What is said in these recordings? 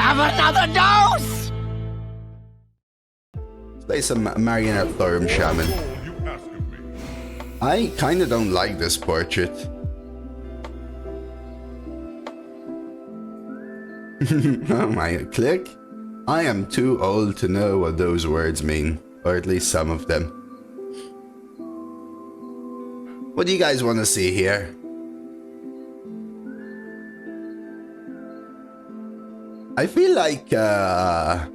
have another dose? Let's play some Marionette Thorum Shaman. I kinda don't like this portrait. Oh my, click. I am too old to know what those words mean, or at least some of them. What do you guys want to see here? I feel like I've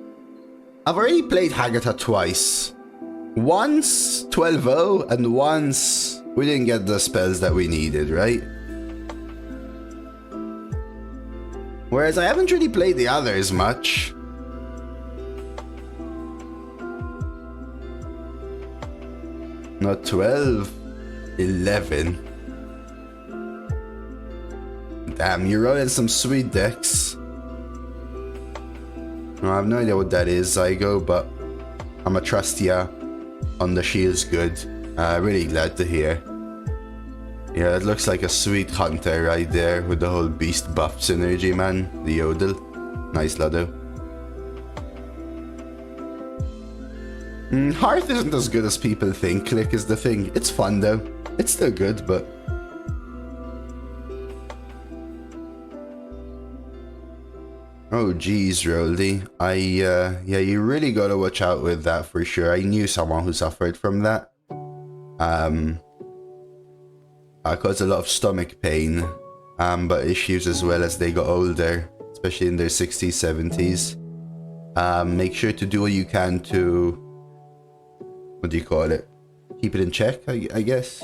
already played Hagata twice. Once 12-0 and once we didn't get the spells that we needed, right? Whereas I haven't really played the others much. Not 12, 11. Damn, you're rolling some sweet decks. I have no idea what that is, Zygo, but I'ma trust ya on the shield's good. Really glad to hear. Yeah, it looks like a sweet hunter right there with the whole beast buff synergy, man. The Yodel. Nice, Lado. Hearth isn't as good as people think, Click is the thing. It's fun though. It's still good, but... Oh geez, Roldy. Yeah, you really gotta watch out with that for sure. I knew someone who suffered from that. Caused a lot of stomach pain, but issues as well as they got older, especially in their 60s, 70s. Make sure to do what you can to, what do you call it? Keep it in check, I guess.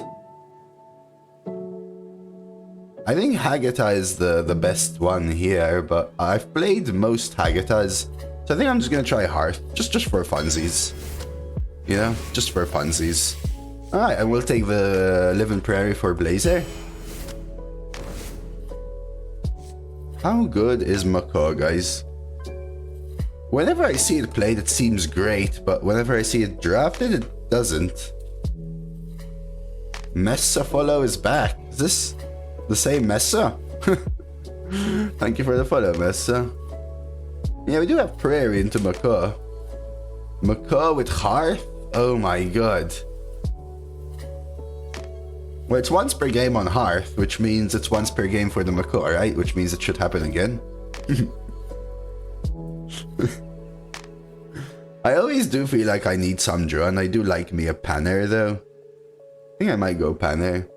I think Hagata is the best one here, but I've played most Hagatas, so I think I'm just gonna try Hearth, just for funsies. You know, just for funsies. Alright, and we'll take the Living Prairie for Blazer. How good is Macaw, guys? Whenever I see it played, it seems great, but whenever I see it drafted, it doesn't. Mesa follow is back. Is this the same Mesa? Thank you for the follow, Mesa. Yeah, we do have Prairie into Macaw. Macaw with Hearth? Oh my god. Well, it's once per game on Hearth, which means it's once per game for the Macaw, right? Which means it should happen again. I always do feel like I need some draw, and I do like me a Panner, though. I think I might go Panner.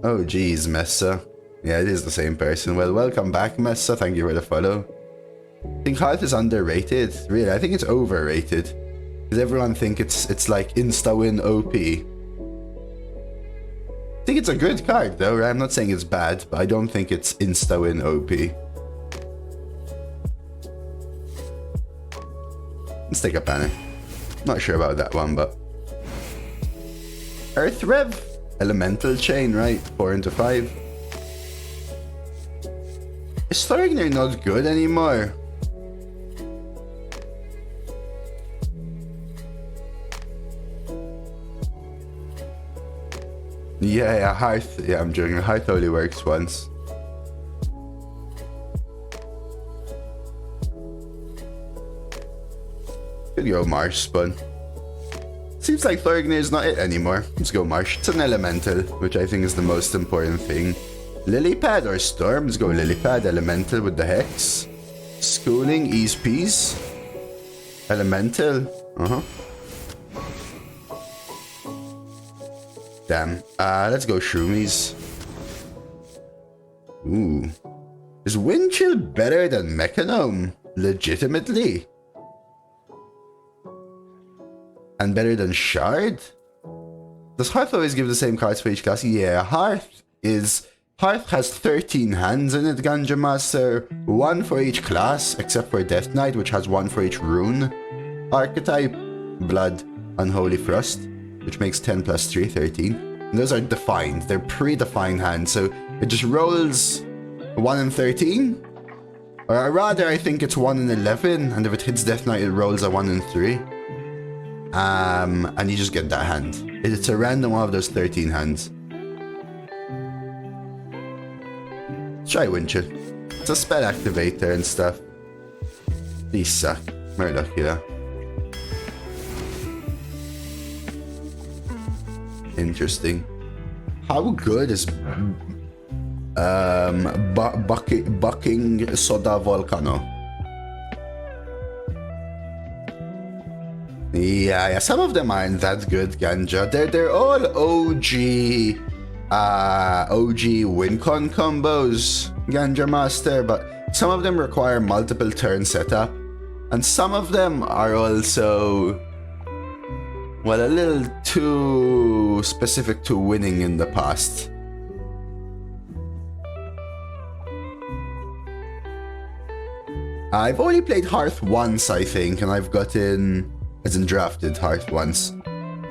Oh, geez, Mesa. Yeah, it is the same person. Well, welcome back, Mesa. Thank you for the follow. I think Hearth is underrated. Really, I think it's overrated. Because everyone thinks it's like insta-win OP. I think it's a good card though, right? I'm not saying it's bad, but I don't think it's insta-win OP. Let's take a Panner. Not sure about that one, but... Earth Rev? Elemental Chain, right? 4 into 5. Is Thorgner not good anymore? Yeah, Hearth. Yeah, I'm joking. Hearth only works once. Could go Marsh Spun. Seems like Thorgner is not it anymore. Let's go Marsh. It's an Elemental, which I think is the most important thing. Lilypad or Storm? Let's go Lilypad. Elemental with the Hex. Schooling, Ease Peas. Elemental. Damn. Let's go Shroomies. Ooh. Is Windchill better than Mechanome? Legitimately? And better than Shard? Does Hearth always give the same cards for each class? Yeah, Hearth has 13 hands in it, Ganja Master. 1 for each class, except for Death Knight, which has 1 for each rune archetype. Blood, Unholy Frost, which makes 10 plus 3, 13. And those are defined. They're predefined hands, so it just rolls 1 in 13. Or rather, I think it's 1 in 11, and if it hits Death Knight, it rolls a 1 in 3. And you just get that hand. It's a random one of those 13 hands. Let's try Windchill. It's a spell activator and stuff. These suck. Murloc, yeah. Interesting. How good is bucking Soda Volcano? Yeah, some of them aren't that good, Ganja. They're all OG Wincon combos, Ganja Master, but some of them require multiple turn setup, and some of them are also, well, a little too specific to winning in the past. I've only played Hearth once, I think, and I've gotten, as in drafted Hearth once.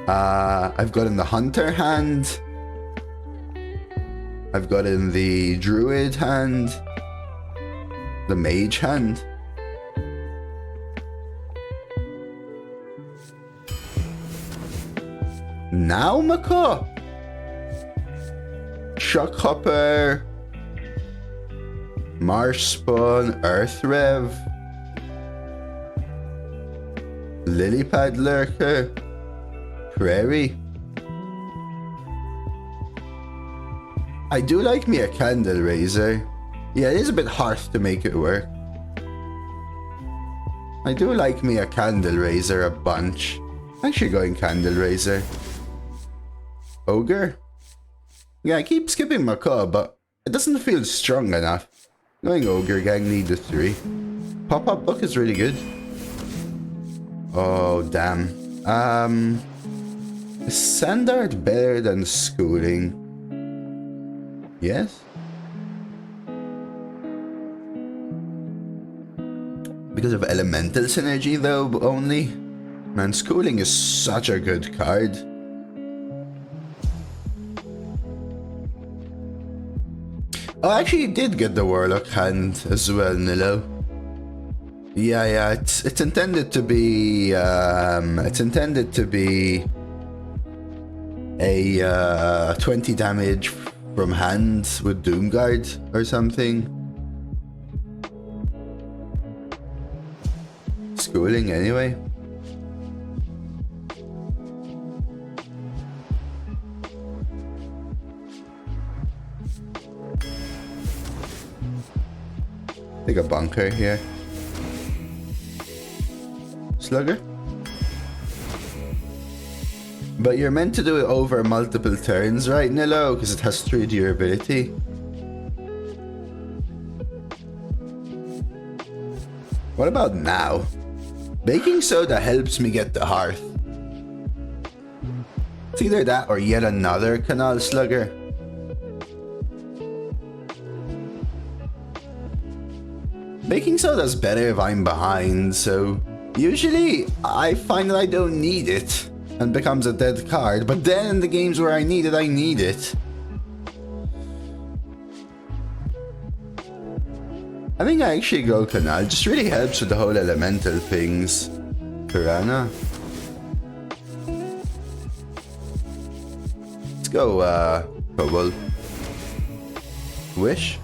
I've gotten the Hunter hand. I've gotten the Druid hand. The Mage hand. Now, Mako! Shockhopper. Marshspawn, Earth Rev. Lilypad Lurker. Prairie. I do like me a Candle Raiser. Yeah, it is a bit harsh to make it work. I do like me a Candle Raiser a bunch. Actually going Candle Raiser. Ogre? Yeah, I keep skipping Macaw, but it doesn't feel strong enough. Going Ogre Gang, need the 3. Pop-up book is really good. Oh, damn. Is Sandart better than Schooling? Yes? Because of elemental synergy though, only? Man, Schooling is such a good card. Oh, actually you did get the Warlock hand as well, Nilo. Yeah, it's intended to be a 20 damage from hand with Doomguard or something. Schooling anyway. Take a bunker here. Slugger? But you're meant to do it over multiple turns, right, Nilo? Because it has 3 durability. What about now? Baking soda helps me get the Hearth. It's either that or yet another Canal Slugger. Baking soda's better if I'm behind, so usually I find that I don't need it and becomes a dead card, but then in the games where I need it. I think I actually go Canal. It just really helps with the whole elemental things. Piranha. Let's go, Cobalt. Wish.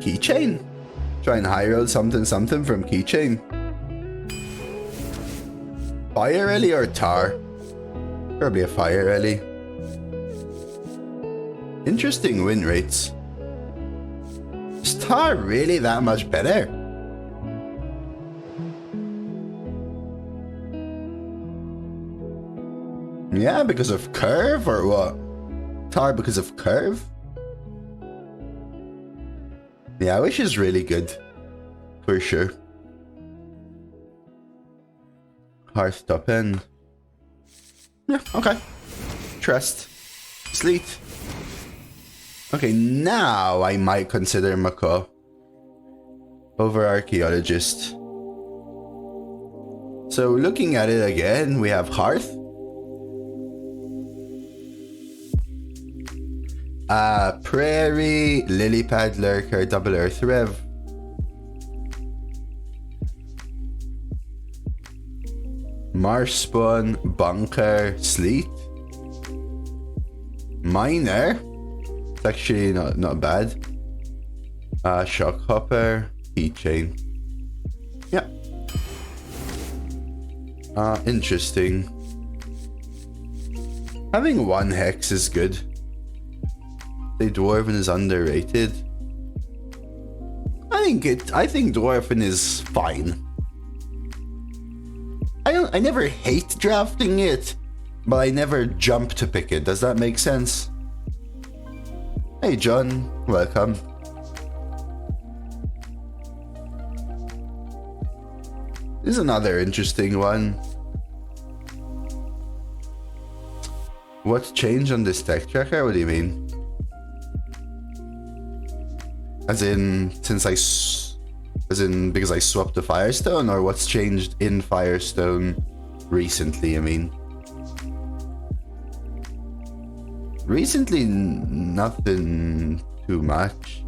Keychain. Try and high roll something from Keychain. Fire Rally or Tar? Probably a Fire Rally. Interesting win rates. Is Tar really that much better? Yeah, because of curve or what? Tar because of curve? Yeah, Wish is really good. For sure. Hearth top end. Yeah, okay. Trust. Sleet. Okay, now I might consider Macaw over Archaeologist. So looking at it again, we have Hearth. Prairie, Lilypad Lurker, Double Earth Rev. Marshspawn, Bunker, Sleet. Miner. It's actually not bad. Shock hopper, keychain. Yeah. Interesting. Having one hex is good. The dwarven is underrated. I think dwarven is fine. I never hate drafting it, but I never jump to pick it. Does that make sense? Hey John, welcome. This is another interesting one. What changed on this tech tracker? What do you mean? As in, because I swapped to Firestone, or what's changed in Firestone recently, I mean? Recently, nothing too much.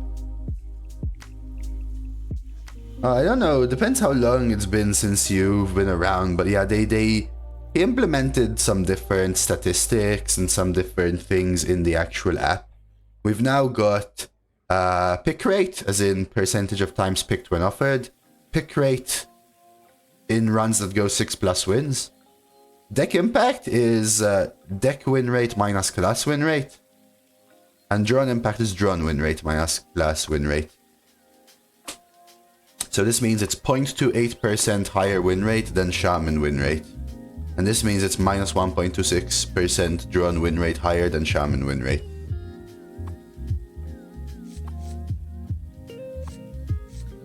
I don't know, it depends how long it's been since you've been around, but yeah, they implemented some different statistics and some different things in the actual app. We've now got pick rate, as in percentage of times picked when offered, pick rate in runs that go 6+ wins. Deck impact is deck win rate minus class win rate. And drawn impact is drawn win rate minus class win rate. So this means it's 0.28% higher win rate than Shaman win rate. And this means it's minus 1.26% drawn win rate higher than Shaman win rate.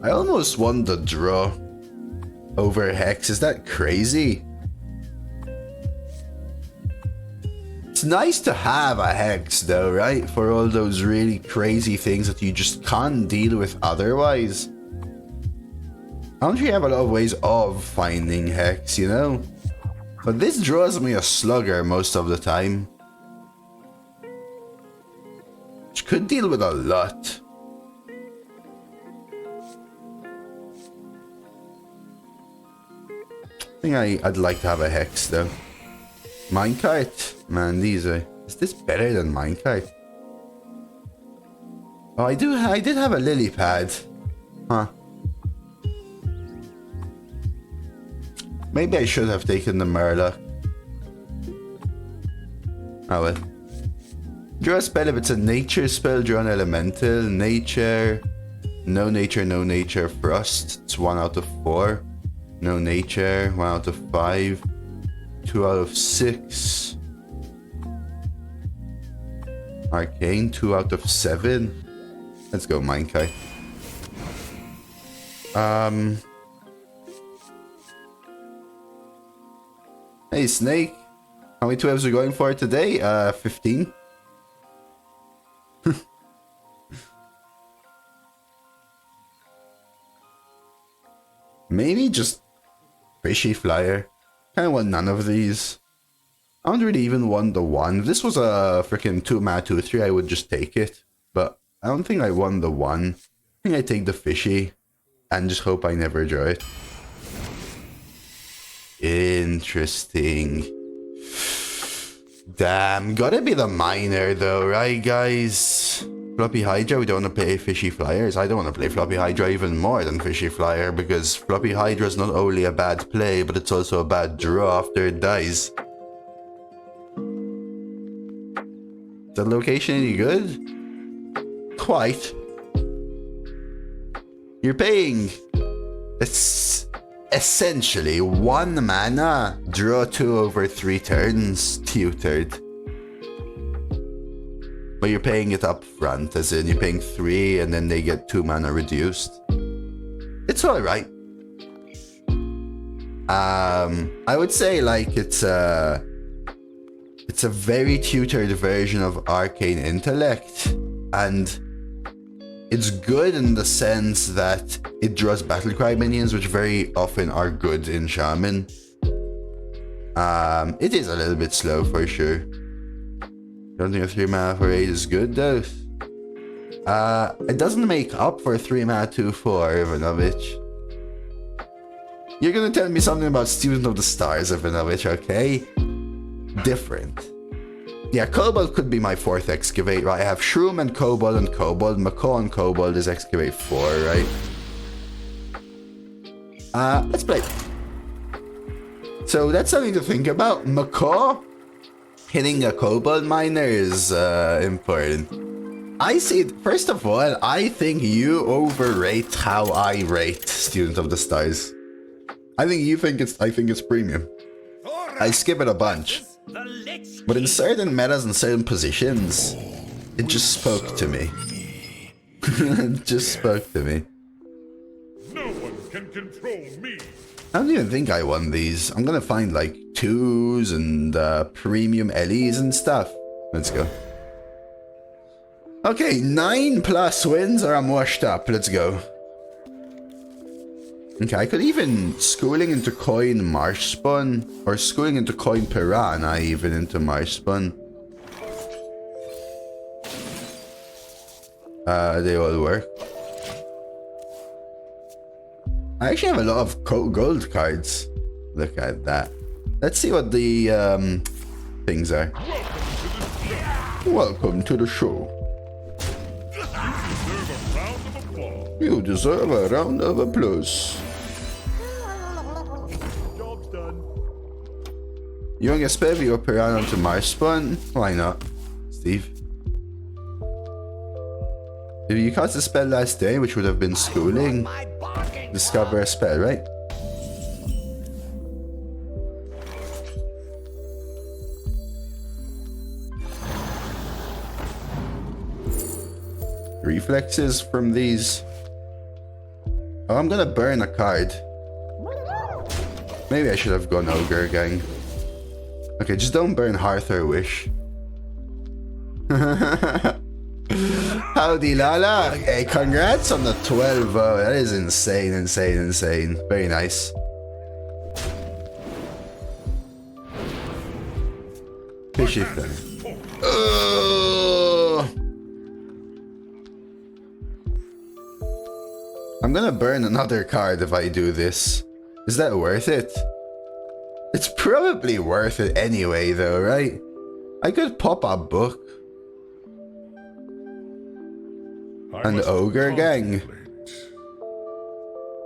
I almost won the draw over Hex. Is that crazy? It's nice to have a Hex though, right? For all those really crazy things that you just can't deal with otherwise. I don't really have a lot of ways of finding Hex, you know? But this draws me a slugger most of the time. Which could deal with a lot. I think I'd like to have a Hex though. Minecart? Man, these are... Is this better than Minecart? Oh, I did have a lily pad. Huh. Maybe I should have taken the Murloc. Oh well. Draw a spell if it's a nature spell, draw an elemental. Nature. No nature, no nature. Frost. It's 1 out of 4. No nature. 1 out of 5. 2 out of 6. Arcane. 2 out of 7. Let's go Minecart. Hey Snake, how many 12s are we going for today? 15? Maybe just Fishy Flyer. Kinda want none of these. I don't really even want the 1. If this was a freaking 2-mana 2/3, I would just take it. But I don't think I want the 1. I think I take the Fishy and just hope I never draw it. Interesting. Damn, gotta be the miner though, right guys? Floppy Hydra, we don't want to play Fishy Flyers. I don't want to play Floppy Hydra even more than Fishy Flyer, because Floppy Hydra is not only a bad play, but it's also a bad draw after it dies. Is that location any good? Quite. You're paying... It's... essentially 1 mana, draw 2 over 3 turns, tutored. But you're paying it up front, as in you're paying 3 and then they get 2 mana reduced. It's alright. I would say like it's a very tutored version of Arcane Intellect, and it's good in the sense that it draws Battlecry minions, which very often are good in Shaman. It is a little bit slow for sure. Don't think a 3 mana for 8 is good though. It doesn't make up for 3 mana 2/4, Ivanovich. You're gonna tell me something about Student of the Stars, Ivanovich, okay? Different. Yeah, Kobold could be my 4th Excavate, right? I have Shroom and Kobold and Kobold. Macaw and Kobold is Excavate 4, right? Let's play. So that's something to think about. Macaw hitting a Kobold miner is important. I see it. First of all, I think you overrate how I rate Student of the Stars. I think it's premium. I skip it a bunch. But in certain metas and certain positions, it just spoke to me. It just spoke to me. No one can control me. I don't even think I won these. I'm gonna find like 2s and premium Ellies and stuff. Let's go. Okay, 9+ wins or I'm washed up. Let's go. Okay, I could even schooling into coin marsh spawn or schooling into coin piranha even into marsh spawn. They all work. I actually have a lot of gold cards. Look at that. Let's see what the things are. Welcome to the show. You deserve a round of applause. Job's done. You want to spare your piranha to Mars spawn? Why not, Steve? If you cast a spell last day, which would have been schooling, discover a spell, right? Reflexes from these. Oh, I'm gonna burn a card. Maybe I should have gone Ogre Gang. Okay, just don't burn Hearth or Wish. Howdy Lala! Hey, congrats on the 12. Oh, that is insane, insane, insane. Very nice. Fishy thing. I'm gonna burn another card if I do this. Is that worth it? It's probably worth it anyway though, right? I could pop a book. An Ogre Gang.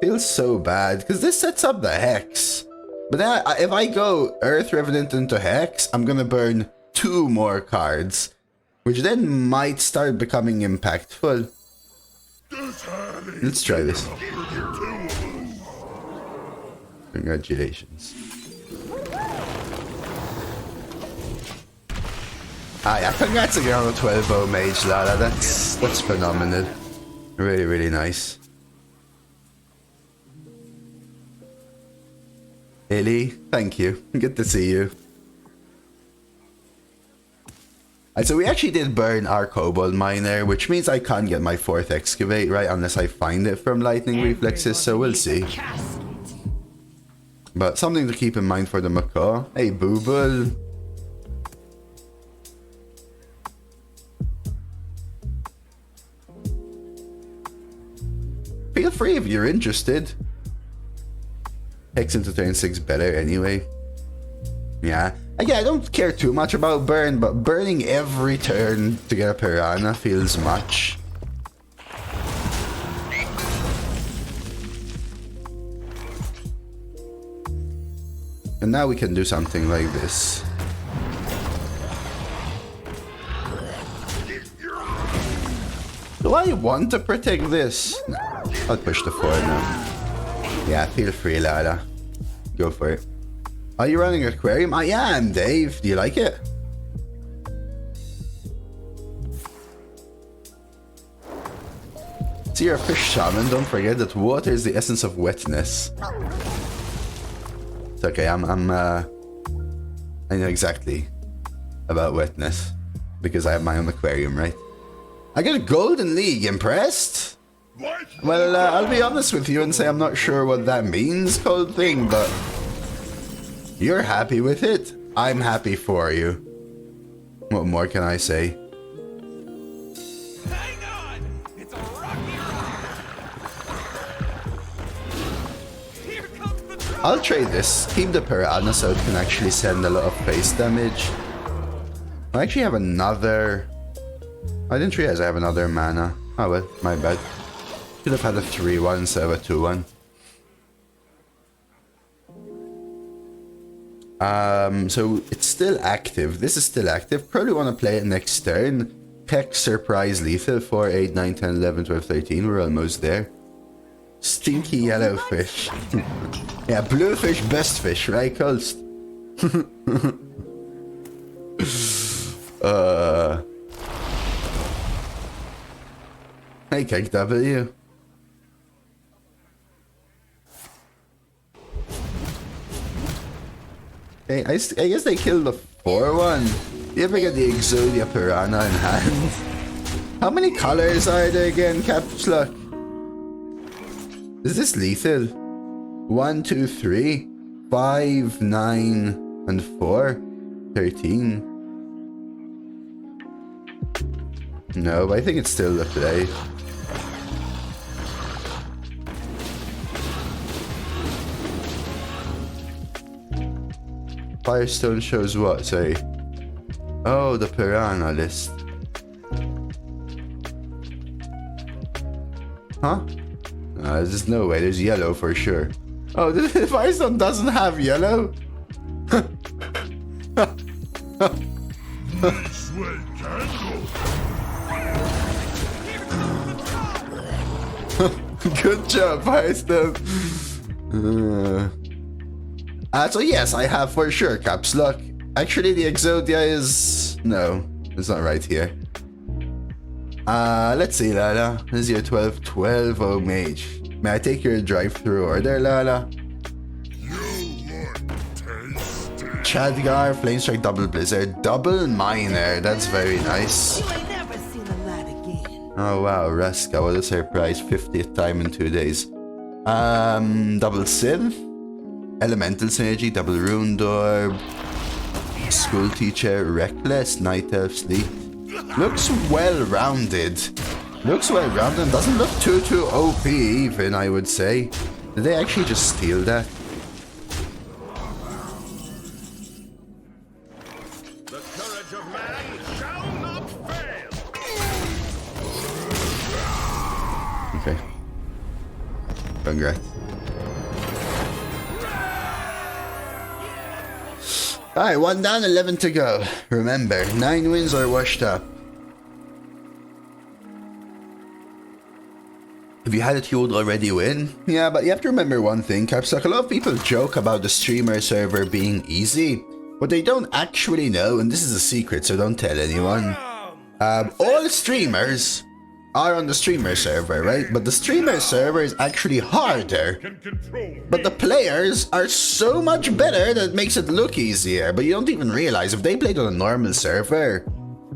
Feels so bad, because this sets up the Hex. But then if I go Earth Revenant into Hex, I'm gonna burn 2 more cards. Which then might start becoming impactful. Let's try this. Congratulations. Ah yeah, congrats again on the 12-0 Mage Lala. That's phenomenal. Really, really nice. Illy, thank you. Good to see you. Alright, so we actually did burn our Kobold Miner, which means I can't get my 4th Excavate, right? Unless I find it from Lightning Reflexes, so we'll see. But something to keep in mind for the Macaw. Hey, Booble. Feel free if you're interested. Hex into turn 6 better anyway. Yeah. Again, I don't care too much about burn, but burning every turn to get a piranha feels much. And now we can do something like this. Do I want to protect this? No. I'll push the 4 now. Yeah, feel free, Lala. Go for it. Are you running an aquarium? I am, Dave. Do you like it? See, you're a fish shaman. Don't forget that water is the essence of wetness. It's okay. I know exactly about wetness because I have my own aquarium, right? I got a Golden League. Impressed? Well, I'll be honest with you and say I'm not sure what that means, Cold Thing, but you're happy with it. I'm happy for you. What more can I say? Hang on! It's a rocky ride! Here comes the trove! I'll trade this. Keep the piranha so it can actually send a lot of face damage. I actually have another... I didn't realize I have another mana. Oh well, my bad. Should have had a 3-1 instead of a 2-1. So it's still active. This is still active. Probably want to play it next turn. Hex surprise lethal 4, 8, 9, 10, 11, 12, 13. We're almost there. Stinky yellow fish. Yeah, blue fish, best fish, right, Coast? Hey, Cake W. Hey, I guess they killed the 4-1. You ever get the Exodia Piranha in hand? How many colors are there again, Caps Luck? Is this lethal? 1, 2, 3, 5, 9, and 4. 13. No, but I think it's still the play. Firestone shows what? Sorry. Oh, the Piranha list. Huh? There's no way. There's yellow for sure. Oh, the Firestone doesn't have yellow? Good job, Firestone. So yes, I have for sure Caps Lock. Actually, the Exodia is... No, it's not right here. Let's see, Lala. This is your 12, oh mage. May I take your drive-through order, Lala? Chadgar, Flamestrike, Double Blizzard, Double Miner. That's very nice. You ain't never seen the light again. Oh wow, Ruska, what a surprise. 50th time in 2 days. Double Civ, Elemental Synergy, Double Rune Orb, School Teacher, Reckless, Night Elf, Sleep. Looks well-rounded. Looks well-rounded, doesn't look too OP even, I would say. Did they actually just steal that? The courage of man shall not fail. Okay. Congrats. Alright, 1 down, 11 to go. Remember, 9 wins or washed up. Have you had it, you would already win? Yeah, but you have to remember one thing, Capsuck. A lot of people joke about the streamer server being easy. What they don't actually know, and this is a secret, so don't tell anyone. All streamers are on the streamer server, right? But the streamer server is actually harder. But the players are so much better that it makes it look easier. But you don't even realize if they played on a normal server,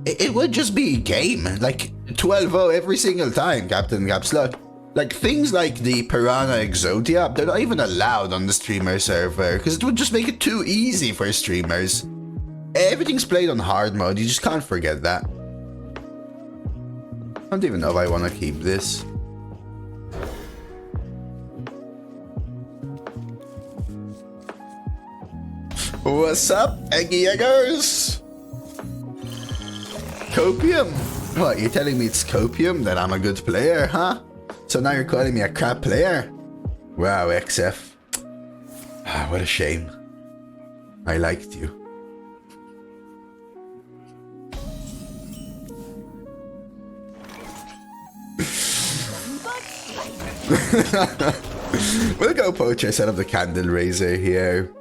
it would just be a game. Like 12-0 every single time, Captain Capsluck. Like things like the Piranha Exodia, they're not even allowed on the streamer server because it would just make it too easy for streamers. Everything's played on hard mode, you just can't forget that. I don't even know if I want to keep this. What's up, Eggy Eggers? Copium? What, you're telling me it's Copium that I'm a good player, huh? So now you're calling me a crap player? Wow, XF. Ah, what a shame. I liked you. We'll go poacher, set up the candle raiser here.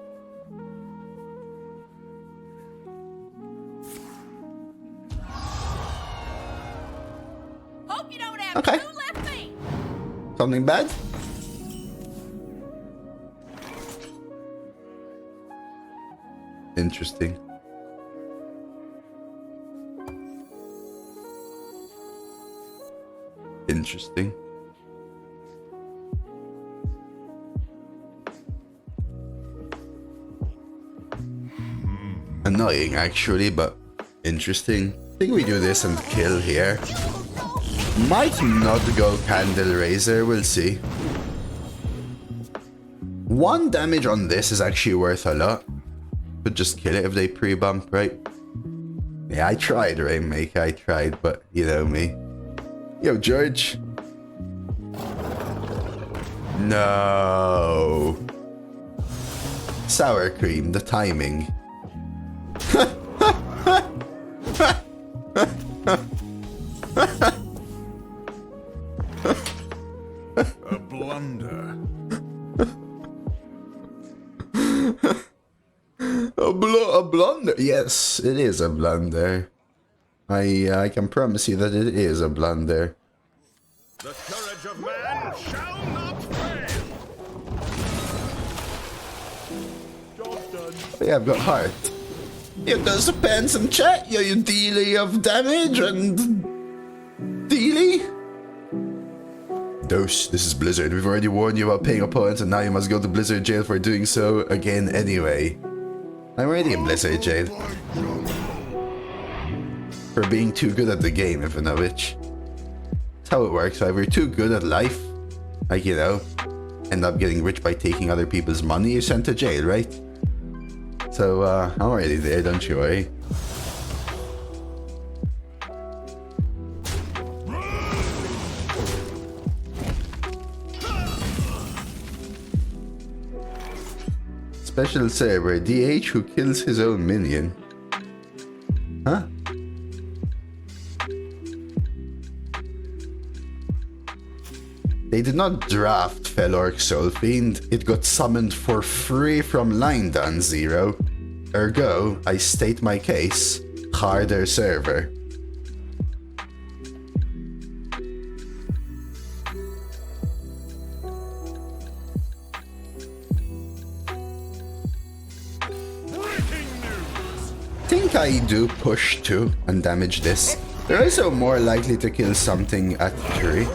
Hope you don't have Okay. two left feet. Something bad? Interesting. Interesting. Annoying actually, but interesting. I think we do this and kill here. Might not go candle raiser, we'll see. 1 damage on this is actually worth a lot. Could just kill it if they pre-bump, right? Yeah, I tried, Rainmaker, I tried, but you know me. Yo, George. No. Sour cream, the timing. A blunder. A blunder. Yes, it is a blunder. I can promise you that it is a blunder. The courage of man shall not fail. Job done. Yeah, I've got Hearth. It does depends in chat, you dealy of damage and dealy. Dose, this is Blizzard. We've already warned you about paying opponents and now you must go to Blizzard jail for doing so again anyway. I'm already in Blizzard jail. For being too good at the game, if you know which. That's how it works. If you're too good at life, like, you know, end up getting rich by taking other people's money, you're sent to jail, right? So, I'm already there, don't you worry. Special server, DH who kills his own minion. Huh? They did not draft Felorc Soulfiend, it got summoned for free from line down 0. Ergo, I state my case, harder server. Think I do push 2 and damage this. They're also more likely to kill something at 3.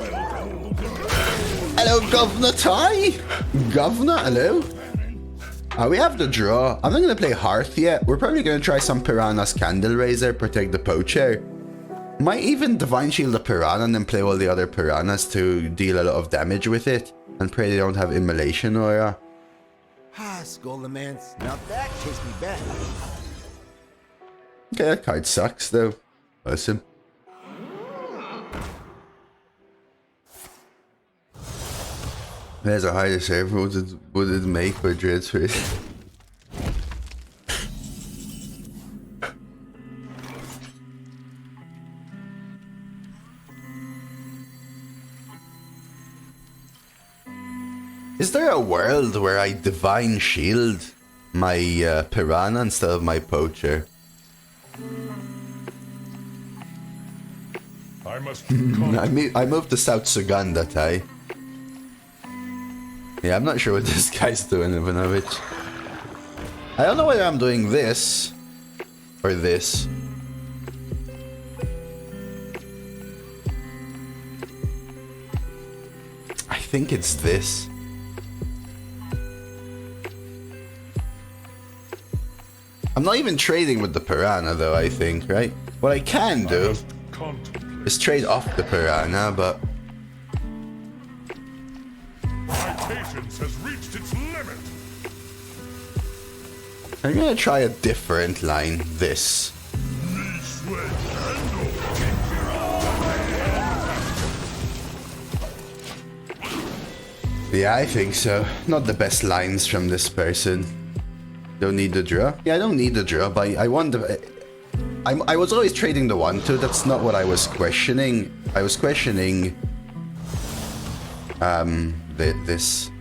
Hello, Governor Ty! Governor, hello? We have the draw. I'm not gonna play Hearth yet. We're probably gonna try some Piranha's Candle Raiser, protect the poacher. Might even Divine Shield the Piranha and then play all the other Piranhas to deal a lot of damage with it. And pray they don't have Immolation Aura. Ah, Skolemance. Now that takes me back. Okay, that card sucks though. Listen. There's a higher server. Would it make for Dread's face? Is there a world where I Divine Shield my Piranha instead of my Poacher? I must. I moved to South Suganda, Ty. Yeah, I'm not sure what this guy's doing, Ivanovich. I don't know whether I'm doing this or this. I think it's this. I'm not even trading with the Piranha though, I think, right? What I can do is trade off the Piranha, but... My patience has reached its limit. I'm gonna try a different line, this. Yeah, I think so. Not the best lines from this person. Don't need the draw? Yeah, I don't need the draw, but I wonder... I was always trading the 1-2, that's not what I was questioning. I was questioning... this.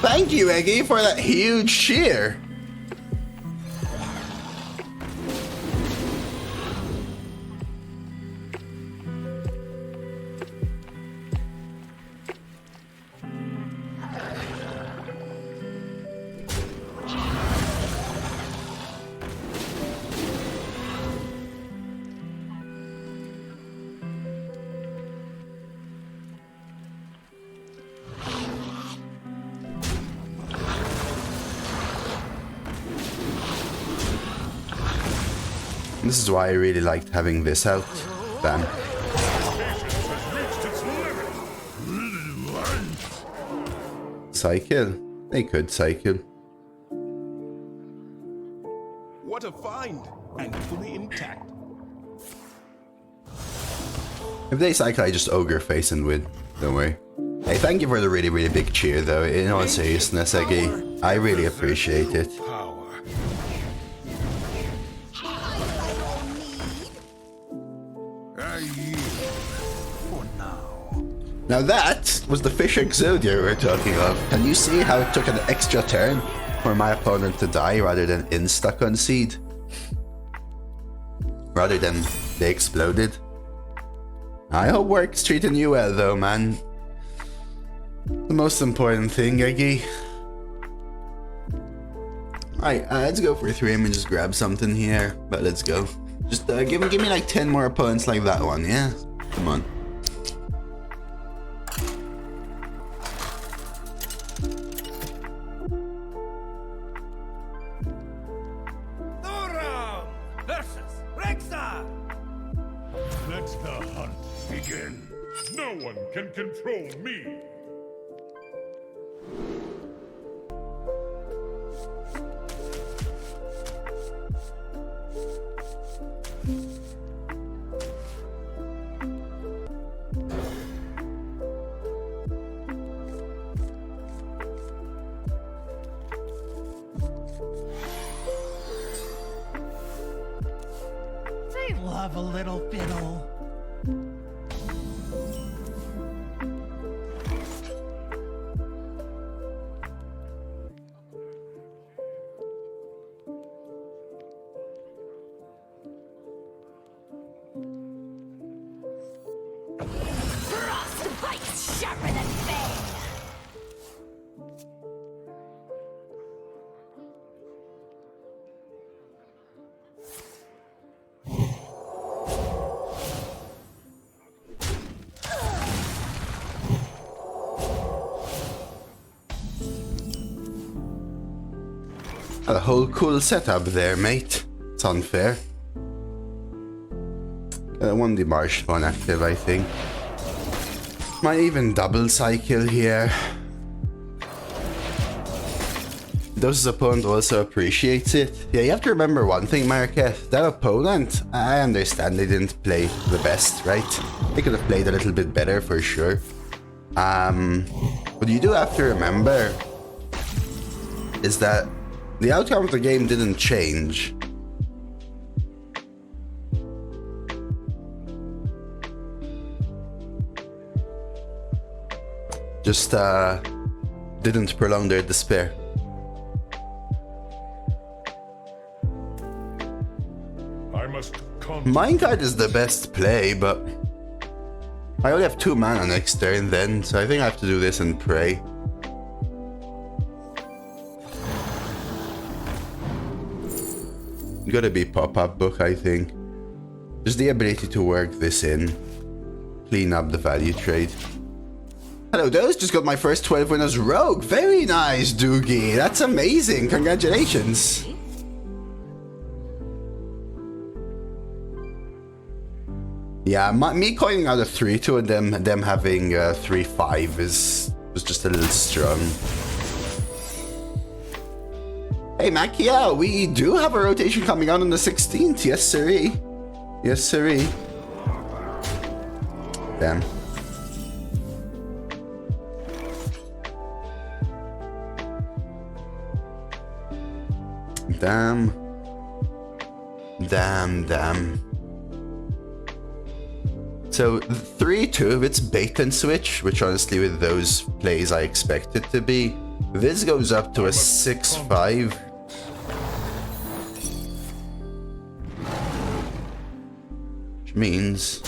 Thank you, Eggy, for that huge cheer. This is why I really liked having this out. Bam. Cycle. They could cycle. What a find! And fully intact. If they cycle, I just ogre face and win. Don't worry. Hey, thank you for the really, really big cheer, though. In all seriousness, Eggy, I really appreciate it. Power. I yield for now. Now that was the fish Exodia we were talking of. Can you see how it took an extra turn for my opponent to die rather than insta-concede? Rather than they exploded? I hope work's treating you well though, man. The most important thing, Eggy. Alright, let's go for 3 and just grab something here. But let's go. Just give me like 10 more opponents like that one, yeah? Come on. Thorum versus Rexa. Let the hunt begin. No one can control me. They love a little fiddle. Frostbite sharper than bane! A whole cool setup there, mate. It's unfair. One Demarsh one active, I think. Might even double cycle here. Does the opponent also appreciates it? Yeah, you have to remember one thing, Marquette. That opponent, I understand they didn't play the best, right? They could have played a little bit better for sure. What you do have to remember is that the outcome of the game didn't change. Just didn't prolong their despair. I must come. Minecart is the best play, but I only have 2 mana next turn then, so I think I have to do this and pray. Gotta be pop-up book, I think. Just the ability to work this in. Clean up the value trade. Hello, Dose. Just got my first 12 winners rogue. Very nice, Doogie. That's amazing. Congratulations. Yeah, me coining out a 3-2 and them having 3-5 was just a little strong. Hey, Makia, we do have a rotation coming out on the 16th. Yes, sirree. Yes, sirree. Damn. Damn. Damn, damn. So, 3-2, it's bait and switch, which honestly with those plays I expect it to be. This goes up to a 6-5. Which means...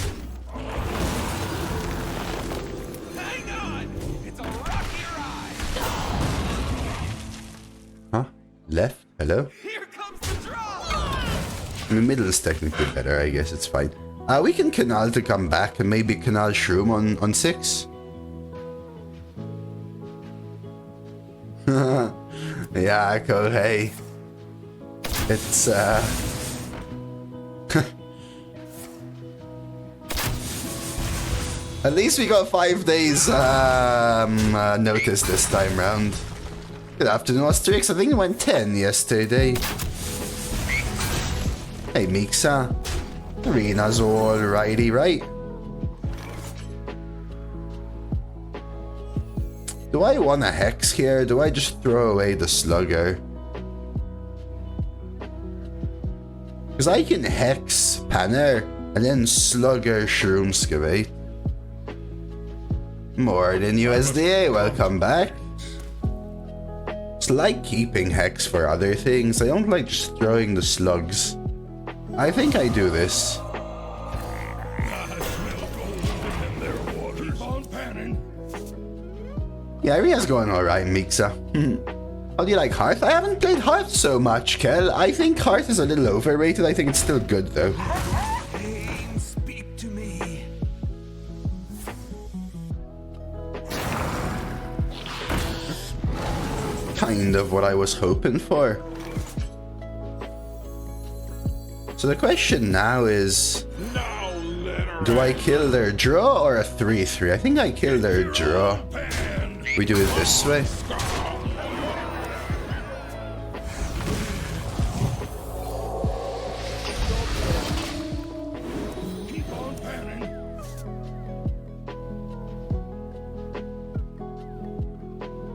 Hang on! It's a rocky ride! Huh? Left? Hello? Here comes the draw! I mean, middle is technically better, I guess it's fine. We can Canal to come back and maybe Canal Shroom on 6. Yeah, Echo, hey. It's, At least we got 5 days notice this time round. Good afternoon, Asterix. I think it went 10 yesterday. Hey, Mixa. Arena's alrighty, right? Do I want a hex here? Do I just throw away the slugger? Because I can hex Panner and then slugger Shroomscavate. More than USDA, welcome back. It's like keeping hex for other things. I don't like just throwing the slugs. I think I do this. Yeah, Aria's going alright, Mixa. How do you like Hearth? I haven't played Hearth so much, Kel. I think Hearth is a little overrated. I think it's still good, though. Pain, speak to me. Kind of what I was hoping for. So the question now is, do I kill their draw or a 3-3? I think I kill their draw. We do it this way.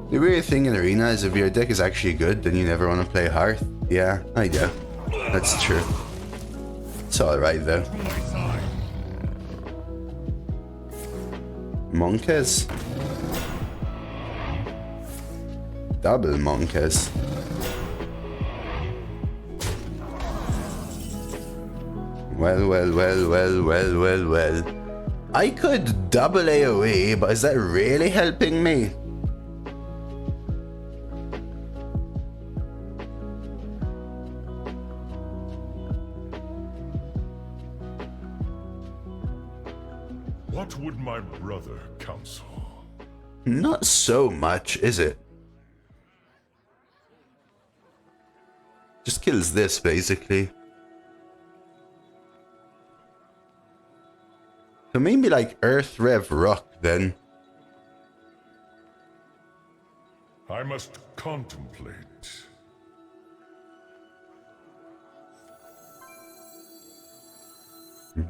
The weird thing in Arena is if your deck is actually good, then you never want to play Hearth. Yeah, I do. That's true. It's alright though. Monkeys. Double monkeys. Well. I could double AoE, but is that really helping me? What would my brother counsel? Not so much, is it? Just kills this, basically. So maybe like Earth Rev Rock, then. I must contemplate.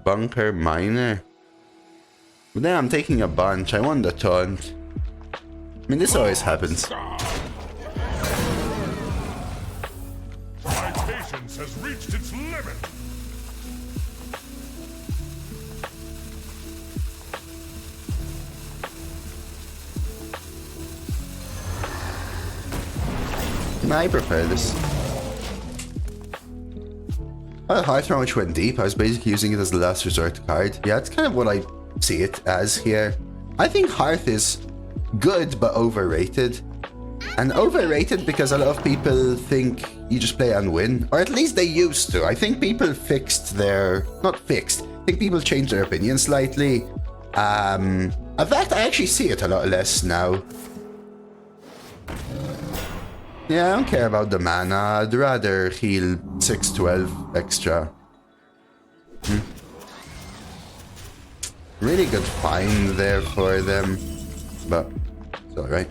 Bunker Miner. But then I'm taking a bunch. I want the taunt. I mean, this always happens. My patience has reached its limit. I prefer this. Hearthstone, which went deep. I was basically using it as the last resort card. Yeah, it's kind of what I see it as here. I think Hearth is good but overrated. And overrated because a lot of people think you just play and win. Or at least they used to. I think people fixed their... Not fixed. I think people changed their opinion slightly. In fact, I actually see it a lot less now. Yeah, I don't care about the mana. I'd rather heal 612 extra. Really good find there for them. But it's alright.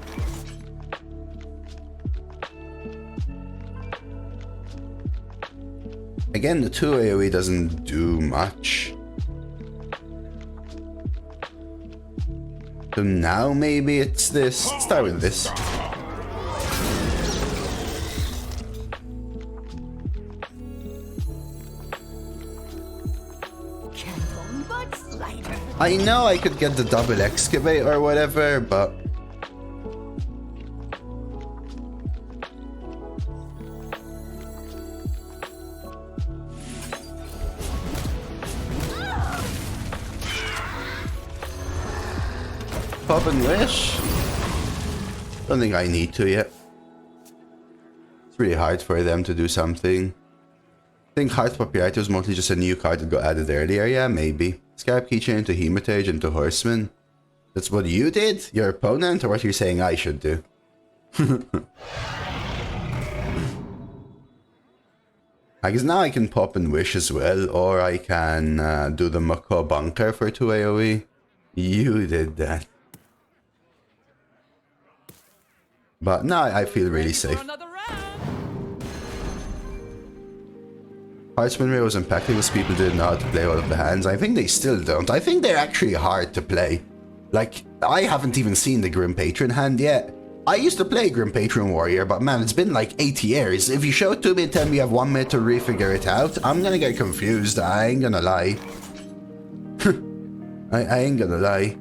Again, the 2 AoE doesn't do much. So now maybe it's this. Let's start with this. I know I could get the double excavate or whatever, but... Pop and wish? Don't think I need to yet. It's really hard for them to do something. I think Hearth Popularity was mostly just a new card that got added earlier. Yeah, maybe. Scarab Keychain into Hematage into Horseman. That's what you did? Your opponent? Or what you're saying I should do? I guess now I can pop and wish as well. Or I can do the Macaw Bunker for 2 AoE. You did that. But now I feel really safe. Another round. Harth Stonebrew was impacted because people didn't know how to play all of the hands. I think they still don't. I think they're actually hard to play. Like, I haven't even seen the Grim Patron hand yet. I used to play Grim Patron Warrior, but man, it's been like 8 years. If you show it to me and tell me you have 1 minute to refigure it out, I'm gonna get confused. I ain't gonna lie. I ain't gonna lie.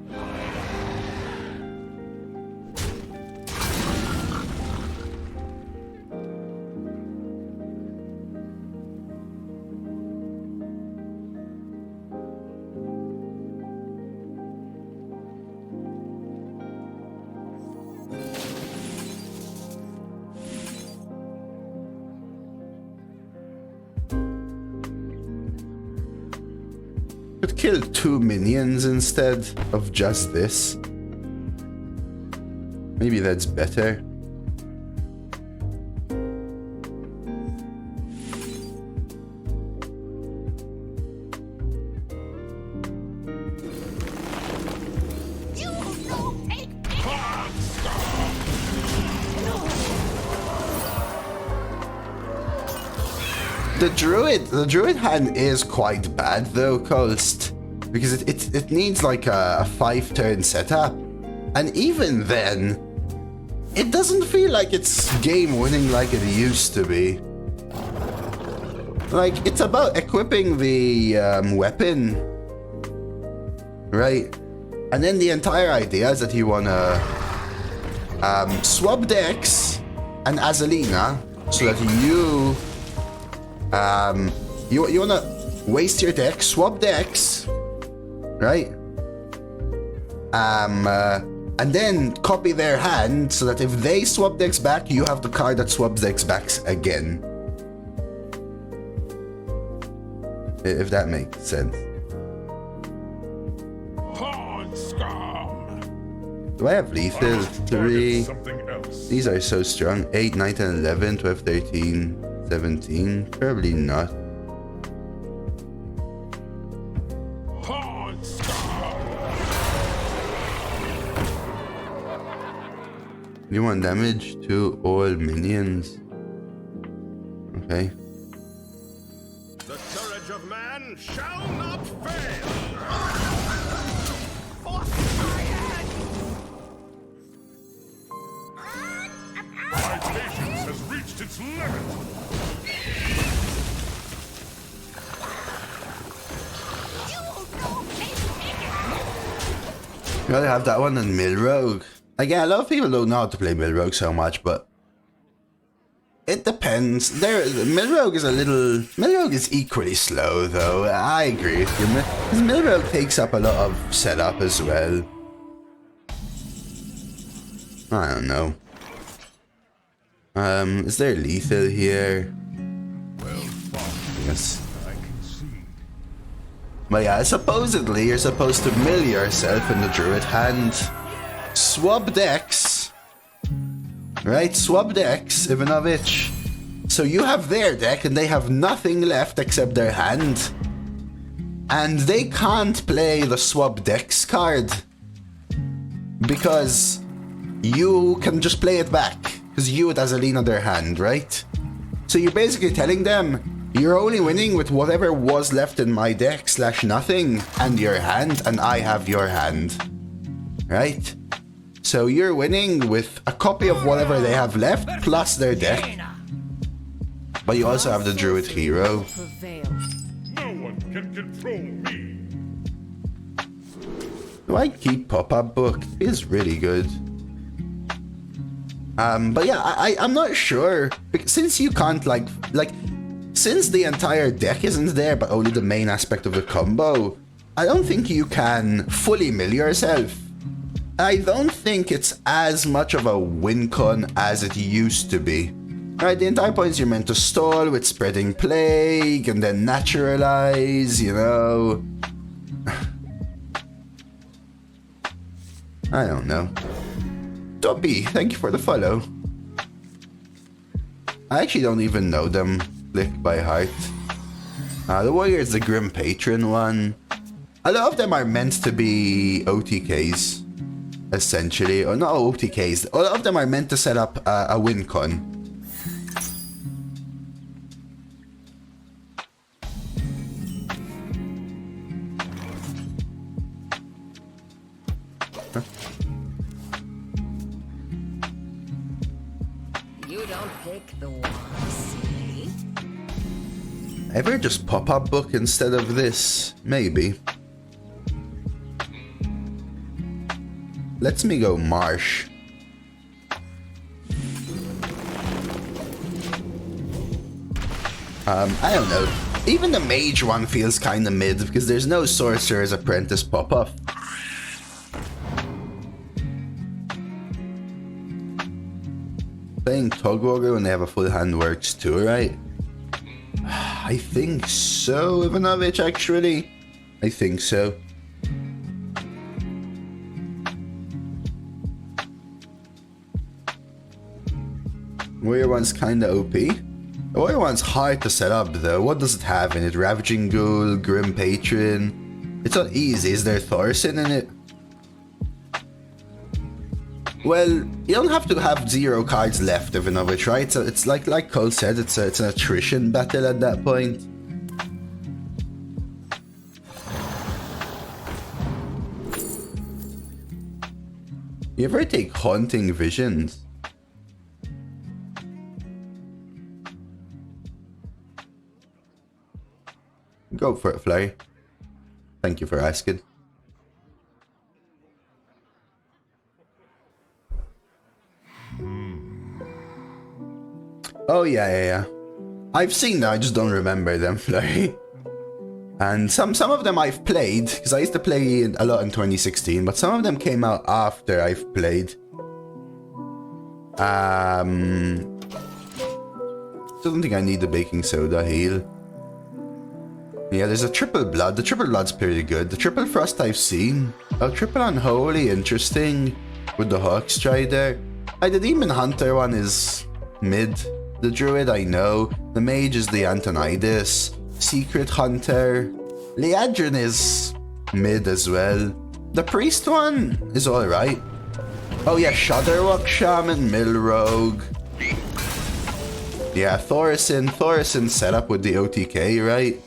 Could kill 2 minions instead of just this. Maybe that's better. You no take The druid hand is quite bad though, Coast, because it needs like a 5-turn setup, and even then, it doesn't feel like it's game winning like it used to be. Like, it's about equipping the weapon, right? And then the entire idea is that you wanna swap decks and Azalina so that you wanna waste your deck, swap decks, right? And then copy their hand so that if they swap decks back, you have the card that swaps decks back again. If that makes sense. Hard scum. Do I have lethal? 3. Something else. These are so strong. 8, 9, 10, 11, 12, 13, 17. Probably not. Hard scum. You want damage to all minions. Okay. The courage of man shall not fail. My patience has reached its limit. You gotta have that one in Mill Rogue. Again, a lot of people don't know how to play Mill Rogue so much, but it depends. Mill Rogue is equally slow though. I agree with you. Because Mill Rogue takes up a lot of setup as well. I don't know. Is there lethal here? Yes. But yeah, supposedly you're supposed to mill yourself in the druid hand. Swap decks. Right? Swap decks, Ivanovich. So you have their deck and they have nothing left except their hand. And they can't play the swap decks card. Because you can just play it back. Because you would Azalina their hand, right? So you're basically telling them, you're only winning with whatever was left in my deck / nothing and your hand, and I have your hand. Right? So you're winning with a copy of whatever they have left plus their deck. But you also have the druid hero. No one can control me. Do I keep pop-up book? It feels really good. But yeah, I'm not sure. Since you can't since the entire deck isn't there, but only the main aspect of the combo, I don't think you can fully mill yourself. I don't think it's as much of a win con as it used to be. Right, the entire point is you're meant to stall with spreading plague and then naturalize, you know. I don't know. Dobby, thank you for the follow. I actually don't even know them. Click by heart. The warrior is the Grim Patron one. A lot of them are meant to be OTKs, essentially. Or not OTKs. A lot of them are meant to set up a win con. You don't pick the one, silly. Ever just pop-up book instead of this? Maybe. Let's me go marsh. I don't know. Even the mage one feels kinda mid because there's no sorcerer's apprentice pop-up. Playing Tugwogger when they have a full hand works too, right? I think so, Ivanovich, actually. I think so. Warrior one's kinda OP. The Warrior one's hard to set up though. What does it have in it? Ravaging Ghoul, Grim Patron. It's not easy. Is there Thorson in it? Well, you don't have to have 0 cards left, Ivanovich, right? So it's like Cole said, it's an attrition battle at that point. You ever take Haunting Visions? Go for it, Fly. Thank you for asking. Oh yeah. I've seen them, I just don't remember them, Fly. And some of them I've played, because I used to play a lot in 2016, but some of them came out after I've played. Still don't think I need the baking soda heal. Yeah, there's a triple blood. The triple blood's pretty good. The triple frost I've seen. Oh, triple unholy, interesting. With the hawk strider. The demon hunter one is mid. The druid I know. The mage is the Antonidas. Secret hunter. Liadrin is mid as well. The priest one is alright. Oh yeah, Shudderwock Shaman, Mill Rogue. Yeah, Thorson set up with the OTK, right?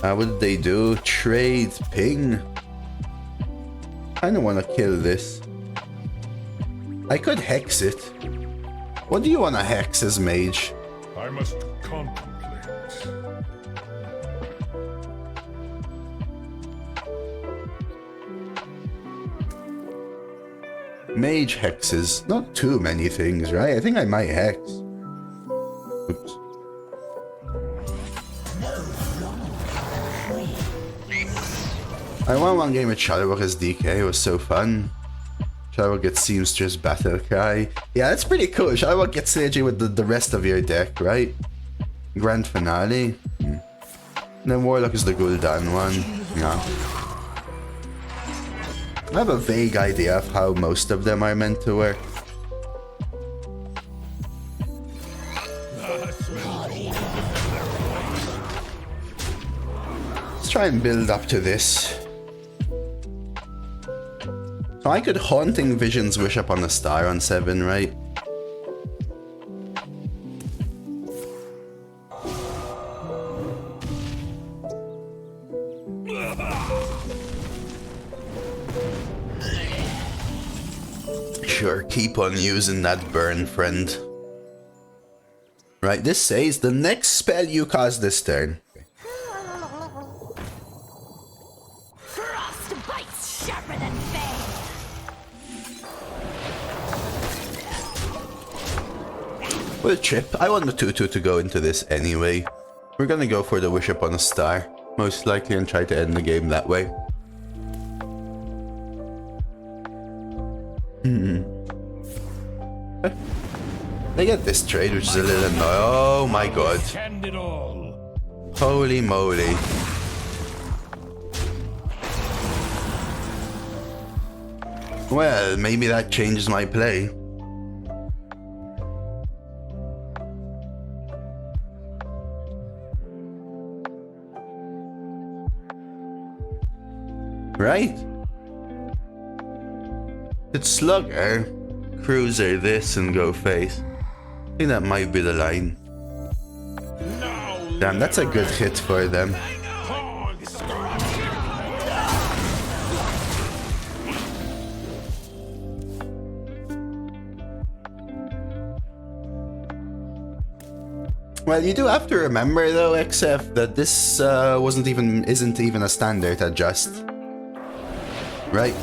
What did they do? Trade, ping. Kinda wanna kill this. I could hex it. What do you wanna hex as mage? I must contemplate. Mage hexes. Not too many things, right? I think I might hex. Oops. I won one game with Shadowbook as DK, it was so fun. Shadowbook gets Seamstress Battle Cry. Yeah, that's pretty cool. Shadowbook gets synergy with the rest of your deck, right? Grand Finale. And then Warlock is the Gul'dan one. Yeah. I have a vague idea of how most of them are meant to work. Let's try and build up to this. So I could Haunting Visions wish up on a star on 7, right? Sure, keep on using that burn, friend. Right, this says the next spell you cast this turn. Frost bites sharper than bane. We'll chip. I want the 2-2 to go into this anyway. We're gonna go for the wish upon a star, most likely, and try to end the game that way. They get this trade, which is a little annoying. Oh my god. End it all. Holy moly. Well, maybe that changes my play. right? It's slugger, cruiser this and go face. I think that might be the line. Damn, that's a good hit for them. Well, you do have to remember though, XF, that this isn't even a standard adjust. Right?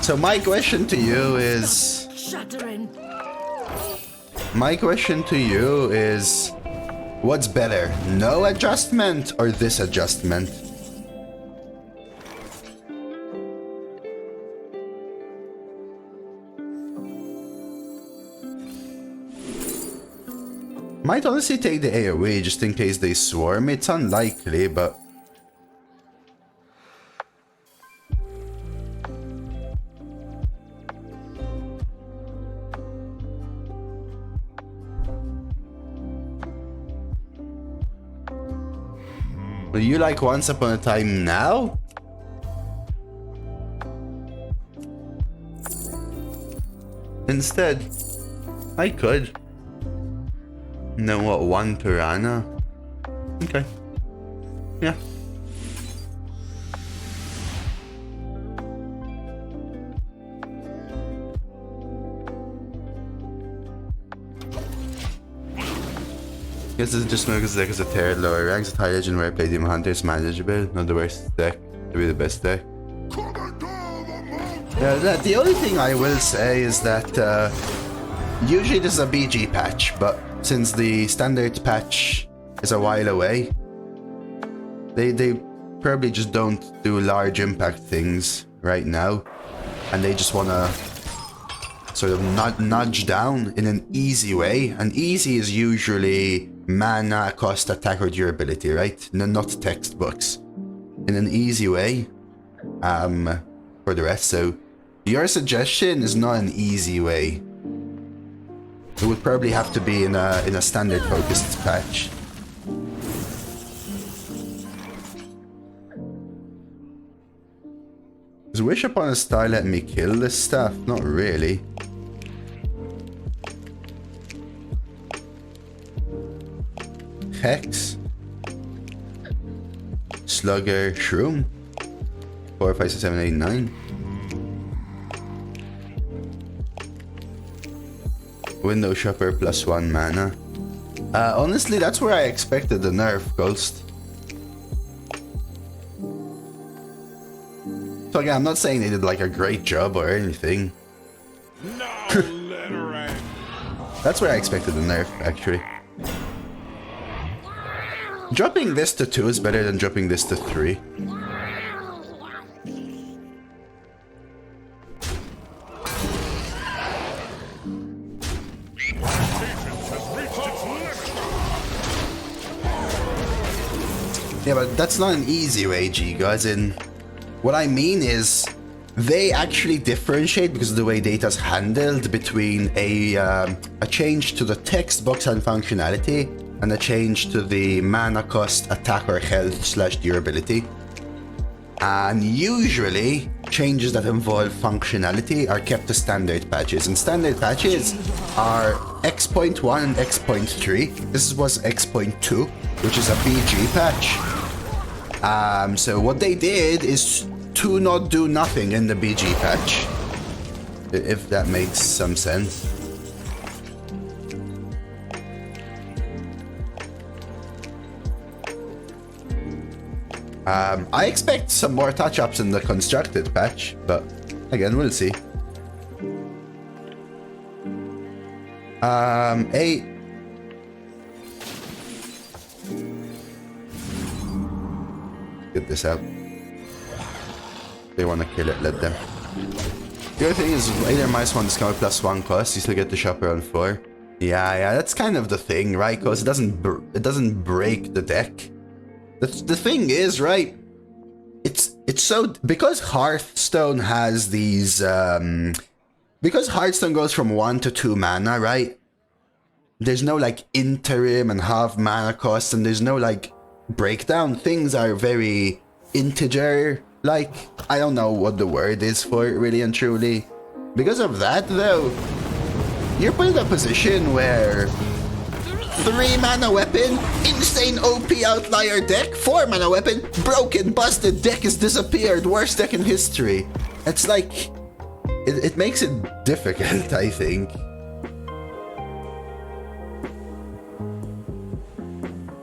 So my question to you is... Shattering. My question to you is... What's better, no adjustment or this adjustment? Might honestly take the AoE just in case they swarm. It's unlikely, but... Will you like Once Upon a Time now? Instead, I could. No, what, 1 piranha? Okay. Yeah. Guess it's just because the deck is a tier lower ranks. High legend where I play Demon Hunter is manageable. Not the worst deck. To be the best deck. Yeah, the only thing I will say is that usually this is a BG patch, but since the standard patch is a while away, they probably just don't do large impact things right now, and they just want to sort of nudge down in an easy way. And easy is usually mana, cost, attack, or durability, right? No, not textbooks. In an easy way for the rest. So your suggestion is not an easy way. It would probably have to be in a standard focused patch. Does Wish Upon a Star let me kill this stuff? Not really. Hex. Slugger, Shroom. 4, 5, 6, 7, 8, 9. Window Shopper +1 mana. Honestly, that's where I expected the nerf, Ghost. So again, I'm not saying they did like a great job or anything. That's where I expected the nerf, actually. Dropping this to 2 is better than dropping this to 3. Yeah, but that's not an easy way, G, guys. What I mean is, they actually differentiate because of the way data's handled between a change to the text box and functionality and a change to the mana cost, attack, or health / durability. And usually, changes that involve functionality are kept to standard patches. And standard patches are X.1 and X.3. This was X.2, which is a BG patch. So what they did is to not do nothing in the BG patch, if that makes some sense. I expect some more touch-ups in the constructed patch, but again, we'll see. Get this out. They want to kill it, let them. The other thing is, either -1 discount +1 cost, you still get the shopper on 4. Yeah, that's kind of the thing, right? Because it doesn't break the deck. The thing is, right? It's so because Hearthstone has these because Hearthstone goes from 1 to 2 mana, right? There's no like interim and half mana cost, and there's no like breakdown. Things are very integer. Like, I don't know what the word is for it, really and truly. Because of that, though, you're put in a position where 3 mana weapon, insane OP outlier deck, 4 mana weapon, broken, busted, deck has disappeared, worst deck in history. It's like, it makes it difficult, I think.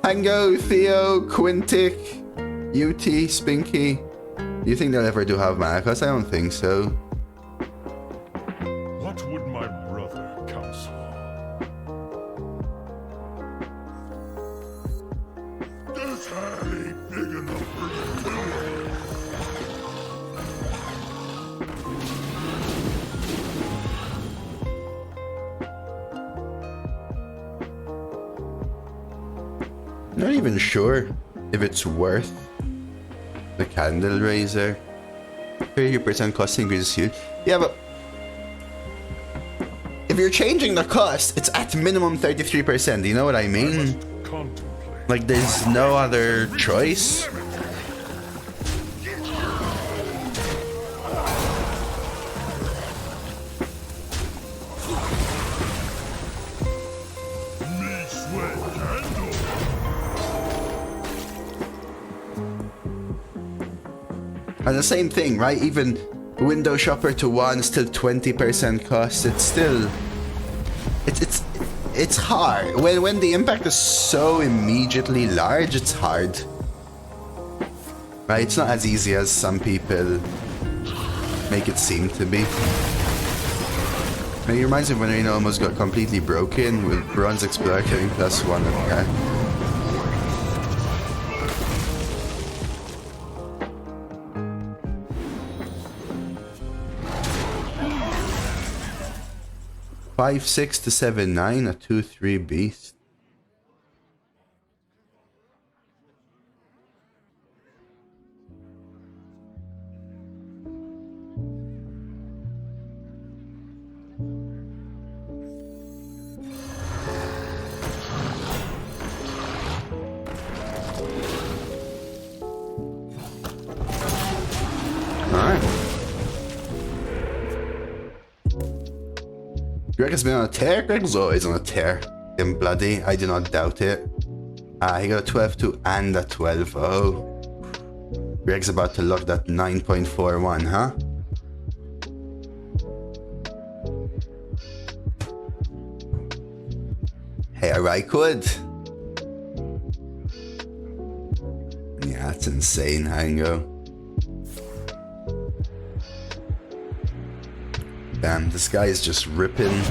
Hango, Theo, Quintic, UT, Spinky. Do you think they'll ever do have mana cost? I don't think so. What would my brother counsel? This hand ain't big enough for you. Not even sure if it's worth the candle raiser. 30% cost increase is huge. Yeah, but if you're changing the cost, it's at minimum 33%. You know what I mean? Contemplate. Like, there's no other choice. Me sweat candle. And the same thing, right? Even window shopper to 1, still 20% cost. It's still, it's hard. When the impact is so immediately large, it's hard. Right? It's not as easy as some people make it seem to be. It reminds me of when Arena almost got completely broken with Bronze Explorer getting +1 attack. Five, 6 to 7, 9, a 2/3 beast. Greg has been on a tear. Greg's always on a tear. In bloody, I do not doubt it. He got a 12-2 and a 12-0. Greg's about to lock that 9.41, huh? Hey, I could. Yeah, that's insane, Hango. Damn, this guy is just ripping.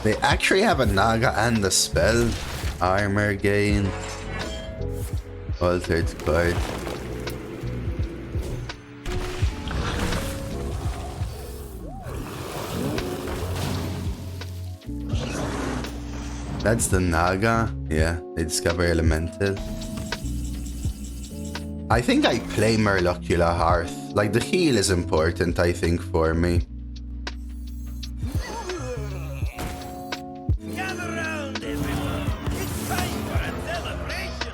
They actually have a Naga and a spell. Armor gain. Altered card. That's the Naga. Yeah, they discover Elemental. I think I play Murlocular Hearth. Like, the heal is important, I think, for me. Gather round, everyone. It's time for a celebration.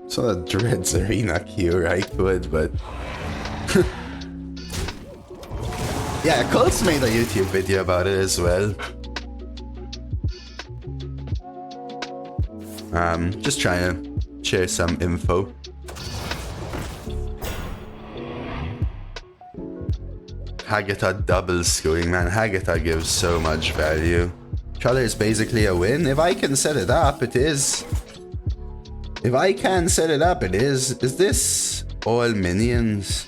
So that dreads arena cure, I could, but... yeah, Colt's made a YouTube video about it as well. Just trying to share some info. Hagata double skewing, man. Hagata gives so much value. Color is basically a win. If I can set it up, it is. If I can set it up, it is. Is this all minions?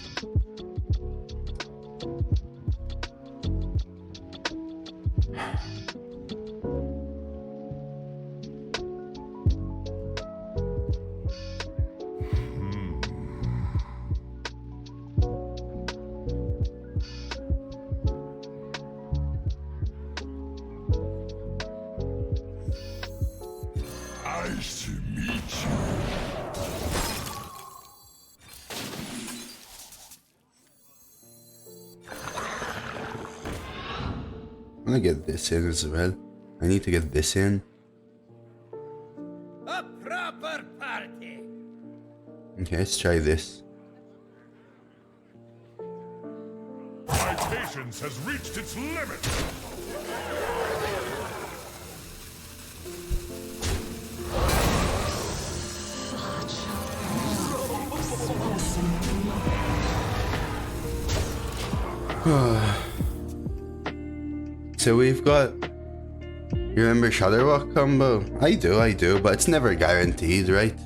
Nice to meet you. I'm gonna get this in as well. I need to get this in. A proper party. Okay, let's try this. My patience has reached its limit. So we've got... You remember Shudderwalk combo? I do, but it's never guaranteed, right?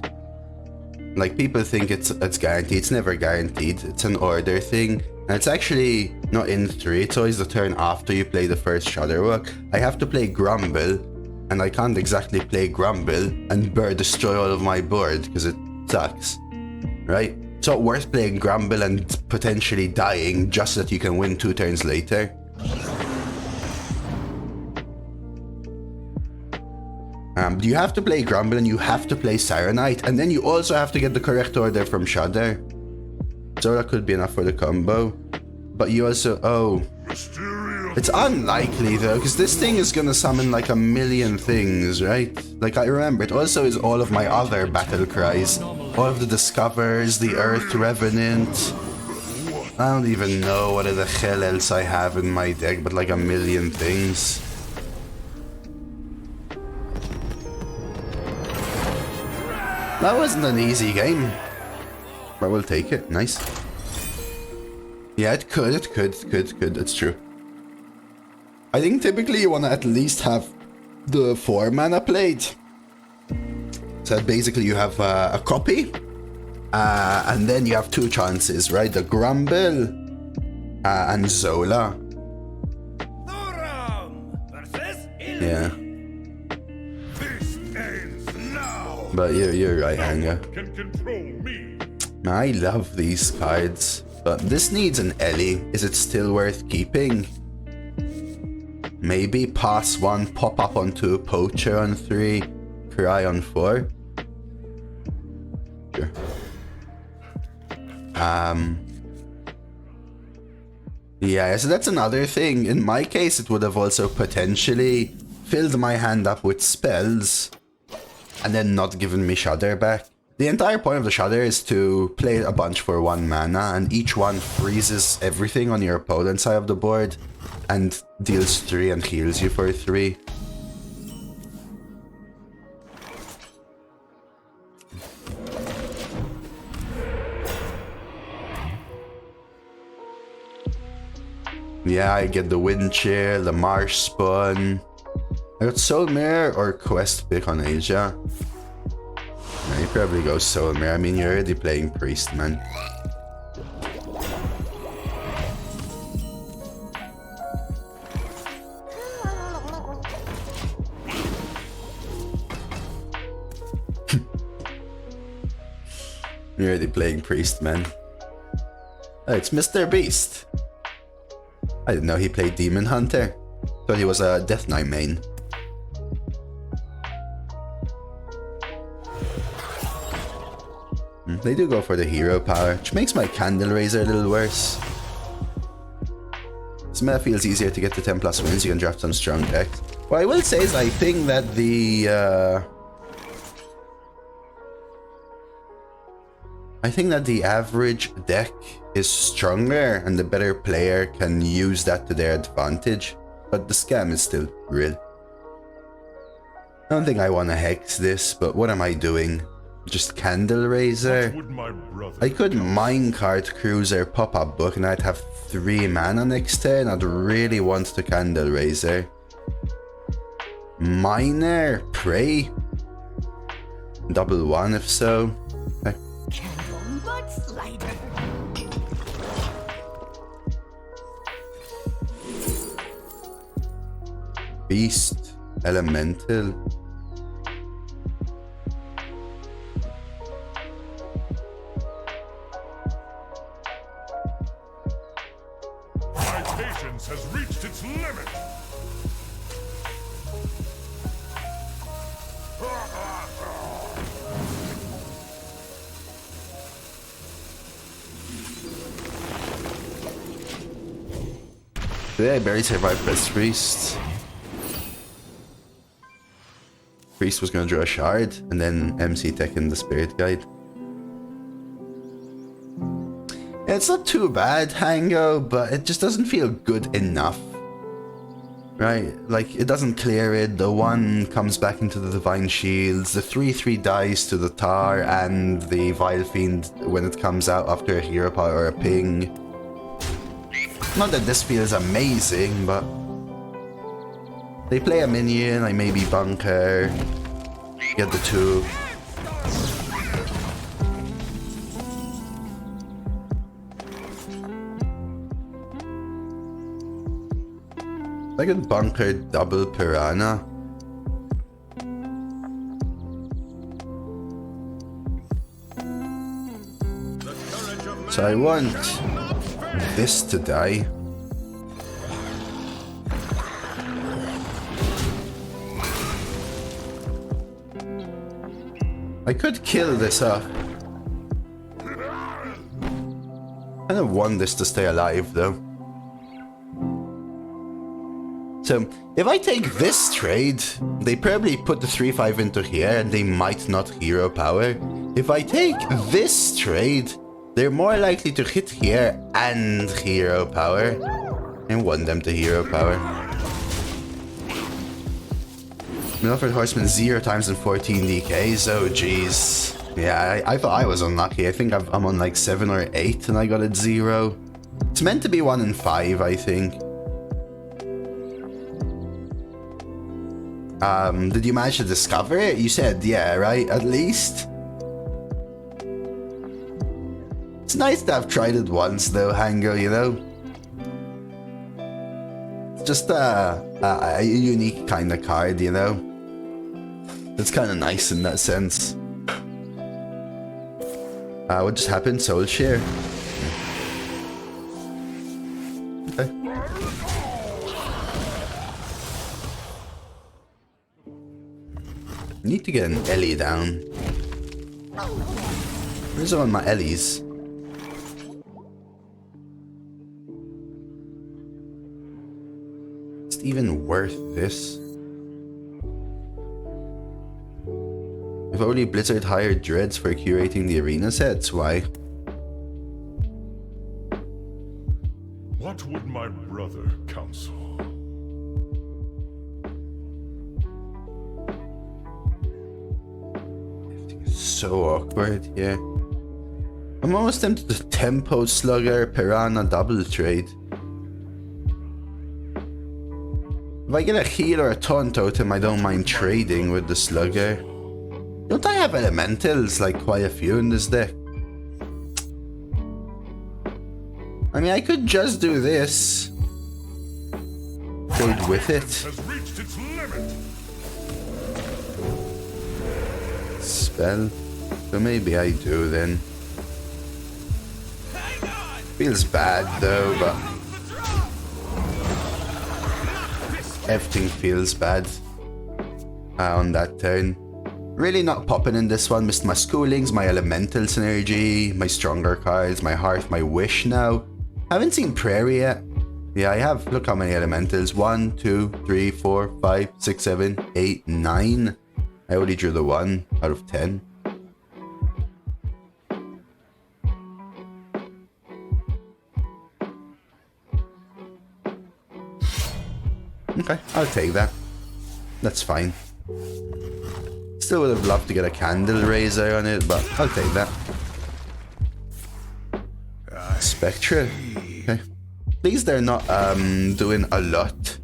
Like, people think it's guaranteed. It's never guaranteed. It's an order thing. And it's actually not in 3. It's always the turn after you play the first Shudderwalk. I have to play Grumble, and I can't exactly play Grumble and destroy all of my board, because it sucks. Right? It's not worth playing Grumble and potentially dying just so that you can win 2 turns later. You have to play Grumble and you have to play Sirenite, and then you also have to get the correct order from Shudder. So that could be enough for the combo. But you also... Oh. It's unlikely though, because this thing is gonna summon like a million things, right? Like, I remember, it also is all of my other battle cries. All of the Discovers, the Earth Revenant. I don't even know what the hell else I have in my deck, but like a million things. That wasn't an easy game, but we'll take it. Nice. Yeah, it could, it's true. I think typically you want to at least have the 4 mana played. So basically you have a copy, and then you have 2 chances, right? The Grumble and Zola. Versus Yeah. This ends now. But you're right, Hanga. Can control me. I love these cards, but this needs an Ellie. Is it still worth keeping? Maybe pass 1, pop up on 2, Poacher on 3, Cry on 4. Sure. Yeah, so that's another thing. In my case, it would have also potentially filled my hand up with spells and then not given me Shudder back. The entire point of the Shudder is to play a bunch for 1 mana, and each one freezes everything on your opponent's side of the board and deals 3 and heals you for 3. Yeah, I get the Wind Chill, the Marsh Spawn. I got Soul Mirror or Quest pick on Asia. Yeah, you probably go Soul Mirror. I mean, you're already playing Priest, man. You're already playing Priest, man. Oh, it's Mr. Beast. I didn't know he played Demon Hunter. Thought he was a Death Knight main. They do go for the hero power, which makes my Candle Raiser a little worse. This meta feels easier to get to 10 plus wins. You can draft some strong decks. What I will say is I think that the average deck is stronger and the better player can use that to their advantage. But the scam is still real. I don't think I want to hex this, but what am I doing? Just Candle Raiser? I could Minecart Cruiser pop-up book and I'd have 3 mana next turn. I'd really want to Candle Raiser. Miner? Prey? Double 1 if so. Okay. Beast. Elemental. Has reached its limit. Yeah, I barely survived Best Priest. Priest was gonna draw a shard, and then MC Tech in the Spirit Guide. It's not too bad, Hango, but it just doesn't feel good enough. Right, like, it doesn't clear it, the 1 comes back into the Divine Shields, the 3/3 dies to the Tar and the Vile Fiend when it comes out after a hero power or a ping. Not that this feels amazing, but... They play a minion, I maybe bunker, get the 2. I could bunker double Piranha. So I want this to die. I could kill this off. I kind of want this to stay alive though. So, if I take this trade, they probably put the 3/5 into here and they might not hero power. If I take this trade, they're more likely to hit here and hero power. I want them to hero power. Milford Horseman 0 times in 14 DKs, oh jeez. Yeah, I thought I was unlucky. I think I'm on like 7 or 8 and I got it 0. It's meant to be 1 in 5, I think. Did you manage to discover it? You said, yeah, right? At least? It's nice to have tried it once, though, Hango, you know? It's just a unique kind of card, you know? It's kind of nice in that sense. What just happened? Soul Share? Okay. Need to get an Ellie down. Where's all my Ellies? Is it even worth this? If only Blizzard hired Dreads for curating the arena sets, why? What would my brother counsel? So awkward, yeah. I'm almost tempted to Tempo Slugger Piranha double trade. If I get a heal or a taunt totem, I don't mind trading with the Slugger. Don't I have elementals, like quite a few in this deck? I mean, I could just do this. Trade with it. Has reached its limit. Spell. So maybe I do then. Feels bad though, but everything feels bad on that turn. Really not popping in this one. Missed my Schoolings, my Elemental Synergy, my stronger cards, my Hearth, my Wish now. Haven't seen Prairie yet. Yeah, I have. Look how many Elementals. 1, 2, 3, 4, 5, 6, 7, 8, 9. I only drew the 1 out of 10. Okay, I'll take that. That's fine. Still would have loved to get a Candle Raiser on it, but I'll take that. Spectre. Okay. At least they're not doing a lot.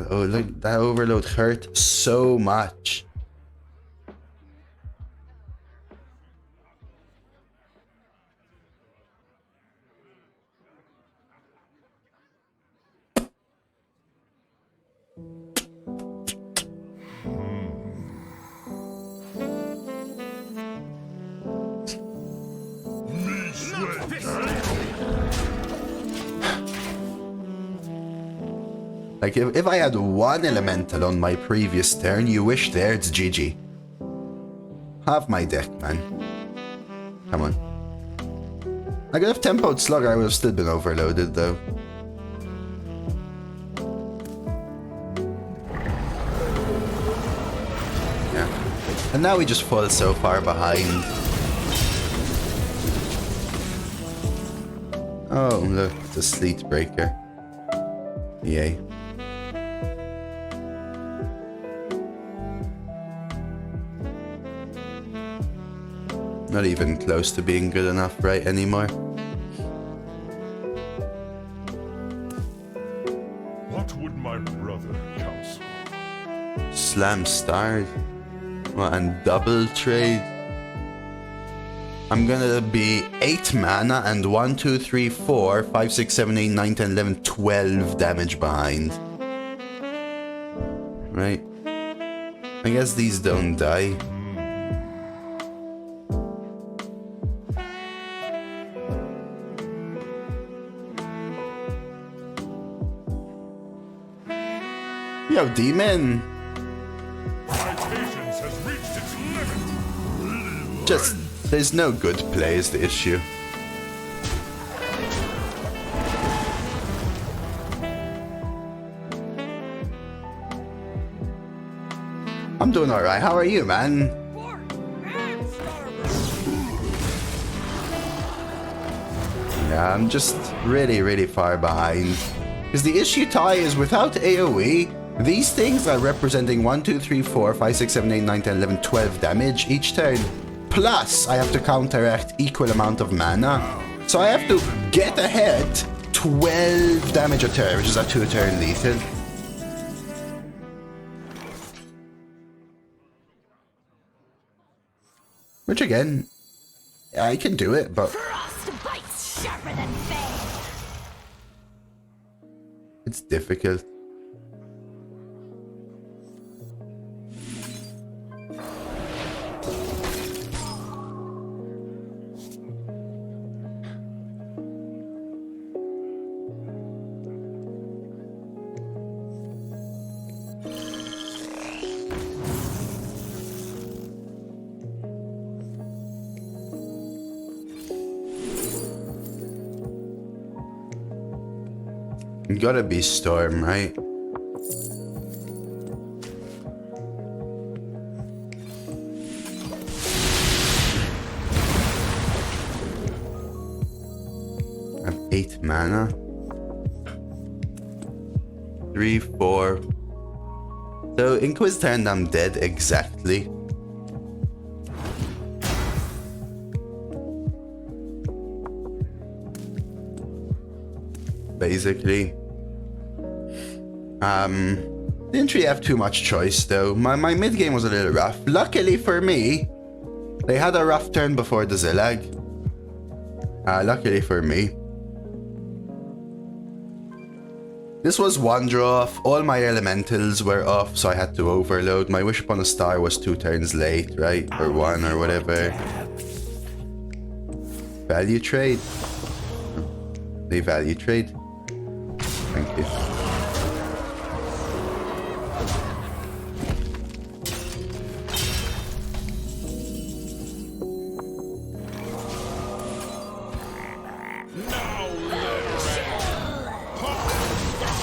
Oh, look, that overload hurt so much. Like, if I had one elemental on my previous turn, you wish there, it's GG. Have my deck, man. Come on. I could have tempoed Slugger, I would have still been overloaded, though. And now we just fall so far behind. Oh, look, the sleet breaker. Yay. Not even close to being good enough right anymore. What would my brother counsel? Slam starred. Well, and double trade. I'm gonna be 8 mana and 1, 2, 3, 4, 5, 6, 7, 8, 9, 10, 11, 12 damage behind. Right. I guess these don't die. Yo, demon! My patience has reached its limit. Just, there's no good play is the issue. I'm doing alright, how are you, man? Yeah, I'm just really far behind. Because the issue, Ty, is without AoE, these things are representing 1, 2, 3, 4, 5, 6, 7, 8, 9, 10, 11, 12 damage each turn. Plus, I have to counteract equal amount of mana. So I have to get ahead 12 damage a turn, which is a 2-turn lethal. Which again, I can do it, but Frostbite's sharper than bane. it's difficult. Gotta be Storm, right? I have 8 mana. 3, 4. So in quiz turn I'm dead exactly. Basically. Didn't really have too much choice though. My mid game was a little rough. Luckily for me, they had a rough turn before the Zillag. Luckily for me. This was one draw off. All my elementals were off, so I had to overload. My Wish Upon a Star was 2 turns late, right? Or 1 or whatever. Value trade. They value trade. Thank you.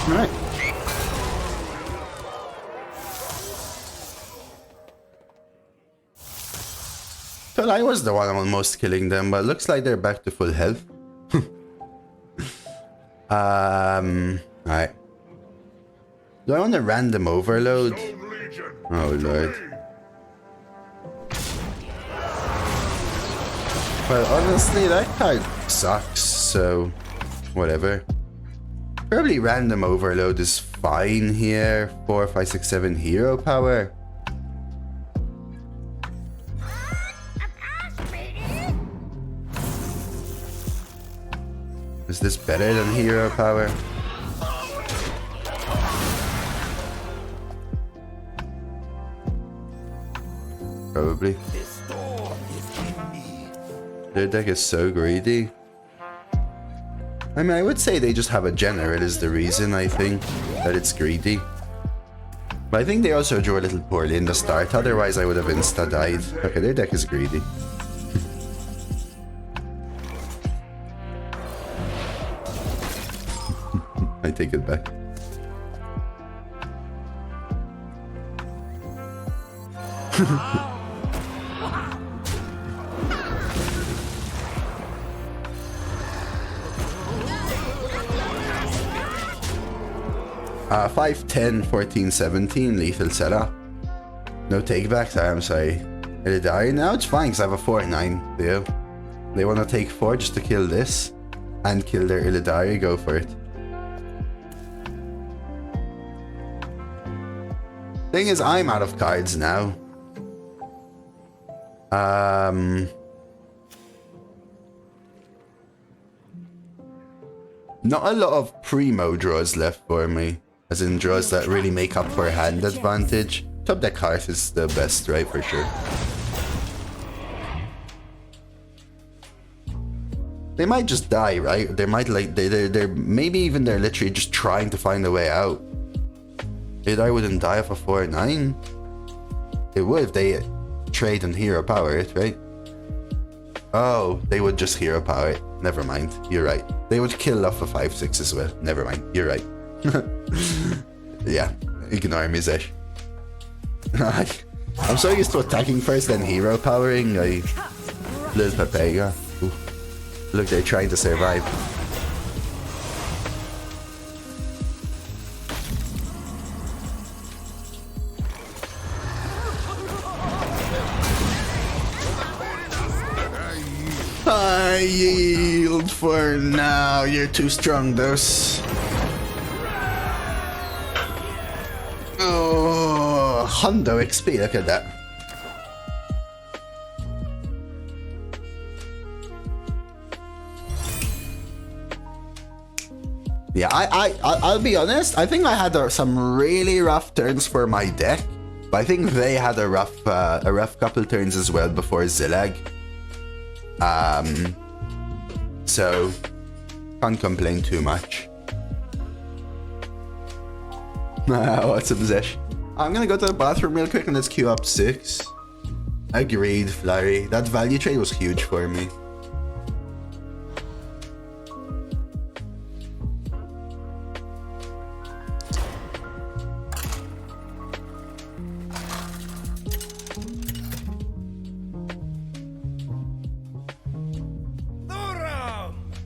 Right. Thought I was the one almost killing them, but looks like they're back to full health. Alright. Do I want a random overload? Oh lord. Well, honestly, that card sucks, so whatever. Probably random overload is fine here. 4, 5, 6, 7 hero power. Is this better than hero power? Probably. Their deck is so greedy. I mean, I would say they just have a general is the reason, I think, that it's greedy. But I think they also drew a little poorly in the start, otherwise I would have insta-died. Okay, their deck is greedy. I take it back. Five, 10, 14, 17, lethal setup. No takebacks, I'm sorry. Illidari, now it's fine because I have a 4-9. They want to take 4 just to kill this and kill their Illidari, go for it. Thing is, I'm out of cards now. Not a lot of primo draws left for me. As in draws that really make up for hand advantage. Top deck Hearth is the best, right? For sure. They might just die, right? They might like they're maybe even they're literally just trying to find a way out. I wouldn't die of a 4-9. It would if they trade and hero power it, right? Oh, they would just hero power it. Never mind. You're right. They would kill off a 5-6 as well. Never mind. You're right. Yeah. Ignore me, Zesh. I'm so used to attacking first, then hero powering. Little Pepega. Ooh. Look, they're trying to survive. I yield for now. You're too strong, Dose. Oh, Hundo XP. Look at that. Yeah, I'll be honest. I think I had some really rough turns for my deck, but I think they had a rough couple turns as well before Zillag. So can't complain too much. What's up, Zesh? I'm gonna go to the bathroom real quick and let's queue up 6. Agreed, Flurry. That value trade was huge for me.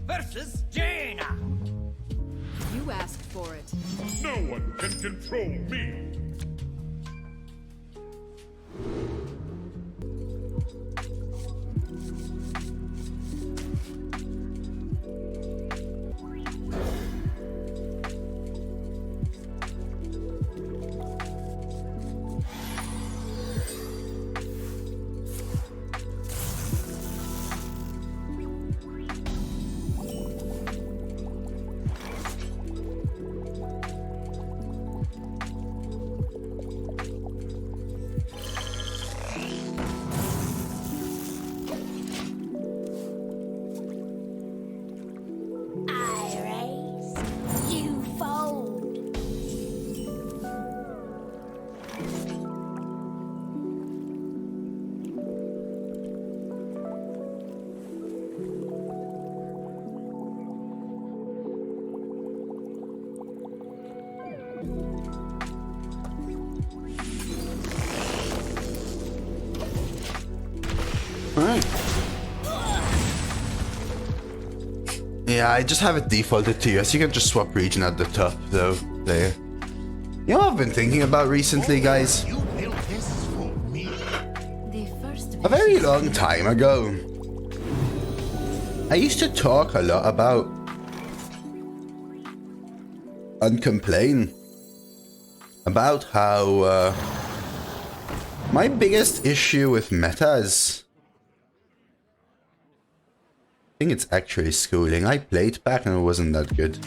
Versus Jaina. You asked for it. No one can control me. Alright. Yeah, I just have it defaulted to US. You can just swap region at the top, though. There. You know what I've been thinking about recently, guys? You built this for me? A very long time ago, I used to talk a lot about and complain about how my biggest issue with meta is, I think it's actually schooling. I played back and it wasn't that good.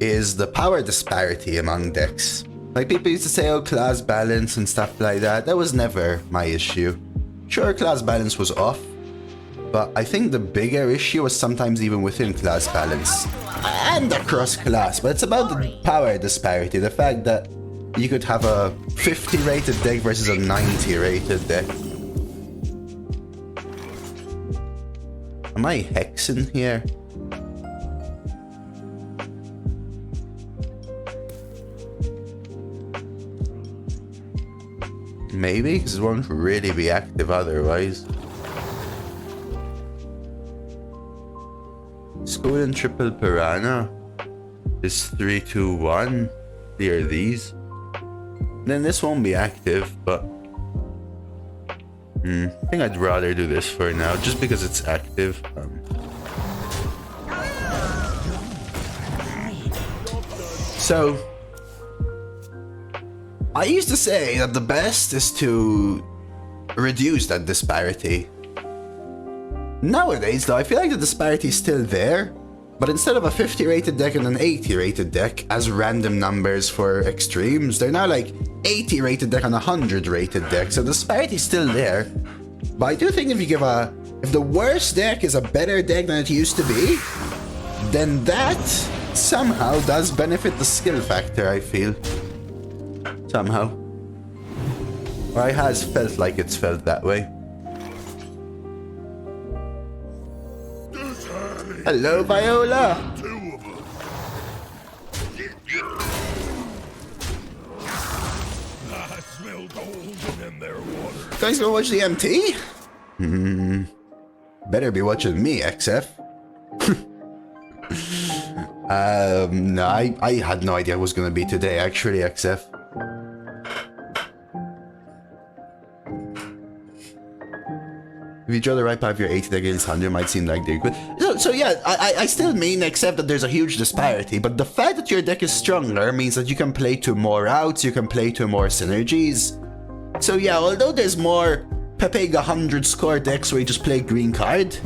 Is the power disparity among decks. Like people used to say, oh, class balance and stuff like that. That was never my issue. Sure, class balance was off, but I think the bigger issue was sometimes even within class balance and across class. But it's about the power disparity. The fact that you could have a 50 rated deck versus a 90 rated deck. Am I hexing here? maybe, because it won't really be active otherwise. School and triple piranha is 3, 2, 1. Clear these. Then this won't be active, but I think I'd rather do this for now, just because it's active. So, I used to say that the best is to reduce that disparity. Nowadays, though, I feel like the disparity is still there, but instead of a 50 rated deck and an 80 rated deck as random numbers for extremes, they're now like 80 rated deck and 100 rated deck, so the disparity is still there. But I do think if the worst deck is a better deck than it used to be, then that somehow does benefit the skill factor, I feel. Somehow. Or it has felt like it's felt that way. Hello, Viola! I smell golden in their water. Guys gonna watch the MT? Better be watching me, XF. No, I had no idea it was gonna be today, actually, XF. If you draw the right part of your 80 deck against 100, might seem like they're good. So yeah, I still mean, except that there's a huge disparity, but the fact that your deck is stronger means that you can play to more routes, you can play to more synergies. So yeah, although there's more Pepega 100 score decks where you just play green card,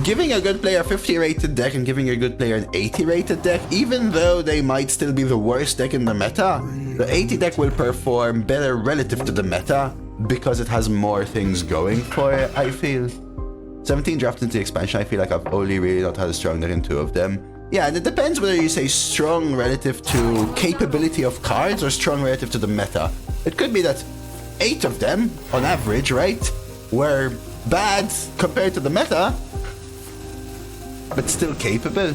giving a good player a 50 rated deck and giving a good player an 80 rated deck, even though they might still be the worst deck in the meta, the 80 deck will perform better relative to the meta because it has more things going for it, I feel. 17 drafted into the expansion, I feel like I've only really not had a strong deck in 2 of them. Yeah, and it depends whether you say strong relative to capability of cards or strong relative to the meta. It could be that 8 of them, on average, right, were bad compared to the meta, but still capable.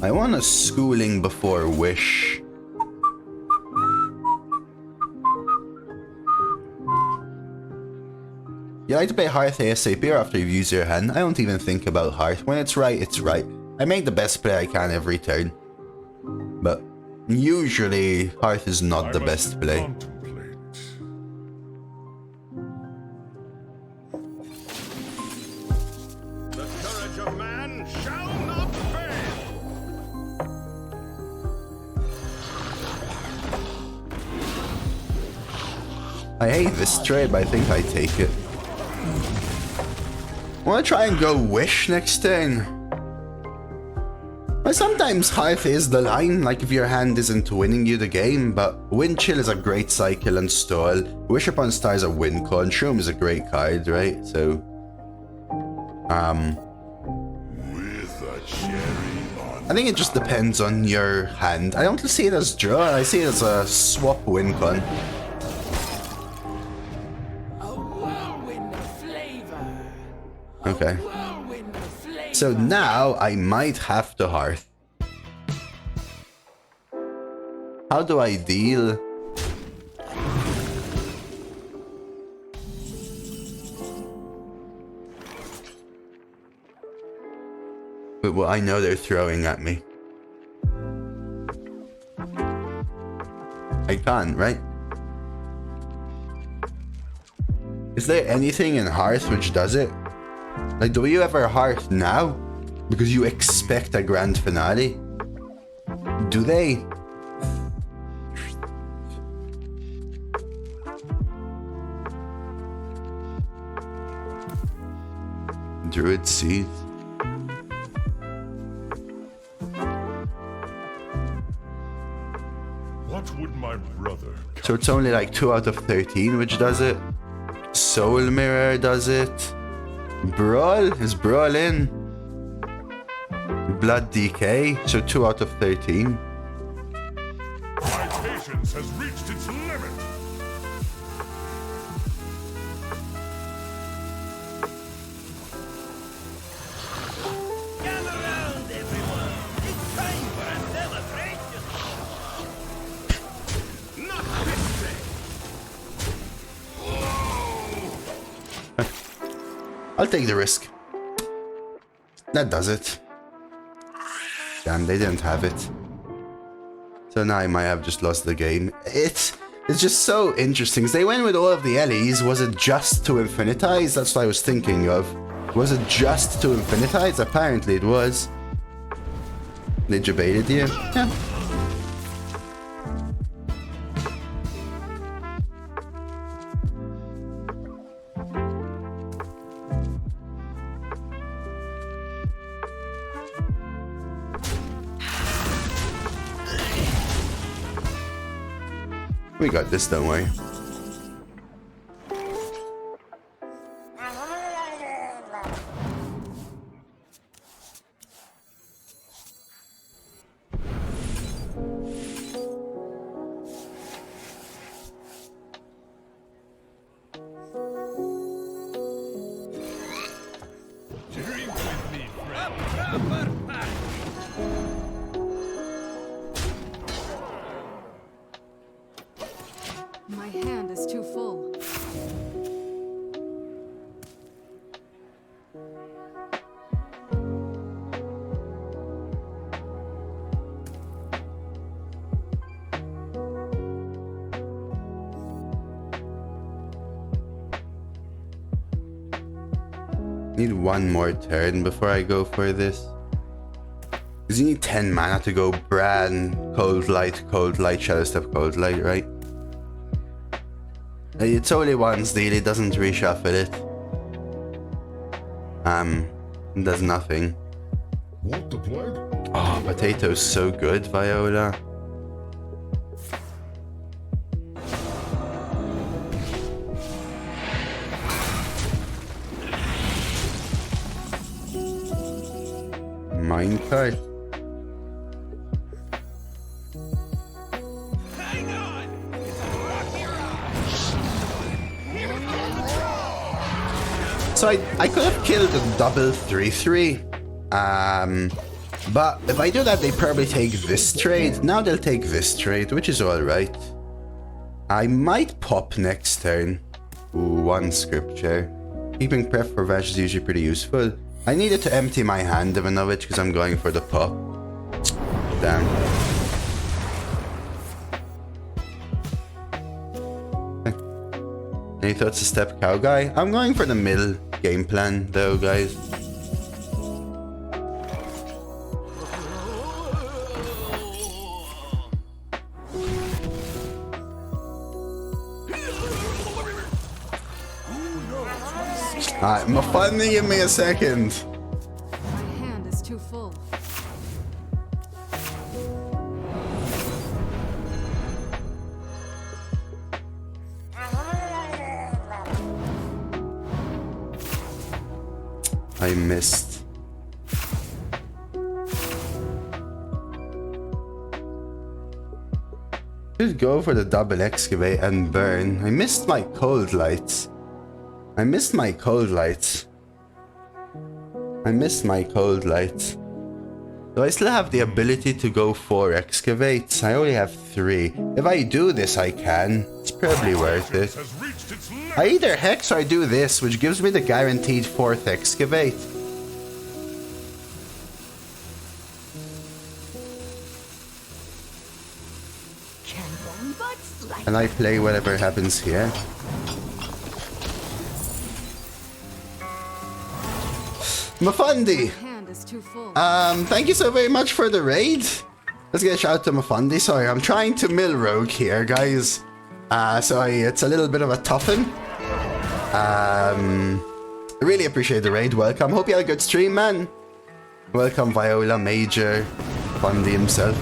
I want a schooling before wish. You like to play Hearth ASAP or after you've used your hand? I don't even think about Hearth. When it's right, it's right. I make the best play I can every turn. But usually, Hearth is not the best play. Contemplate. The courage of man shall not fail. I hate this trade, but I think I take it. Wanna try and go Wish next turn? Well, sometimes Hearth is the line, like if your hand isn't winning you the game, but Wind Chill is a great cycle and stall. Wish Upon Star is a win con. Shroom is a great card, right? So, With a cherry on I think it just depends on your hand. I don't see it as draw, I see it as a swap win con. A whirlwind of flavor. Okay. Whirlwind of flavor. So now I might have to Hearth. How do I deal? But well, I know they're throwing at me. I can't, right? Is there anything in Hearth which does it? Like, do you ever Hearth now? Because you expect a grand finale? Do they? Druid Seed. what would my brother? So it's only like 2 out of 13 which does it. Soul Mirror does it. Brawl? Is Brawl in? Blood Decay? So 2 out of 13. My patience has reached its limit. I'll take the risk. That does it. Damn, they didn't have it. So now I might have just lost the game. It's just so interesting. They went with all of the LEs. Was it just to infinitize? That's what I was thinking of. Was it just to infinitize? Apparently it was. They debated you. Yeah. We got this, don't worry. Drink with me, friend. Proper pack. My hand is too full. Need one more turn before I go for this. Because you need 10 mana to go Bran, Cold Light, Shadow Step, Cold Light, right? It's only once deal, it doesn't reshuffle it. Does nothing. What the plague? Oh, potato's so good, Viola. Minecart. Hang on. So I could have killed a double 3/3. But if I do that, they probably take this trade. Now they'll take this trade, which is alright. I might pop next turn. Ooh, one scripture. Keeping prep for Vash is usually pretty useful. I needed to empty my hand of another because I'm going for the pop. Damn. Any thoughts to step cow guy? I'm going for the middle game plan though, guys. Alright, Mafandi, give me a second. My hand is too full. I missed. Should go for the double excavate and burn. I missed my cold lights. I missed my cold lights. Do I still have the ability to go 4 excavates? I only have 3. If I do this, I can. It's probably worth it. Has reached its limit. I either hex or I do this, which gives me the guaranteed 4th excavate. And I play whatever happens here. Mafandi! Hand is too full. Thank you so very much for the raid. Let's get a shout out to Mafandi. Sorry, I'm trying to mill rogue here, guys. Sorry, it's a little bit of a toughen. Really appreciate the raid. Welcome. Hope you had a good stream, man. Welcome, Viola, Major, Fundy himself.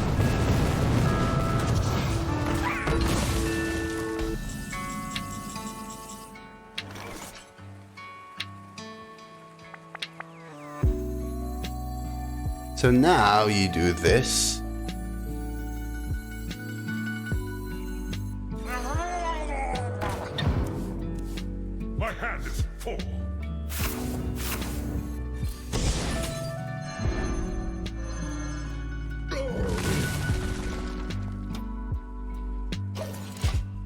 So now you do this. My hand is full.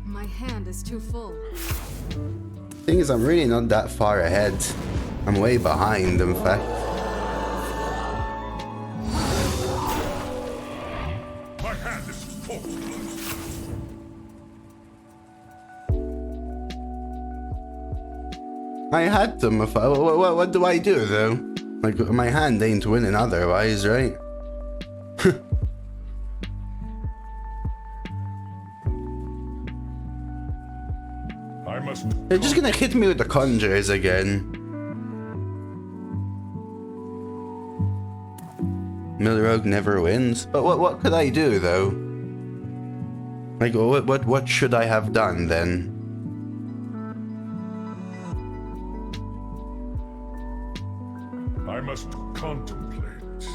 My hand is too full. Thing is, I'm really not that far ahead. I'm way behind, in fact. My hand is full. I had them. What do I do, though? Like, my hand ain't winning otherwise, right? I must. They're just gonna hit me with the conjures again. Milrogue never wins. But what could I do, though? Like, what should I have done then? I must contemplate.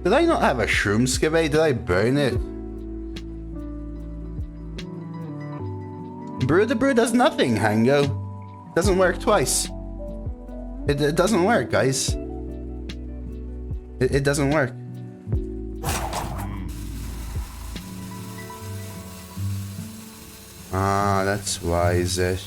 Did I not have a shroom skivvy? Did I burn it? Brew the brew does nothing, Hango. Doesn't work twice. It doesn't work, guys. It doesn't work. Ah, that's why is it.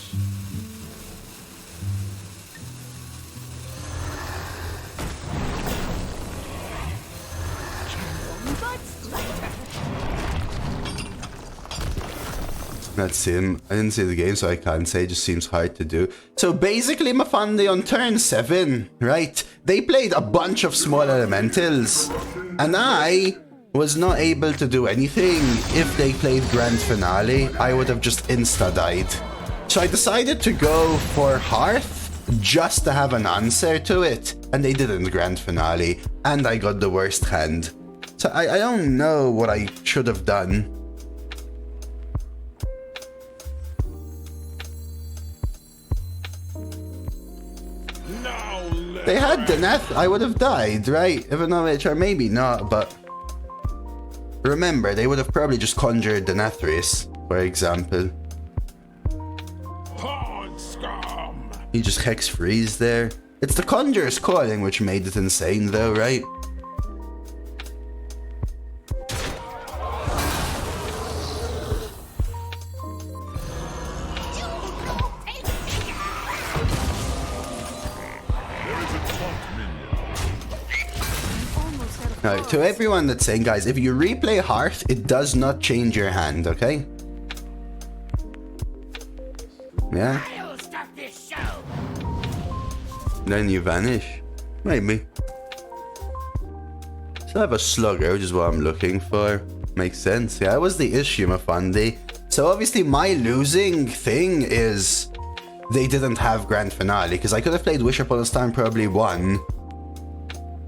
That's him. I didn't see the game, so I can't say. It just seems hard to do. So basically, Mafande on turn 7, right? They played a bunch of small elementals, and I was not able to do anything. If they played Grand Finale, I would have just insta-died. So I decided to go for Hearth, just to have an answer to it, and they didn't Grand Finale, and I got the worst hand. So I don't know what I should have done. They had Deneth, I would have died, right? Even though or maybe not, but remember, they would have probably just conjured Denethris, for example. Hard scum. He just hex freeze there. It's the Conjure's Calling which made it insane though, right? Now, to everyone that's saying, guys, if you replay Hearth, it does not change your hand, okay? Yeah? I'll stop this show. Then you vanish. Maybe. So I have a slugger, which is what I'm looking for. Makes sense. Yeah, that was the issue, Mafandi. So obviously my losing thing is they didn't have Grand Finale, because I could have played Wish Upon a Star and probably won.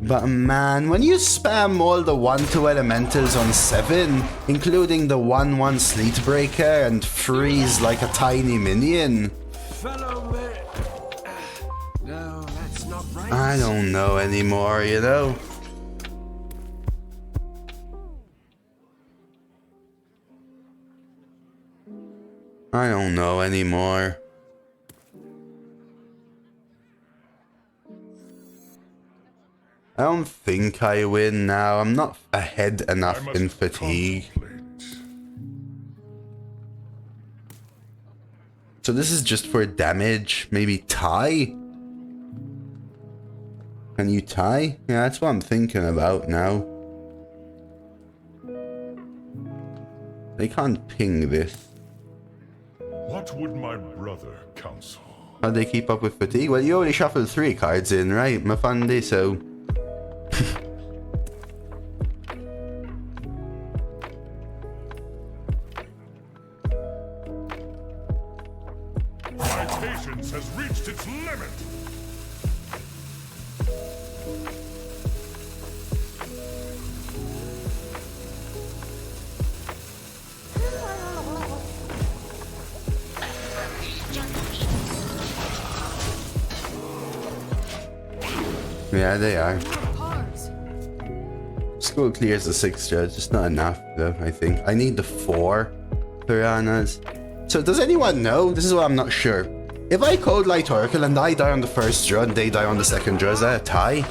But man, when you spam all the 1/2 elementals on 7, including the 1/1 Sleet Breaker and freeze like a tiny minion, Fellow man. No, that's not right. I don't know anymore, you know? I don't know anymore. I don't think I win now. I'm not ahead enough in fatigue. So this is just for damage. Maybe tie? Can you tie? Yeah, that's what I'm thinking about now. They can't ping this. What would my brother counsel? How'd they keep up with fatigue? Well, you only shuffled 3 cards in, right, Mafandi? So... My patience has reached its limit. Yeah, they are. School clears the 6 judge, just not enough though, I think. I need the 4 piranhas. So does anyone know? This is what I'm not sure. If I code Light Oracle and I die on the first draw and they die on the second draw, is that a tie?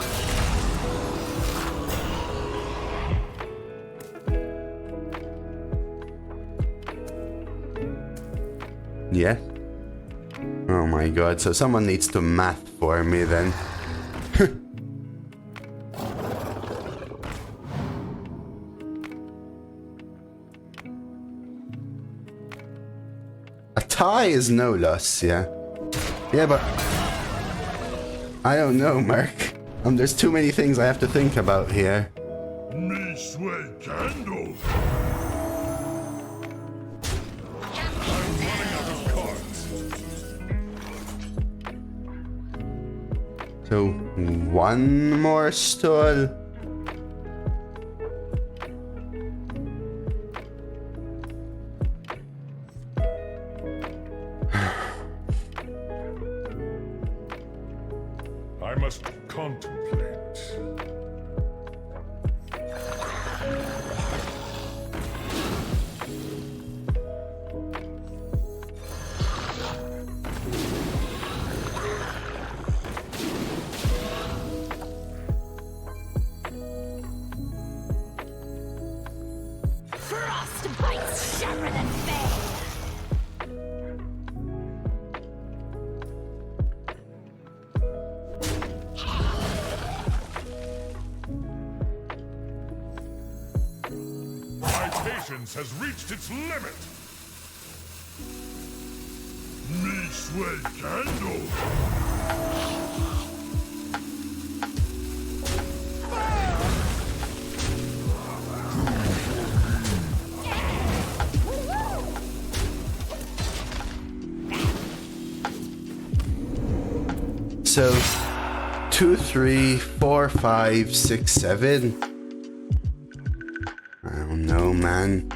Yeah. Oh my my god, so someone needs to math for me then. A tie is no loss, yeah. Yeah, but I don't know, Mark. There's too many things I have to think about here. Me sweat candle. I'm running out of cards. So, one more stall. I must contemplate. Frostbite's sharper than fang. My patience has reached its limit. Me sweat candle. So, 2, 3, 4, 5, 6, 7. I don't know, man.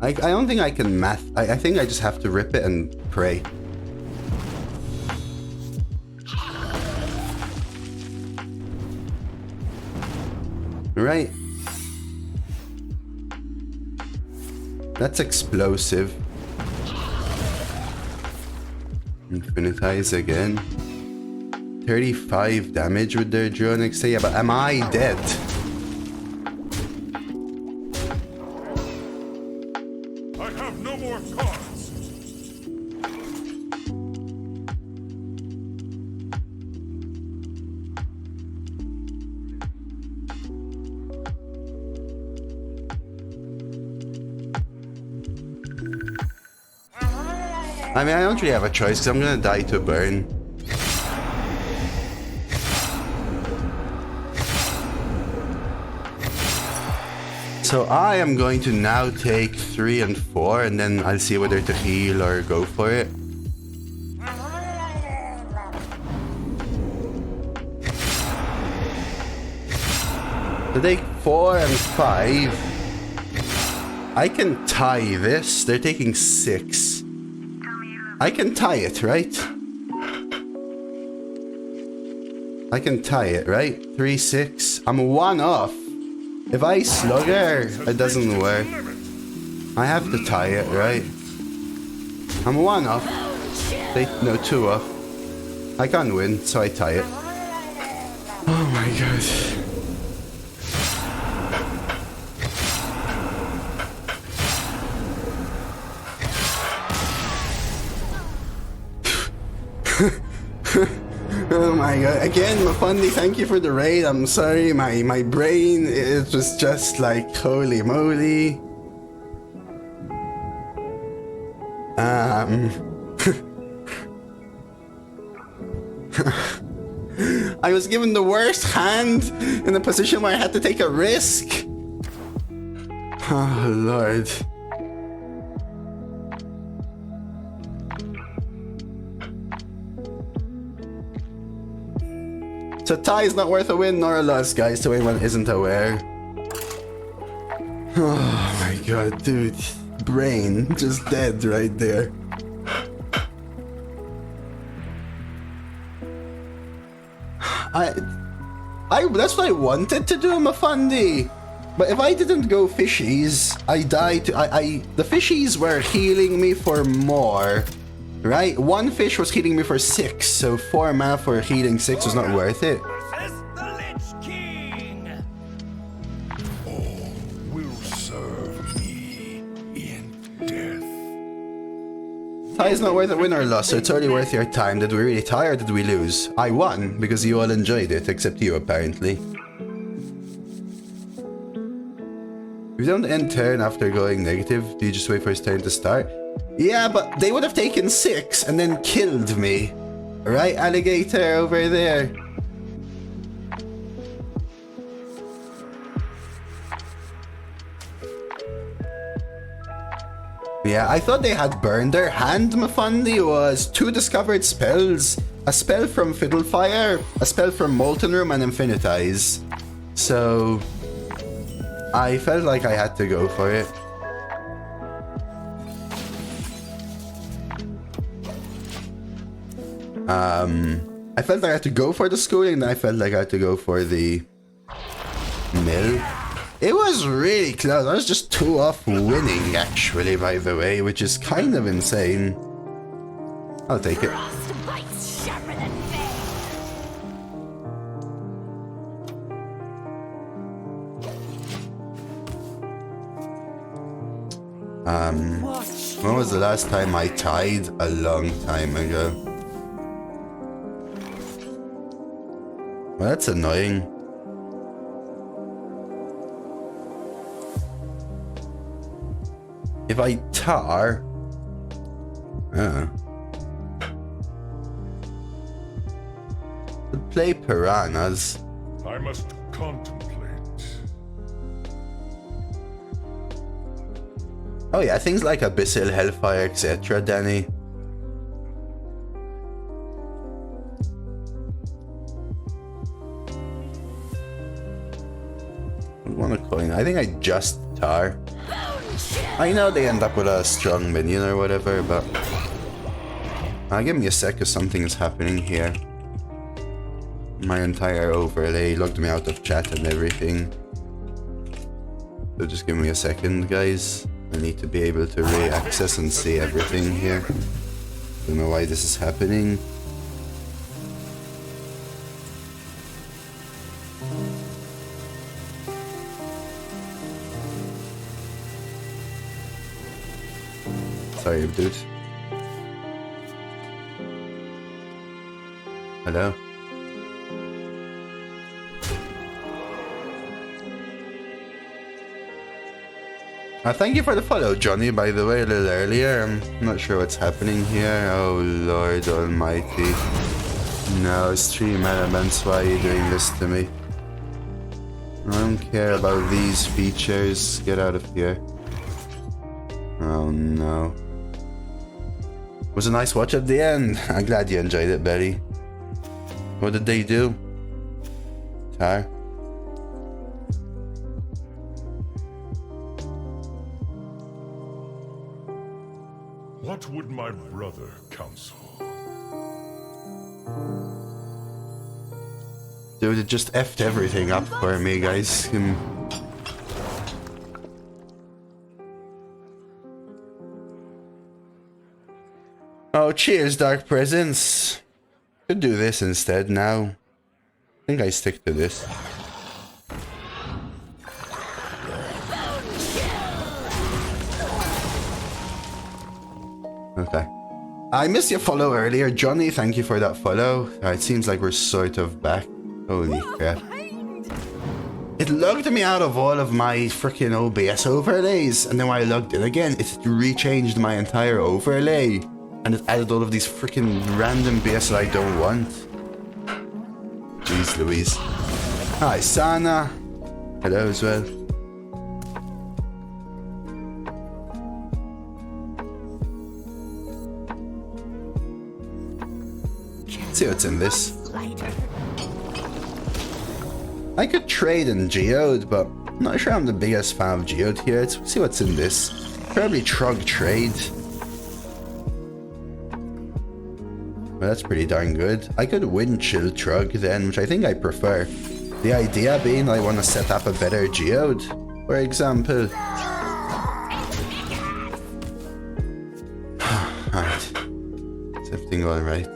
I don't think I can math. I think I just have to rip it and pray. Right. That's explosive. Infinitize again. 35 damage with their drone. Say, yeah, but am I dead? I have no more cards. I mean, I don't really have a choice because I'm gonna die to burn. So I am going to now take 3 and 4 and then I'll see whether to heal or go for it. To take 4 and 5, I can tie this. They're taking 6. I can tie it, right? I can tie it, right? 3, 6. I'm 1 off. If I slug her, it doesn't work. I have to tie it, right? I'm 1 off. No, 2 off. I can't win, so I tie it. Oh my god. Oh my god. Again, Mafundi, thank you for the raid. I'm sorry, my brain, it was just like, holy moly. I was given the worst hand in a position where I had to take a risk. Oh lord. So tie is not worth a win nor a loss, guys, to anyone isn't aware. Oh my god, dude. Brain just dead right there. That's what I wanted to do, Mafundi. But if I didn't go fishies, I died. The fishies were healing me for more. Right? 1 fish was healing me for 6, so 4 mana for healing 6 was not worth it. Versus the Lich King. All will serve me in death. tie is not worth a win or loss, so it's only worth your time. Did we really tie or did we lose? I won, because you all enjoyed it, except you apparently. If you don't end turn after going negative, do you just wait for his turn to start? Yeah, but they would have taken 6 and then killed me. Right, alligator over there? Yeah, I thought they had burned their hand. Mafundi was 2 discovered spells, a spell from Fiddlefire, a spell from Molten Room, and Infinitize. So I felt like I had to go for it. I felt like I had to go for the schooling, then I felt like I had to go for the mill. It was really close. I was just 2 off winning, actually, by the way, which is kind of insane. I'll take it. When was the last time I tied? A long time ago. Well, that's annoying. If I tar... play piranhas. I must contemplate. Oh yeah, things like Abyssal, Hellfire, etc, Danny. Want a coin? I think I just tar. I know they end up with a strong minion or whatever, but give me a sec because something is happening here. My entire overlay logged me out of chat and everything. So just give me a second, guys. I need to be able to re-access and see everything here. Don't know why this is happening. Sorry, dude. Hello? Thank you for the follow, Johnny, by the way, a little earlier. I'm not sure what's happening here. Oh, Lord almighty. No, stream elements, why are you doing this to me? I don't care about these features. Get out of here. Oh, no. It was a nice watch at the end. I'm glad you enjoyed it, Betty. What did they do? Tar? What would my brother counsel? Dude, it just effed everything up for me, guys. Oh, cheers, Dark Presence. Could do this instead now. I think I stick to this. Okay. I missed your follow earlier, Johnny. Thank you for that follow. It seems like we're sort of back. Holy crap. It logged me out of all of my freaking OBS overlays, and then when I logged in again, it rechanged my entire overlay. And it added all of these freaking random BS that I don't want. Jeez Louise. Hi, Sana. Hello as well. Let's see what's in this. I could trade in Geode, but I'm not sure I'm the biggest fan of Geode here. Let's see what's in this. Probably Trog trade. Well, that's pretty darn good. I could win Chill Trug then, which I think I prefer. The idea being I want to set up a better Geode, for example. Alright. Is everything alright?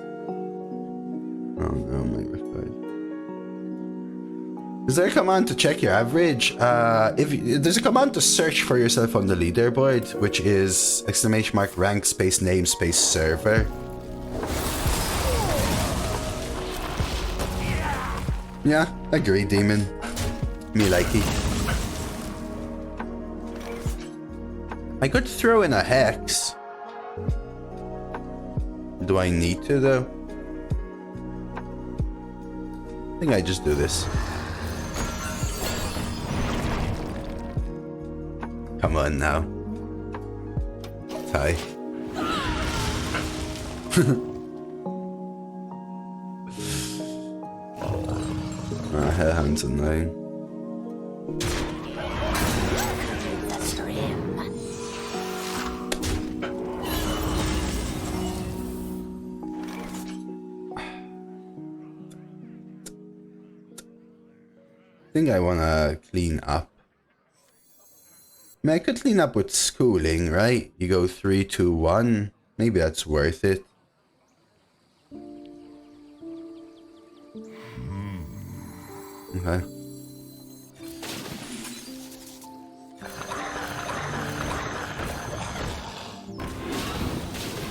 Oh no, my record. Is there a command to check your average? There's a command to search for yourself on the leaderboard, which is !rank space name space server. Yeah, agree, demon. Me likey. I could throw in a hex. Do I need to though? I think I just do this. Come on now. Tie. Her hand's annoying. I think I wanna clean up. I mean, I could clean up with schooling, right? You go 3, 2, 1. Maybe that's worth it. Okay.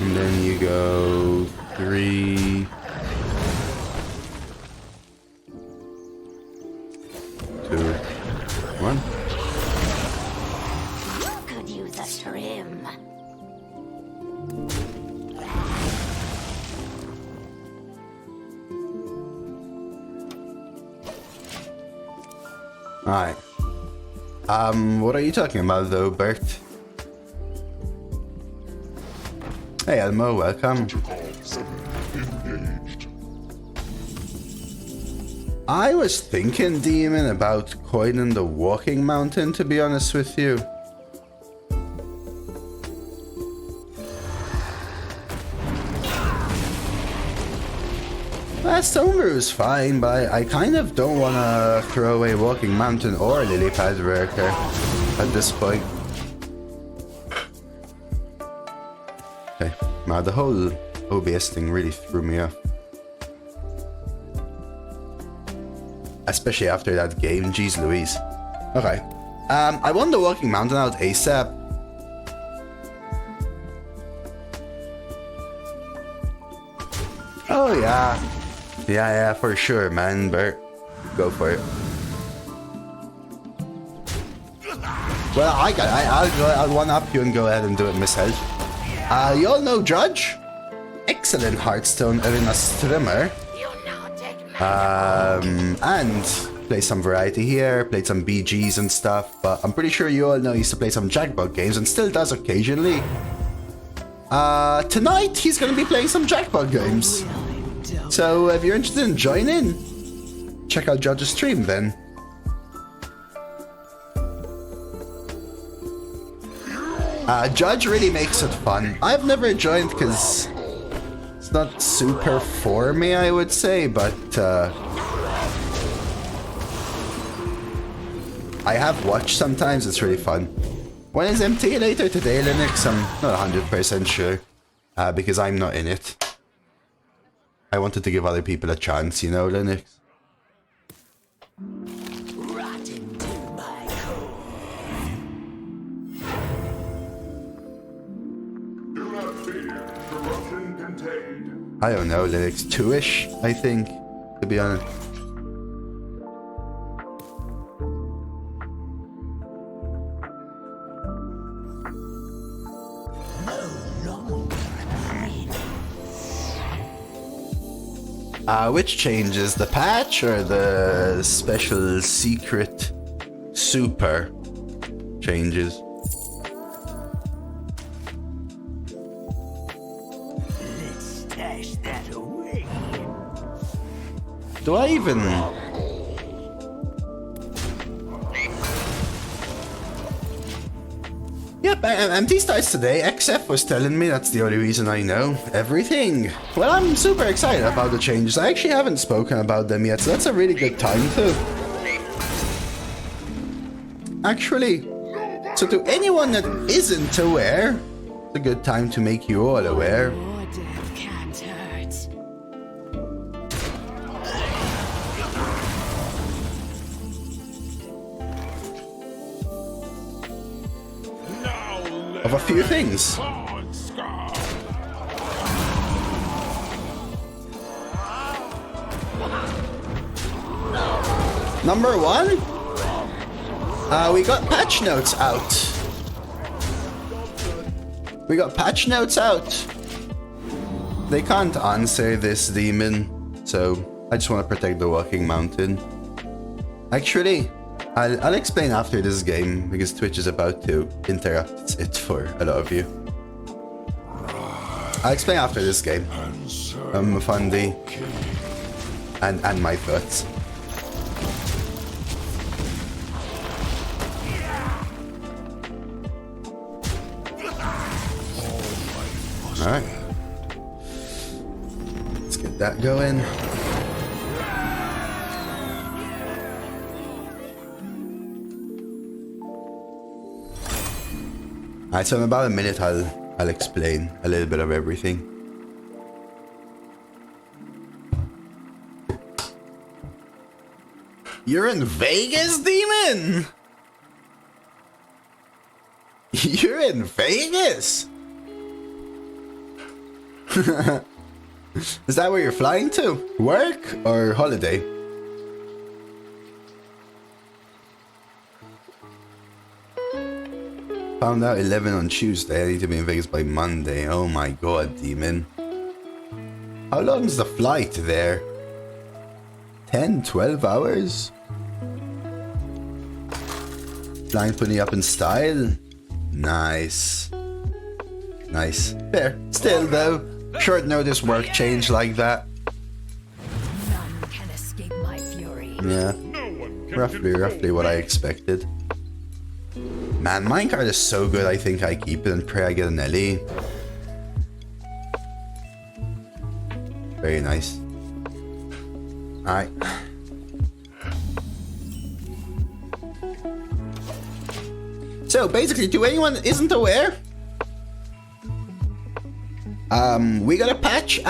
And then you go 3, 2, 1. Could use a trim. Alright. What are you talking about though, Bert? Hey Elmo, welcome. I was thinking, Demon, about coining the walking mountain, to be honest with you. Stonebrew is fine, but I kind of don't want to throw away Walking Mountain or Lily Pad Worker at this point. Okay, now the whole OBS thing really threw me off. Especially after that game, jeez Louise. Okay, I want the Walking Mountain out ASAP. Oh yeah. Yeah, for sure, man, Bert. Go for it. Well, I'll one-up you and go ahead and do it myself. You all know Judge? Excellent Hearthstone arena streamer. And play some variety here, played some BGs and stuff, but I'm pretty sure you all know he used to play some Jackbug games and still does occasionally. Tonight he's gonna be playing some Jackbug games. So if you're interested in joining, check out Judge's stream then. Judge really makes it fun. I've never joined because it's not super for me, I would say, but I have watched sometimes, it's really fun. When is MT later today, Linux? I'm not 100% sure, because I'm not in it. I wanted to give other people a chance, you know, Linux. Do not fear. Corruption contained. I don't know, Linux 2-ish, I think, to be honest. Which changes, the patch or the special secret super changes? Let's stash that away. Do I even... Yep, MT starts today. XF was telling me that's the only reason I know everything. Well, I'm super excited about the changes. I actually haven't spoken about them yet, so that's a really good time to. Actually, so to anyone that isn't aware, it's a good time to make you all aware. Your death can't hurt. a few things. Number one, we got patch notes out. We got patch notes out. They can't answer this demon, so I just want to protect the walking mountain. Actually, I'll explain after this game because Twitch is about to interrupt it for a lot of you. I'll explain after this game. Fundy and my thoughts. Alright. Let's get that going. Alright, so in about a minute I'll explain a little bit of everything. You're in Vegas, demon? You're in Vegas? Is that where you're flying to? Work or holiday? Found out 11 on Tuesday. I need to be in Vegas by Monday. Oh my god, demon. How long's the flight there? 10, 12 hours? Flying putting up in style? Nice. Nice. Fair. Still though, short notice work change like that. None can escape my fury. Yeah. Roughly what I expected. Man, minecart is so good, I think I keep it and pray I get an Ellie. Very nice. Alright. So basically, to anyone that isn't aware, we got a patch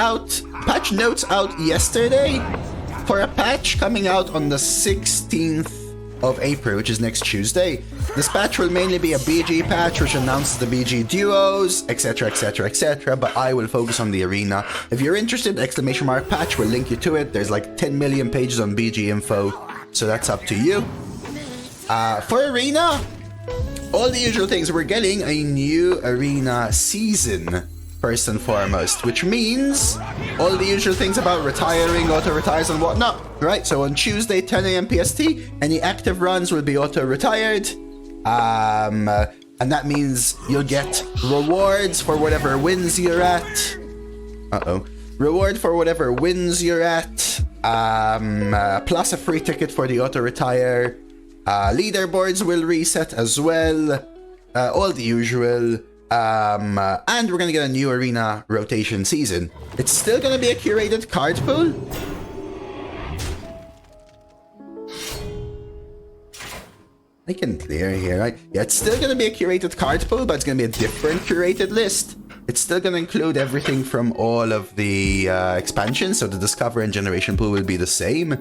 notes out yesterday for a patch coming out on the 16th of April, which is next Tuesday. This patch will mainly be a BG patch, which announces the BG duos, etc, etc, etc, but I will focus on the arena. If you're interested, exclamation mark patch will link you to it. There's like 10 million pages on BG info, so that's up to you. For arena, all the usual things. We're getting a new arena season, first and foremost, which means all the usual things about retiring, auto-retires and whatnot, right? So on Tuesday, 10 AM PST, any active runs will be auto-retired. And that means you'll get rewards for whatever wins you're at. Reward for whatever wins you're at. Plus a free ticket for the auto-retire. Leaderboards will reset as well. All the usual. And we're gonna get a new arena rotation season. It's still gonna be a curated card pool. I can clear here, right? Yeah, it's still gonna be a curated card pool, but it's gonna be a different curated list. It's still gonna include everything from all of the expansions, so the Discover and Generation pool will be the same.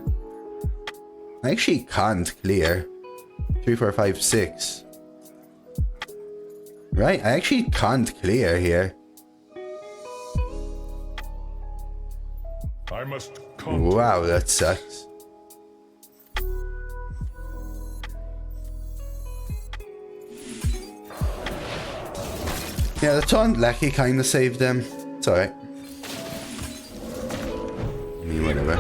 I actually can't clear 3, 4, 5, 6. Right, I actually can't clear here. I must Wow, that sucks. Yeah, the taunt Lackey kinda saved them. It's alright. I mean, whatever.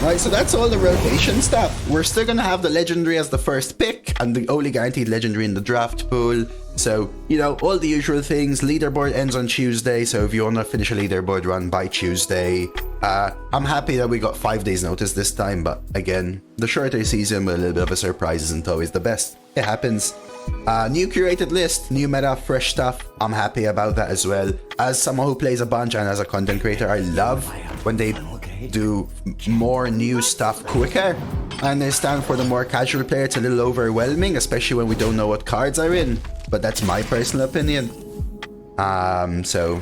Right, so that's all the rotation stuff. We're still gonna have the legendary as the first pick and the only guaranteed legendary in the draft pool. So, you know, all the usual things. Leaderboard ends on Tuesday, so if you wanna finish a leaderboard run by Tuesday, I'm happy that we got 5 days notice this time, but again, the shorter season with a little bit of a surprise isn't always the best. It happens. New curated list, new meta, fresh stuff. I'm happy about that as well. As someone who plays a bunch and as a content creator, I love when they do more new stuff quicker. I understand for the more casual player it's a little overwhelming, especially when we don't know what cards are in, but that's my personal opinion. So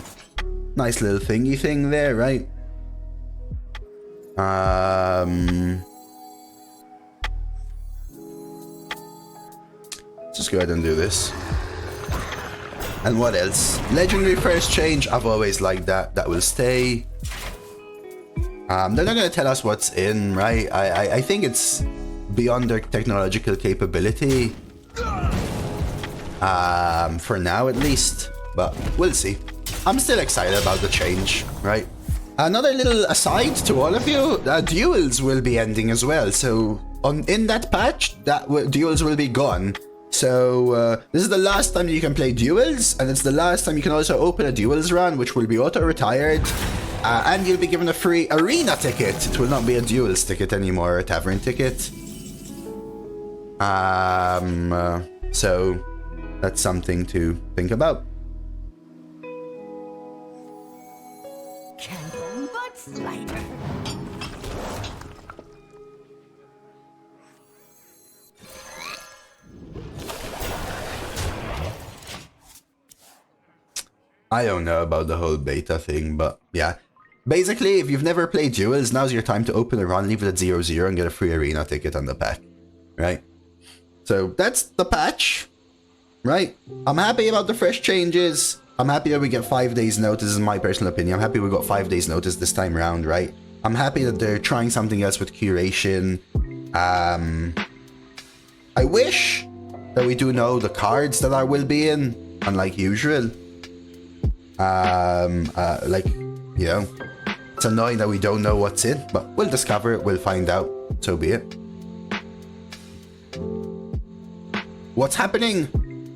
nice little thingy thing there, right? Just go ahead and do this. And what else? Legendary first change. I've always liked that. That will stay. They're not going to tell us what's in, right? I think it's beyond their technological capability. For now, at least. But we'll see. I'm still excited about the change, right? Another little aside to all of you, duels will be ending as well. So in that patch, duels will be gone. So this is the last time you can play duels, and it's the last time you can also open a duels run, which will be auto-retired. And you'll be given a free arena ticket. It will not be a duels ticket anymore, a tavern ticket. So that's something to think about. Careful but slider. I don't know about the whole beta thing, but yeah. Basically, if you've never played duels, now's your time to open a run, leave it at 0-0, and get a free arena ticket on the pack. Right? So that's the patch. Right? I'm happy about the fresh changes. I'm happy that we get 5 days notice, this is my personal opinion. I'm happy we got 5 days notice this time around, right? I'm happy that they're trying something else with curation. I wish that we do know the cards that I will be in, unlike usual. Like, you know, it's annoying that we don't know what's in, but we'll discover it, we'll find out, so be it. What's happening?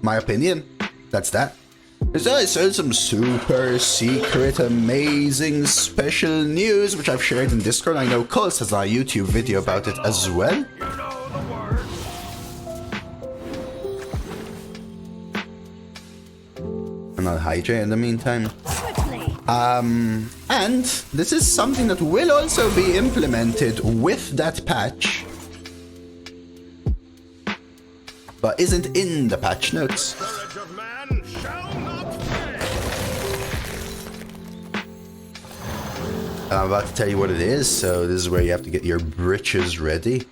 My opinion, that's that. There's also some super secret, amazing, special news, which I've shared in Discord. I know Cos has a YouTube video about it as well. You know the word. And I'll hydrate in the meantime. Quickly. And this is something that will also be implemented with that patch, but isn't in the patch notes. Courage of man shall not fail. I'm about to tell you what it is, so this is where you have to get your britches ready.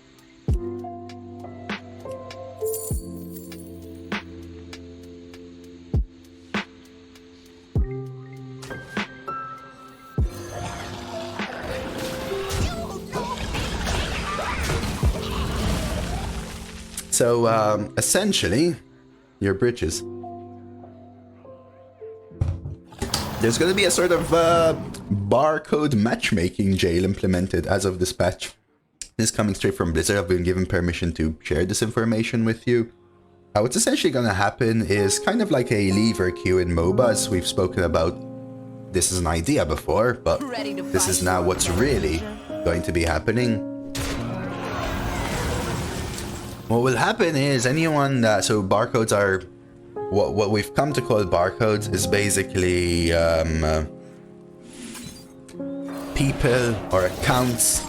So, essentially, your britches. There's going to be a sort of barcode matchmaking jail implemented as of this patch. This is coming straight from Blizzard. I've been given permission to share this information with you. What's essentially going to happen is kind of like a lever queue in MOBAs. We've spoken about this as an idea before, but this is now what's really going to be happening. What will happen is anyone that, so barcodes are, what we've come to call barcodes is basically people or accounts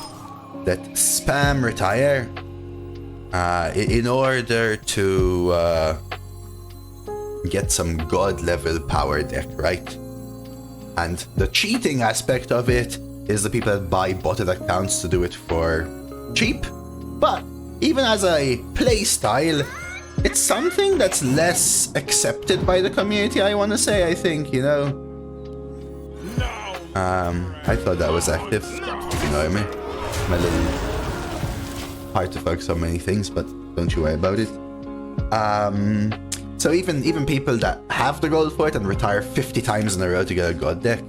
that spam retire in order to get some god level power deck, right? And the cheating aspect of it is the people that buy botted accounts to do it for cheap, but even as a play style, it's something that's less accepted by the community, I want to say, I think, you know. I thought that was active, if you know me. My little hard to focus on many things, but don't you worry about it. So even people that have the gold for it and retire 50 times in a row to get a god deck,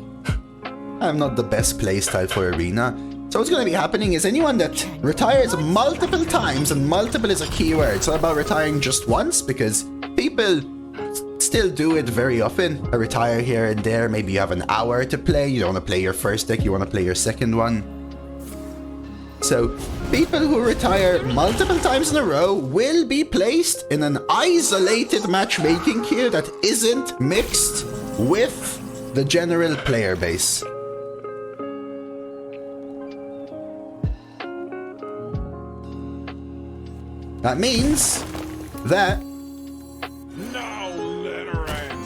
I'm not the best playstyle for Arena. So what's going to be happening is anyone that retires multiple times, and multiple is a keyword, it's not about retiring just once, because people still do it very often. A retire here and there, maybe you have an hour to play, you don't want to play your first deck, you want to play your second one. So people who retire multiple times in a row will be placed in an isolated matchmaking queue that isn't mixed with the general player base. That means that Now let her end.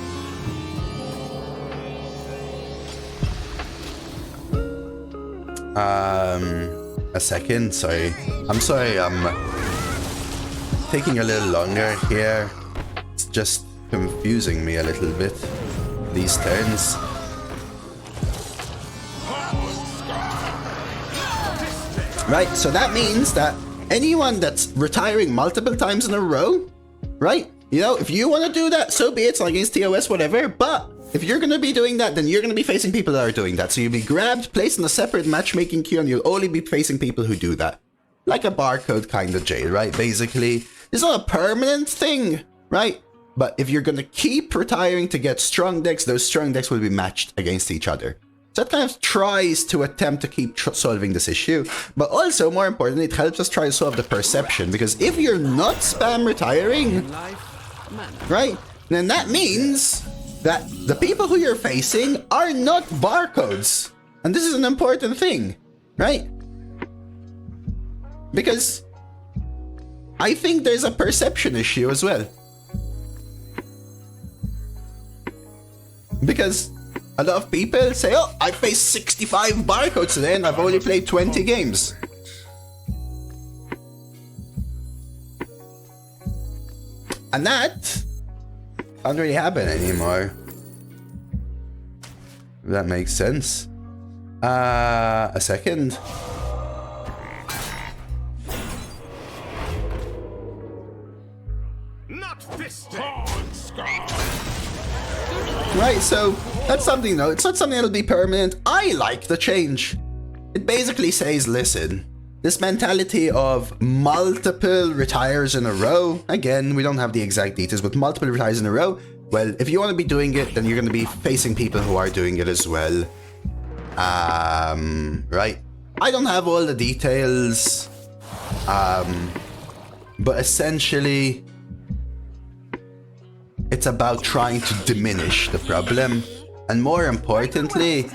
a second, sorry. I'm sorry, I'm taking a little longer here. It's just confusing me a little bit, these turns. Right, so that means that anyone that's retiring multiple times in a row, right? You know, if you want to do that, so be it. It's not against TOS, whatever. But if you're going to be doing that, then you're going to be facing people that are doing that. So you'll be grabbed, placed in a separate matchmaking queue, and you'll only be facing people who do that. Like a barcode kind of jail, right? Basically, it's not a permanent thing, right? But if you're going to keep retiring to get strong decks, those strong decks will be matched against each other. So that kind of tries to attempt to keep solving this issue. But also, more importantly, it helps us try to solve the perception. Because if you're not spam retiring, right, then that means that the people who you're facing are not barcodes. And this is an important thing, right? Because I think there's a perception issue as well. Because a lot of people say, oh, I faced 65 barcodes today and I've only played 20 games. And that can't really happen anymore. If that makes sense. A second. Not fisting. Right, so that's something though. It's not something that'll be permanent. I like the change. It basically says, listen, this mentality of multiple retires in a row, again, we don't have the exact details, but multiple retires in a row, well, if you want to be doing it, then you're going to be facing people who are doing it as well. Right. I don't have all the details. But essentially, it's about trying to diminish the problem. And more importantly,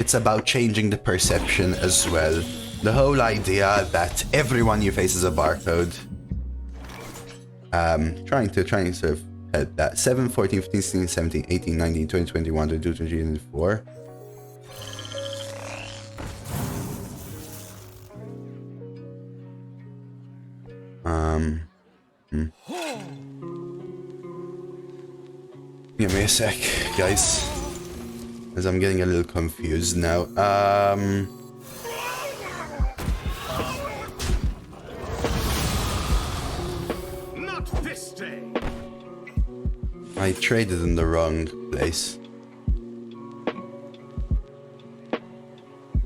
it's about changing the perception as well. The whole idea that everyone you face is a barcode. Trying to sort of help that. 7, 14, 15, 16, 17, 18, 19, 20, 21, 22, 23, 24. Give me a sec, guys, as I'm getting a little confused now. Not fisting. I traded in the wrong place.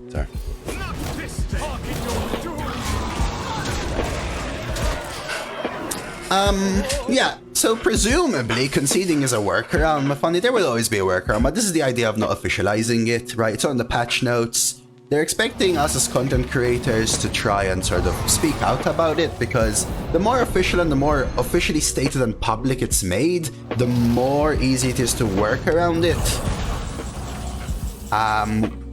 Sorry. Not fisting. Yeah, so presumably conceding is a workaround. Funny, there will always be a workaround, but this is the idea of not officializing it, right? It's on the patch notes. They're expecting us as content creators to try and sort of speak out about it, because the more official and the more officially stated and public it's made, the more easy it is to work around it.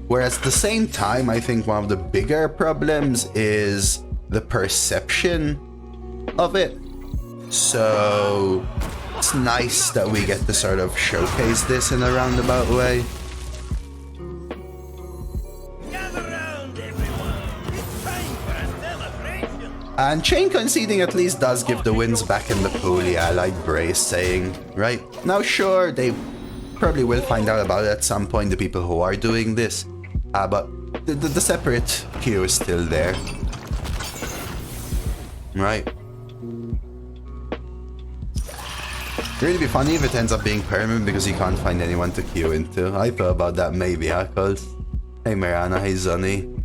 Whereas at the same time, I think one of the bigger problems is the perception of it. So it's nice that we get to sort of showcase this in a roundabout way. Gather round, everyone. It's time for a celebration. And chain conceding at least does give the wins back in the pool, yeah, like Bray is saying, right? Now sure, they probably will find out about it at some point, the people who are doing this. But the separate queue is still there. Right? It'd really be funny if it ends up being permanent because you can't find anyone to queue into. I thought about that maybe, Hackles. Hey Mariana, hey Zunny.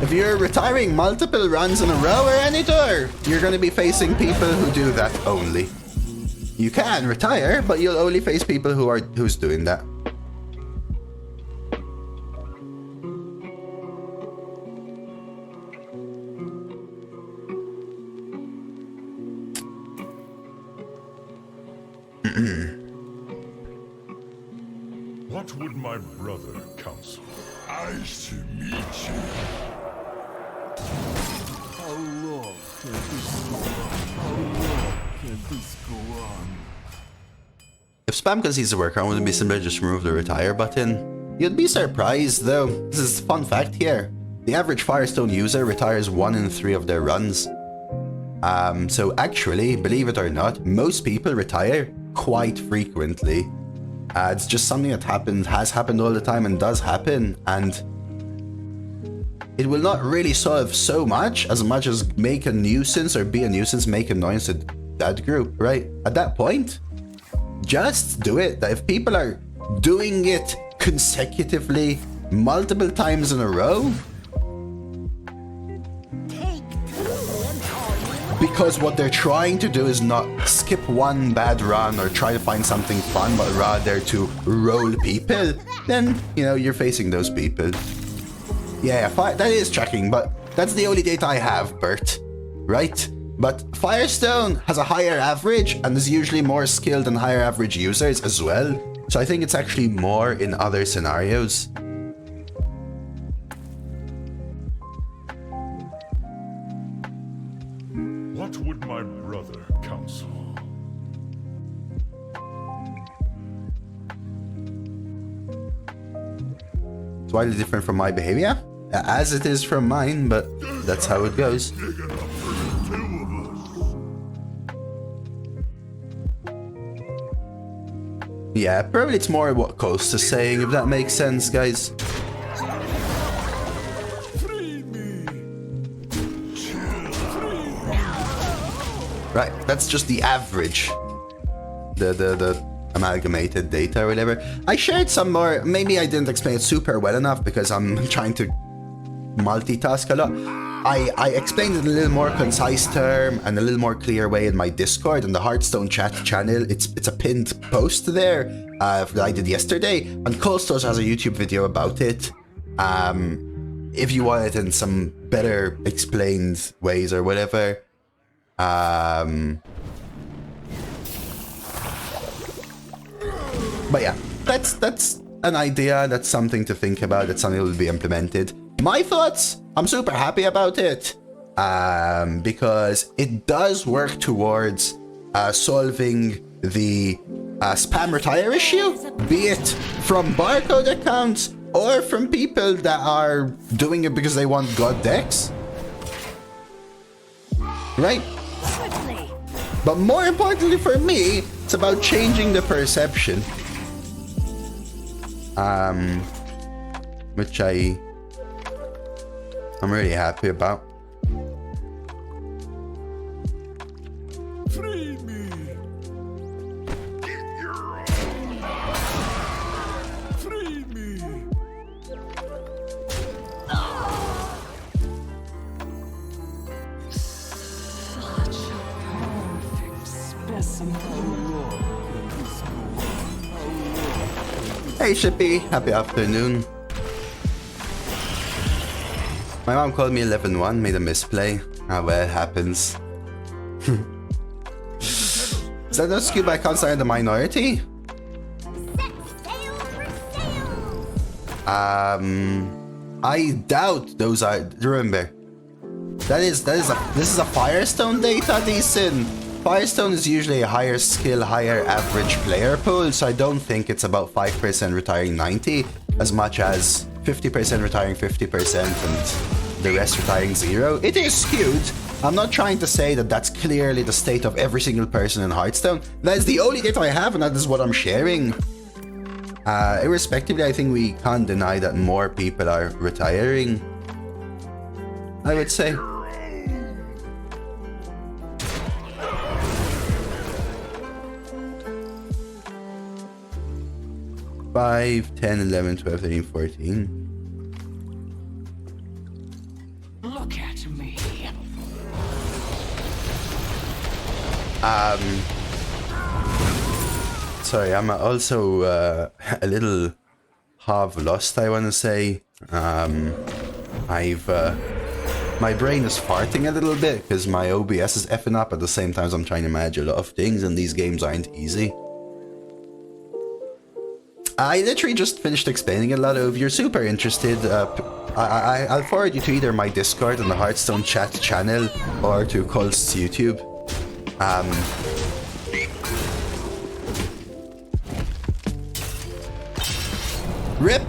If you're retiring multiple runs in a row or any tour, you're going to be facing people who do that only. You can retire, but you'll only face people who's doing that. What would my brother counsel? Nice to meet you. How long can this go on? How long can this go on? If spam concedes the workaround, wouldn't it be simpler to just remove the retire button? You'd be surprised though. This is a fun fact here. the average Firestone user retires 1 in 3 of their runs. So actually, believe it or not, most people retire quite frequently. It's just something that has happened all the time and does happen, and it will not really solve so much as make a nuisance or be a nuisance, make a noise to that group, right? At that point, just do it. If people are doing it consecutively multiple times in a row, because what they're trying to do is not skip one bad run or try to find something fun, but rather to roll people, then, you know, you're facing those people. Yeah, that is tracking, but that's the only data I have, Bert. Right? But Firestone has a higher average and is usually more skilled than higher average users as well. So I think it's actually more in other scenarios. What would my brother counsel? Slightly different from my behavior, as it is from mine, but that's how it goes. Yeah, probably it's more what Coast is saying, if that makes sense, guys. Right, that's just the average. The amalgamated data or whatever. I shared some more, maybe I didn't explain it super well enough because I'm trying to multitask a lot. I explained it in a little more concise term and a little more clear way in my Discord and the Hearthstone chat channel. It's a pinned post there that I did yesterday, and Costos has a YouTube video about it. If you want it in some better explained ways or whatever. But yeah, that's an idea, that's something to think about, that's something that will be implemented. My thoughts, I'm super happy about it, because it does work towards solving the spam retire issue, be it from barcode accounts or from people that are doing it because they want god decks. Right? But more importantly for me, it's about changing the perception. Which I'm really happy about. Free me! Free me! Such a perfect specimen. Hey Shippy, happy afternoon. My mom called me 11-1, made a misplay. Ah well, it happens. Is that not skewed by consider the minority? I doubt those are. Remember, this is a Firestone data, decent. Firestone is usually a higher skill, higher average player pool, so I don't think it's about 5% retiring 90 as much as 50% retiring 50% and the rest retiring 0. It is skewed. I'm not trying to say that that's clearly the state of every single person in Hearthstone. That is the only data I have, and that is what I'm sharing. Irrespectively, I think we can't deny that more people are retiring, I would say. 5, 10, 11, 12, 13, 14. Look at me. Sorry, I'm also a little half lost, I want to say. My brain is farting a little bit because my OBS is effing up at the same time as I'm trying to manage a lot of things, and these games aren't easy. I literally just finished explaining it a lot. If you're super interested, I'll forward you to either my Discord and the Hearthstone chat channel or to Colt's YouTube. RIP!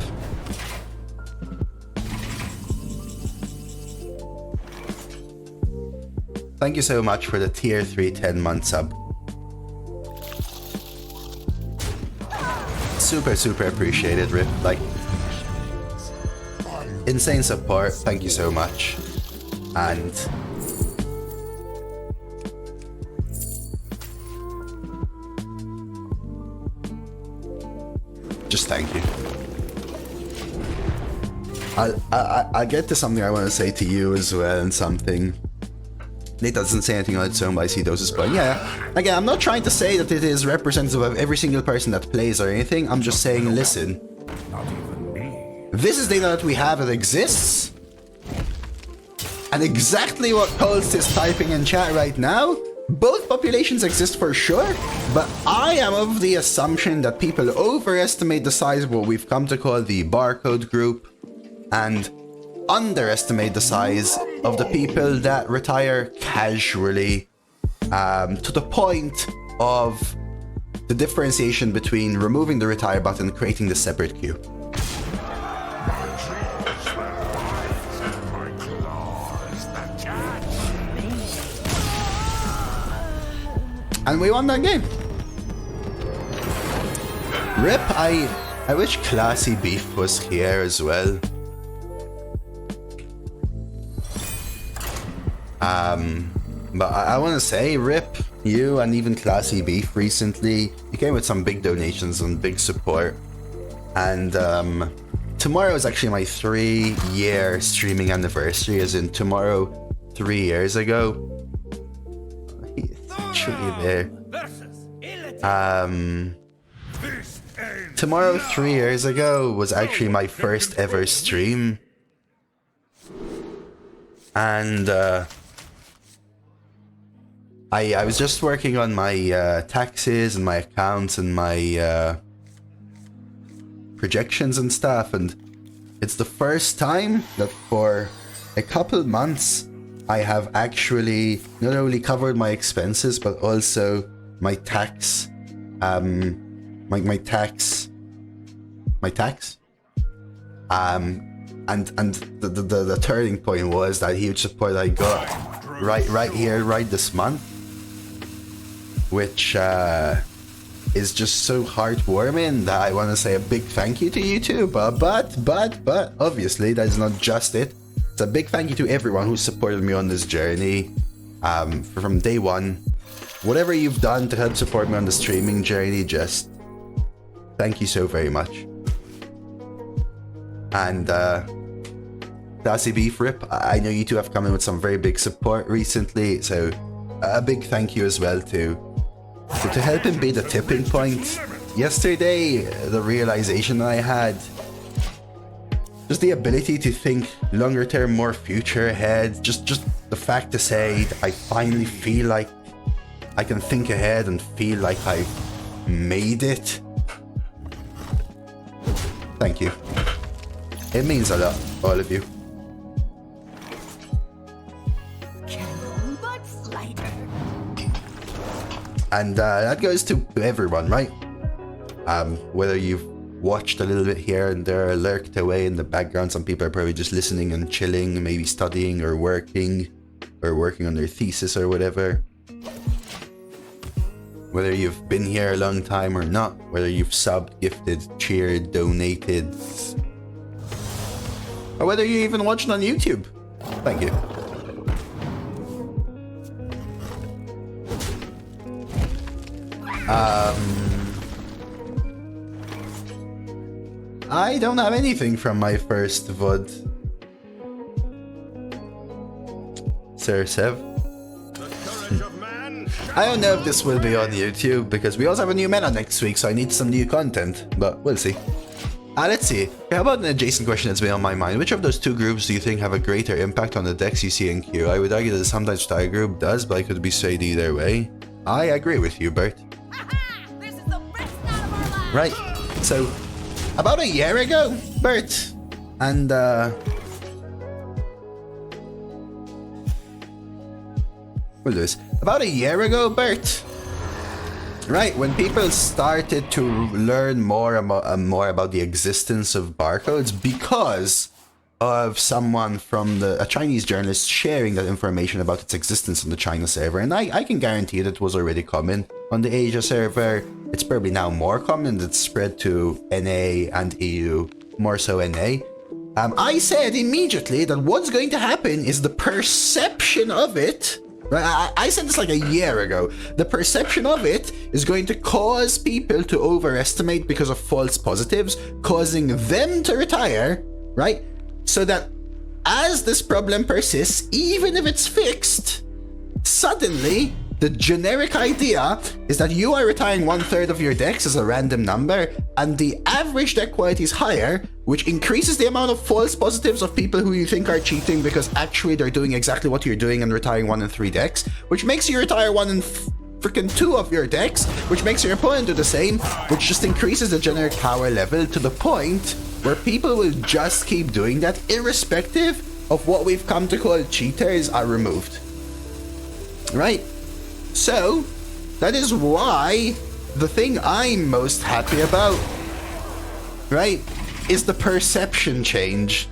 thank you so much for the tier 3 10-month sub. Super, super appreciated, Rip. Like, insane support. Thank you so much. And just thank you. I'll get to something I want to say to you as well, and something. Nate doesn't say anything on its own, but I see Doses playing. Yeah, again, I'm not trying to say that it is representative of every single person that plays or anything. I'm just saying, listen. This is data that we have that exists. And exactly what Pulse is typing in chat right now. Both populations exist for sure, but I am of the assumption that people overestimate the size of what we've come to call the barcode group, and underestimate the size of the people that retire casually, to the point of the differentiation between removing the retire button and creating the separate queue. And we won that game. Rip, I wish Classy Beef was here as well. But I want to say, Rip, you and even Classy Beef recently, you came with some big donations and big support. And tomorrow is actually my 3-year streaming anniversary, as in tomorrow 3 years ago. It's actually there. Tomorrow 3 years ago was actually my first ever stream. And I was just working on my taxes and my accounts and my projections and stuff, and it's the first time that for a couple months I have actually not only covered my expenses but also my tax, my tax, and the turning point was that huge support I got right here, right this month, which is just so heartwarming that I want to say a big thank you to you too. But obviously that is not just it. It's a big thank you to everyone who supported me on this journey from day one. Whatever you've done to help support me on the streaming journey, just thank you so very much. And Classy Beef, Rip, I know you two have come in with some very big support recently, so a big thank you as well to help him be the tipping point. Yesterday, the realization I had, just the ability to think longer term, more future ahead, just the fact to say I finally feel like I can think ahead and feel like I've made it. Thank you. It means a lot, all of you. And that goes to everyone, right? Whether you've watched a little bit here and there, lurked away in the background, some people are probably just listening and chilling, maybe studying or working on their thesis or whatever. Whether you've been here a long time or not, whether you've subbed, gifted, cheered, donated, or whether you even watched on YouTube. Thank you. I don't have anything from my first VOD. Sir Sev. I don't know if this will be on YouTube because we also have a new meta next week, so I need some new content, but we'll see. Let's see. How about an adjacent question that's been on my mind? Which of those two groups do you think have a greater impact on the decks you see in queue? I would argue that the sometimes style group does, but I could be swayed either way. I agree with you, Bert. This is the best night of our lives. Right, so about a year ago, Bert, and we'll do this. About a year ago, Bert, right, when people started to learn more about the existence of barcodes, because of someone from a Chinese journalist sharing that information about its existence on the China server, and I can guarantee that it was already common on the Asia server. It's probably now more common. It's spread to NA and EU, more so NA. I said immediately that what's going to happen is the perception of it. I said this like a year ago. The perception of it is going to cause people to overestimate because of false positives, causing them to retire, right? So that as this problem persists, even if it's fixed, suddenly the generic idea is that you are retiring 1/3 of your decks as a random number, and the average deck quality is higher, which increases the amount of false positives of people who you think are cheating because actually they're doing exactly what you're doing and retiring 1 in 3 decks, which makes you retire 1 in freaking 2 of your decks, which makes your opponent do the same, which just increases the generic power level to the point where people will just keep doing that irrespective of what we've come to call cheaters are removed. Right? So, that is why the thing I'm most happy about, right, is the perception change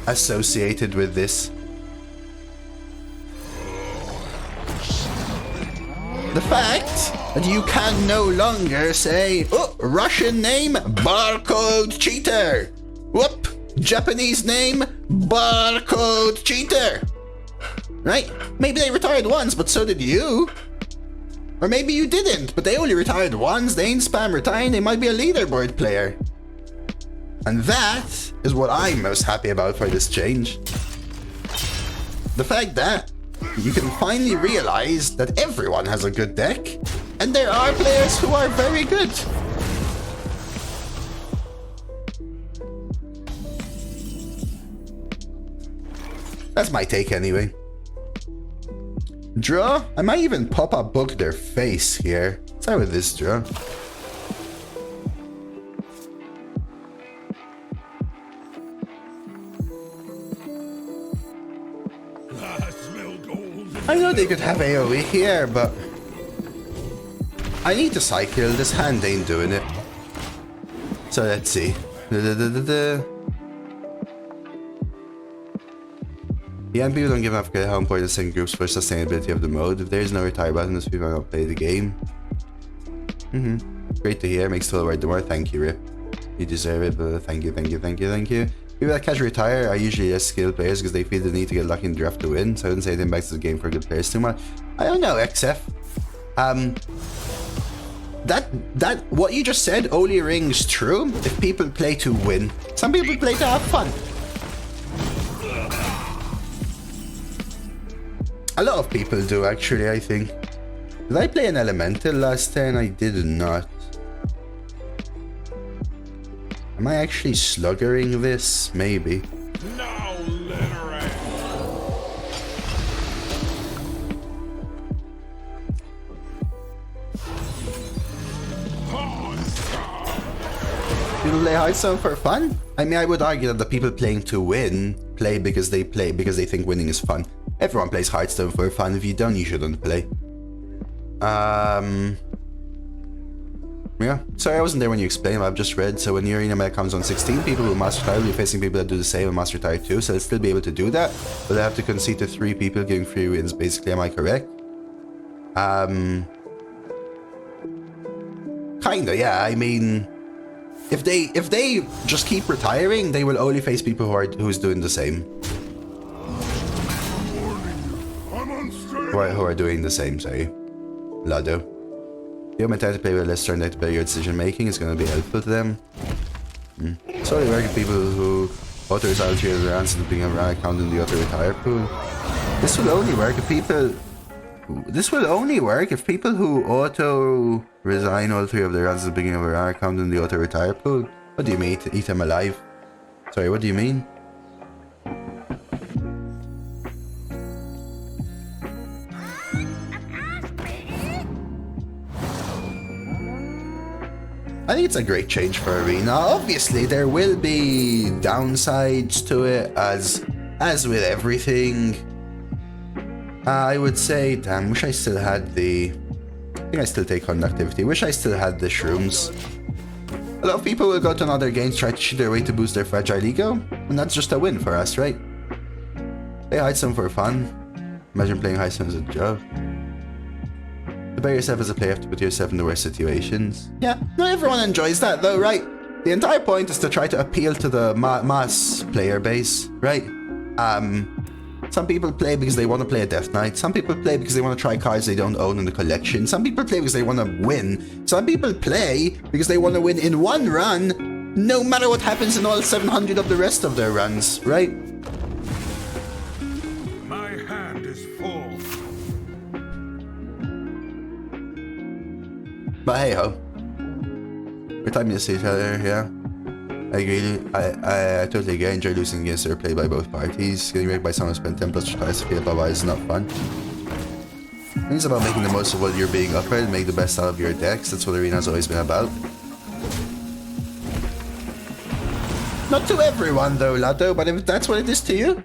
associated with this. The fact that you can no longer say, oh, Russian name, barcode cheater. Whoop, Japanese name, barcode cheater. Right? Maybe they retired once, but so did you. Or maybe you didn't, but they only retired once, they ain't spam retiring, they might be a leaderboard player. And that is what I'm most happy about for this change. The fact that you can finally realize that everyone has a good deck, and there are players who are very good. That's my take anyway. Draw? I might even pop up book their face here. Let's start with this draw. I know they could have AoE here, but I need to cycle. This hand ain't doing it. So let's see. Yeah, and people don't give enough credit how important the second groups for sustainability of the mode. If there is no retire button, those people don't play the game. Great to hear. Makes total worth more. Thank you, Rip. You deserve it, but thank you. People that catch retire are usually less skilled players because they feel the need to get lucky in the draft to win, so I wouldn't say it impacts the game for good players too much. I don't know, XF. That what you just said only rings true if people play to win. Some people play to have fun. A lot of people do, actually, I think. Did I play an elemental last turn? I did not. Am I actually sluggering this? Maybe. Now, literate. People play Hearthstone for fun? I mean, I would argue that the people playing to win play because they think winning is fun. Everyone plays Hearthstone for fun. If you don't, you shouldn't play. Yeah, sorry I wasn't there when you explained, but I've just read. So when your enigmatic comes on 16, people will master tire will be facing people that do the same and master tire too, so they'll still be able to do that, but they have to concede to 3 people giving 3 wins, basically. Am I correct? Kinda, yeah. I mean, if they just keep retiring, they will only face people who's doing the same. Who are doing the same, sorry. Lado. You have my time to play with less turn to play your decision making is going to be helpful to them. Sorry, work with people who auto-resign to your rounds and being a rank account in the auto-retire pool. This will only work if people who auto-resign all 3 of their rounds at the beginning of a rank account in the auto-retire pool. What do you mean? Eat them alive? Sorry, what do you mean? I think it's a great change for Arena. Obviously, there will be downsides to it, as with everything. I would say, damn, wish I still had the... I think I still take conductivity. Wish I still had the shrooms. A lot of people will go to another game to try to cheat their way to boost their fragile ego, and that's just a win for us, right? Play Hearthstone for fun. Imagine playing Hearthstone as a job. To better yourself as a player, you have to put yourself in the worst situations. Yeah, not everyone enjoys that though, right? The entire point is to try to appeal to the mass player base, right? Some people play because they want to play a Death Knight. Some people play because they want to try cards they don't own in the collection. Some people play because they want to win. Some people play because they want to win in one run, no matter what happens in all 700 of the rest of their runs, right? My hand is full. But hey ho. We're time to see each other, yeah. I agree. I totally agree. I enjoy losing against or play by both parties. Getting wrecked by someone who spent 10 plus tries to feel blah is not fun. It's about making the most of what you're being offered and make the best out of your decks. That's what Arena's always been about. Not to everyone though, Lato, but if that's what it is to you.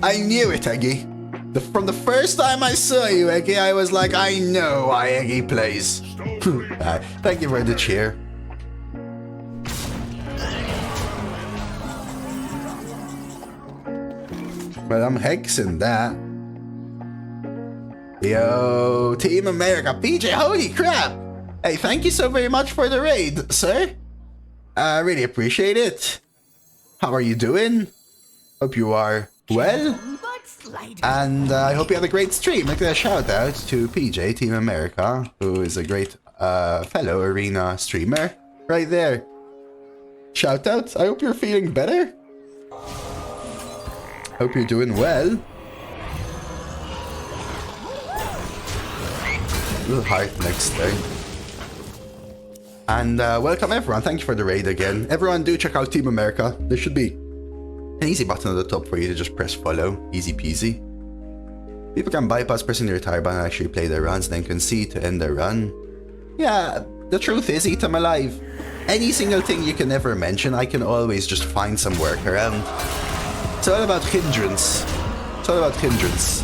I knew it, Eggy. From the first time I saw you, Eggy, I was like, I know why Eggy plays. Thank you for the cheer. But I'm hexing that. Yo, Team America, PJ, holy crap! Hey, thank you so very much for the raid, sir. I really appreciate it. How are you doing? Hope you are well. And I hope you had a great stream. Like a shout out to PJ, Team America, who is a great fellow arena streamer. Right there. Shout out. I hope you're feeling better. Hope you're doing well. Little heart next turn. And welcome everyone. Thank you for the raid again. Everyone do check out Team America. There should be an easy button at the top for you to just press follow. Easy peasy. People can bypass pressing the retire button and actually play their runs, then concede to end their run. Yeah, the truth is, eat them alive. Any single thing you can ever mention, I can always just find some workaround. It's all about hindrance. It's all about hindrance.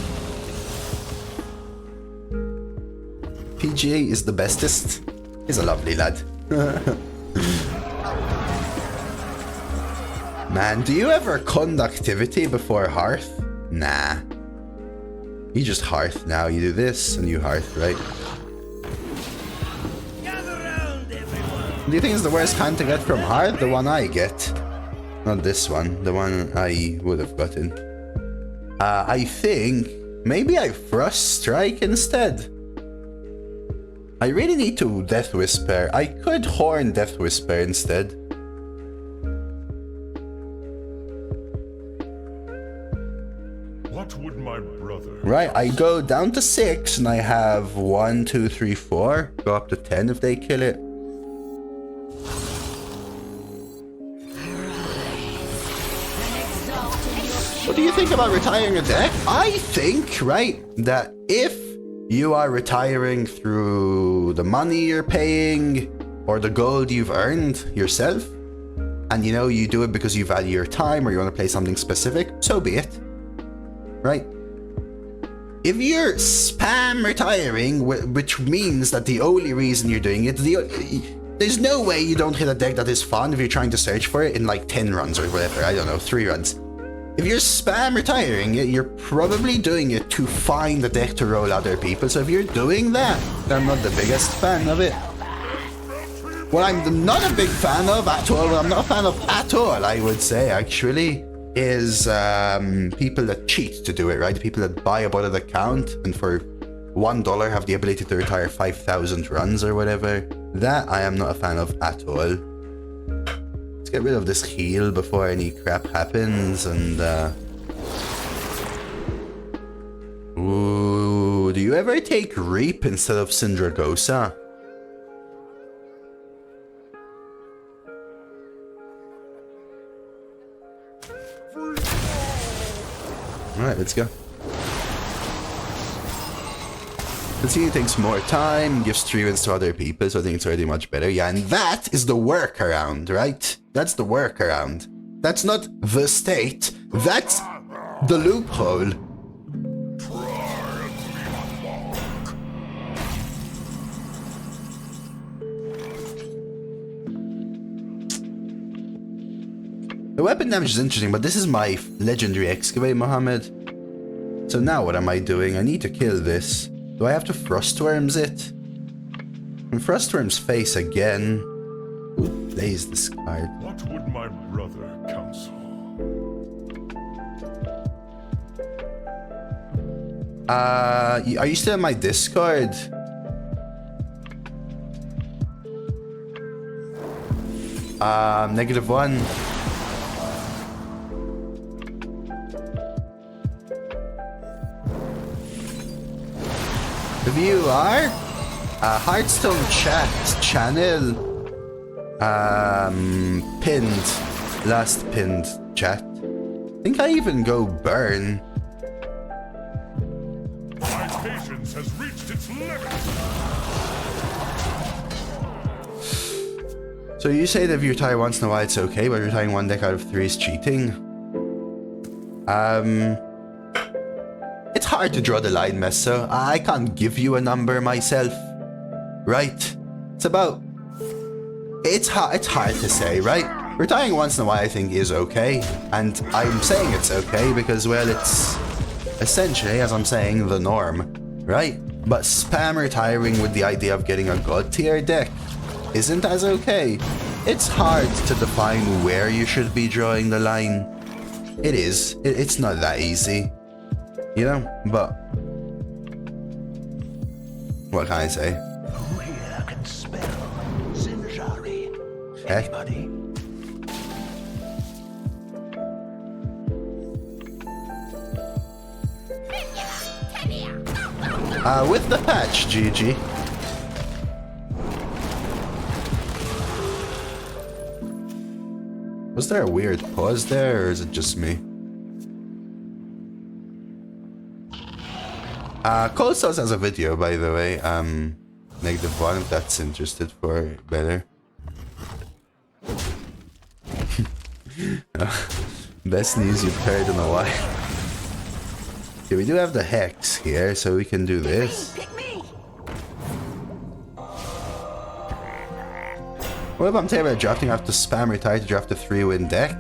PGA is the bestest. He's a lovely lad. Man, do you ever conductivity before Hearth? Nah. You just Hearth now. You do this and you Hearth, right? Gather round, everyone. Do you think it's the worst kind to get from Hearth? The one I get. Not this one. The one I would have gotten. I think maybe I Frost Strike instead. I really need to Death Whisper. I could Horn Death Whisper instead. What would my brother... Right, I go down to 6 and I have 1, 2, 3, 4. Go up to 10 if they kill it. What do you think about retiring a deck? I think, right, that if you are retiring through the money you're paying or the gold you've earned yourself, and you know you do it because you value your time or you want to play something specific, so be it. Right? If you're spam retiring, which means that the only reason you're doing it, there's no way you don't hit a deck that is fun if you're trying to search for it in like 10 runs or whatever, I don't know, 3 runs. If you're spam retiring it, you're probably doing it to find a deck to roll other people. So if you're doing that, I'm not the biggest fan of it. What I'm not a big fan of at all, what I'm not a fan of at all, I would say actually, is people that cheat to do it, right? People that buy a botted account and for $1 have the ability to retire 5,000 runs or whatever. That I am not a fan of at all. Let's get rid of this heal before any crap happens and ooh, do you ever take Reap instead of Syndragosa? Alright, let's go. Continue takes more time, gives 3 wins to other people, so I think it's already much better. Yeah, and that is the workaround, right? That's the workaround. That's not the state. That's the loophole. The weapon damage is interesting, but this is my legendary excavate, Mohammed. So now what am I doing? I need to kill this. Do I have to Frostworms it? And Frostworms face again. Who plays this card? What would my brother counsel? Are you still in my Discord? -1. If you are Hearthstone chat channel pinned, last pinned chat. I think I even go burn. My patience has reached its limit. So you say that if you retire once in a while it's okay, but retiring 1 deck out of 3 is cheating. It's hard to draw the line, Messo. I can't give you a number myself, right? It's hard to say, right? Retiring once in a while I think is okay, and I'm saying it's okay because, well, it's essentially, as I'm saying, the norm, right? But spam retiring with the idea of getting a god tier deck isn't as okay. It's hard to define where you should be drawing the line. It is. It's not that easy. You know, but what can I say? Who here can spell synergy? Anybody? With the patch, GG. Was there a weird pause there, or is it just me? Cold Sauce has a video, by the way. -1, if that's interested for better. Best news you've heard in a while. Okay, we do have the Hex here, so we can do this. What if I'm telling you about drafting after spam retire to draft a 3-win deck?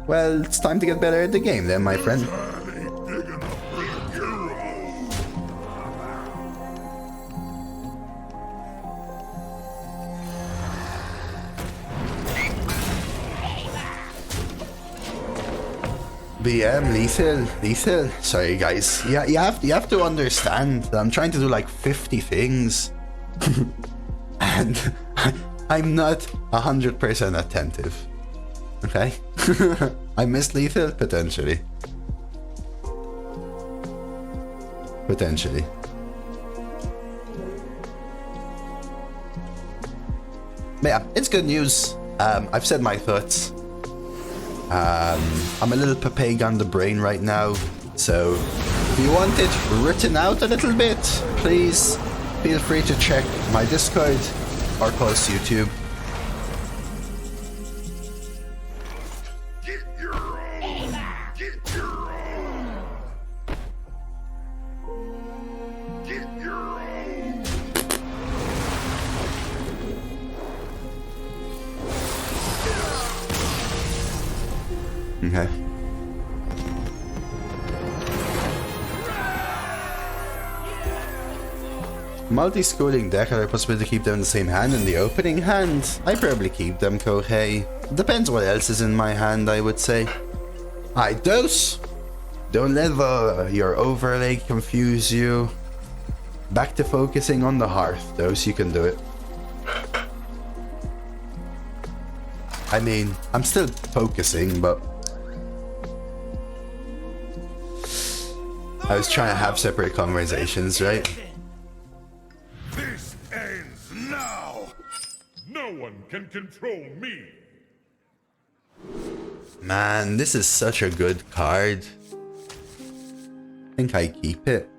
Well, it's time to get better at the game then, my friend. BM, lethal. Sorry, guys. Yeah, you have to understand that I'm trying to do like 50 things, and I'm not 100% attentive. Okay, I missed lethal potentially. But yeah, it's good news. I've said my thoughts. I'm a little papeg on the brain right now, so if you want it written out a little bit, please feel free to check my Discord or post YouTube. Get your own! Get your own! Get your own! Okay. Multi-schooling deck, are there possibility to keep them in the same hand in the opening hand? I probably keep them, Kohei. Depends what else is in my hand, I would say. Alright, Dose! Don't let your overlay confuse you. Back to focusing on the Hearth, Dose, you can do it. I mean, I'm still focusing, but I was trying to have separate conversations, right? This ends now! No one can control me! Man, this is such a good card. I think I keep it.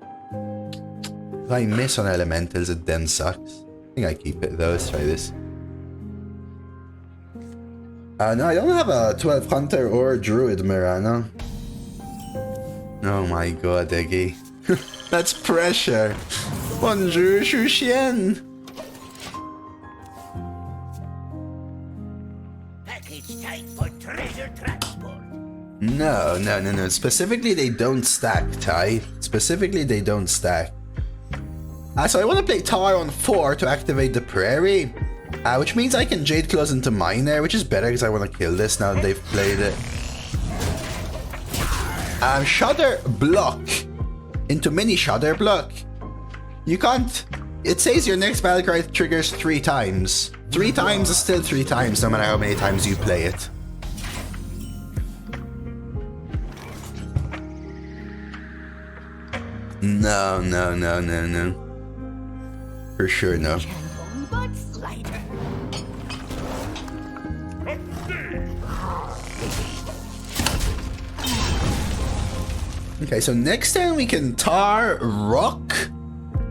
If I miss on elementals, it then sucks. I think I keep it though. Let's try this. No, I don't have a 12 Hunter or Druid Mirana. Oh my god, Eggy. That's pressure. Bonjour, Shushian. Package time for treasure transport. No. Specifically, they don't stack, Ty. Specifically, they don't stack. So I want to play Tar on 4 to activate the Prairie. Which means I can Jade Close into Miner, which is better because I want to kill this now that they've played it. Shudder Block into Mini Shudder Block. You can't... It says your next battle cry triggers 3 times. 3 times is still 3 times, no matter how many times you play it. No. For sure, no. Okay, so next turn we can Tar Rock.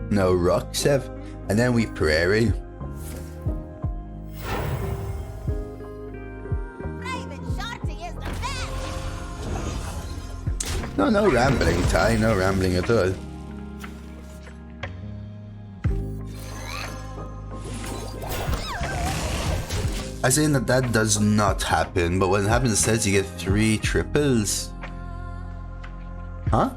No, Rock, Sev. And then we Prairie. No rambling, Ty. No rambling at all. As in that does not happen, but when it happens, it says you get 3 triples. Huh?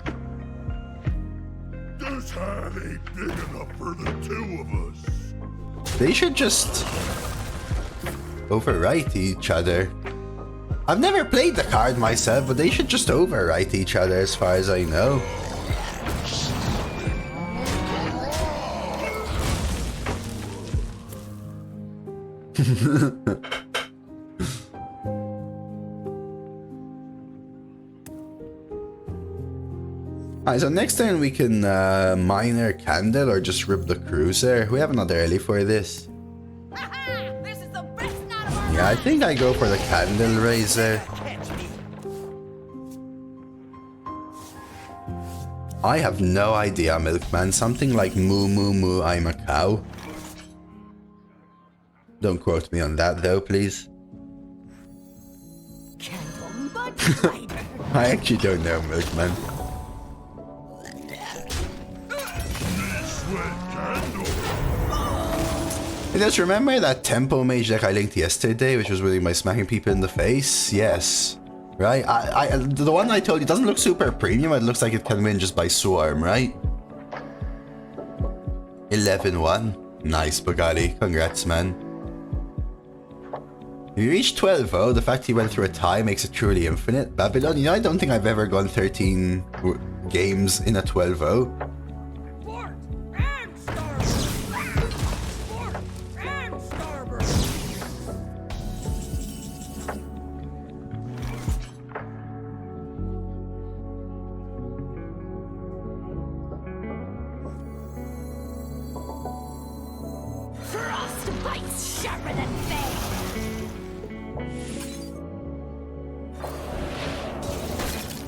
This hand ain't big enough for the 2 of us. They should just overwrite each other. I've never played the card myself, but they should just overwrite each other as far as I know. Alright, so next turn we can Miner Candle or just rip the Cruiser. We have another early for this. Yeah, I think I go for the Candle Raiser. I have no idea, Milkman. Something like moo moo moo, I'm a cow. Don't quote me on that though, please. I actually don't know, Milkman. You just remember that Tempo Mage deck I linked yesterday, which was really my smacking people in the face? Yes. Right? The one I told you doesn't look super premium, it looks like it can win just by Swarm, right? 11-1. Nice, Bugatti. Congrats, man. If you reach 12-0, the fact he went through a tie makes it truly infinite. Babylon, you know, I don't think I've ever gone 13 games in a 12-0.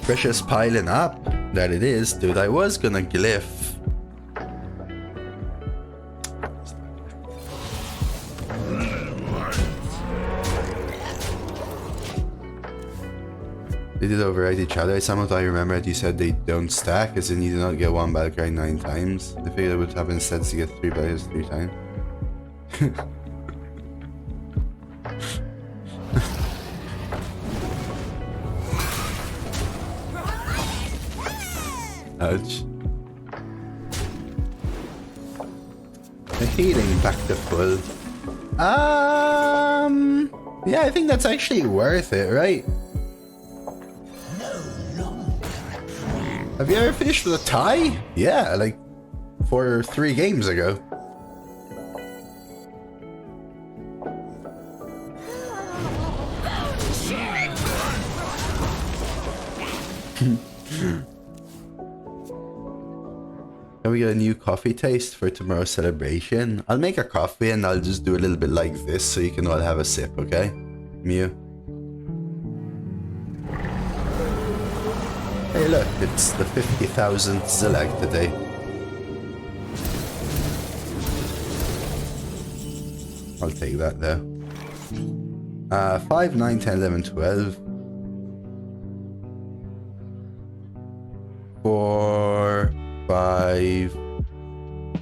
Precious piling up. That it is. Dude, I was gonna glyph. They did override each other. Somehow I remember that you said they don't stack, as in you do not get 1 battle cry 9 times. I figured it would happen instead so you get 3 battles 3 times. Ouch. The healing back to full. Yeah, I think that's actually worth it, right? Have you ever finished with a tie? Yeah, like 4 or 3 games ago. Can we get a new coffee taste for tomorrow's celebration? I'll make a coffee and I'll just do a little bit like this so you can all have a sip, okay? Mew. Hey look, it's the 50,000th Zillag today. I'll take that though. 5, 9, 10, 11, 12. 4, 5.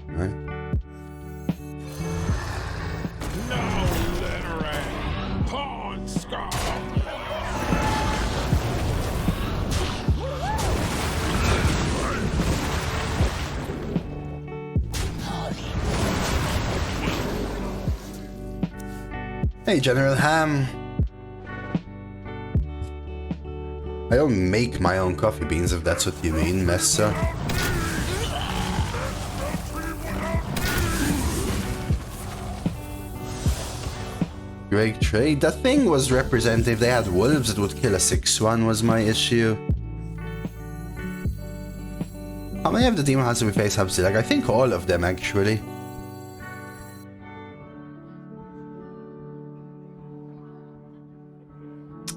Right. No littering! Pawn scum! Hey, General Ham. I don't make my own coffee beans, if that's what you mean, Messa. Great trade. That thing was representative. They had wolves, it would kill a 6-1 was my issue. How many of the demon hunts do we face have Zillag? I think all of them, actually.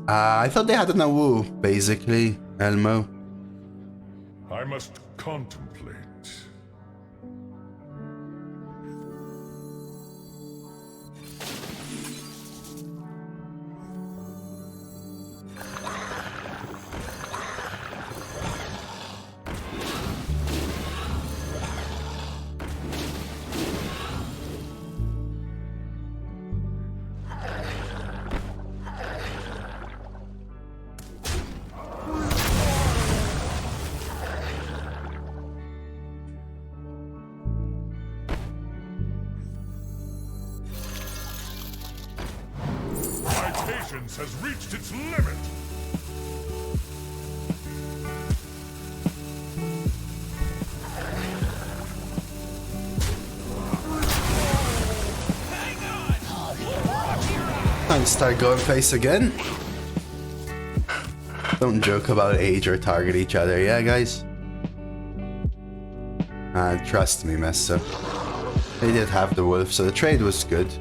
I thought they had an Awu, basically, Elmo. I must contemplate. Has reached its limit. Time to start going face again. Don't joke about age or target each other, yeah, guys? Trust me, Messa. They did have the wolf, so the trade was good.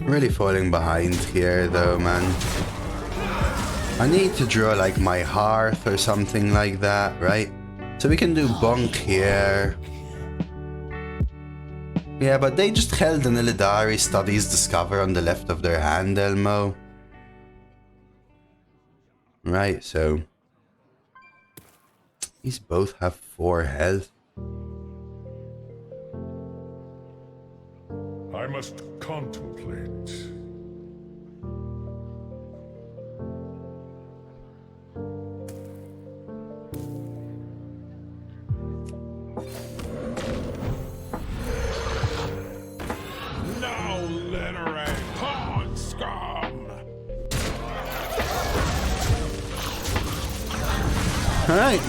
Really falling behind here though, man. I need to draw like my Hearth or something like that, right? So we can do Bonk here. Yeah, but they just held an Illidari Studies Discover on the left of their hand, Elmo. Right, so... These both have 4 health. I must contemplate. No littering, pawn scum! All right.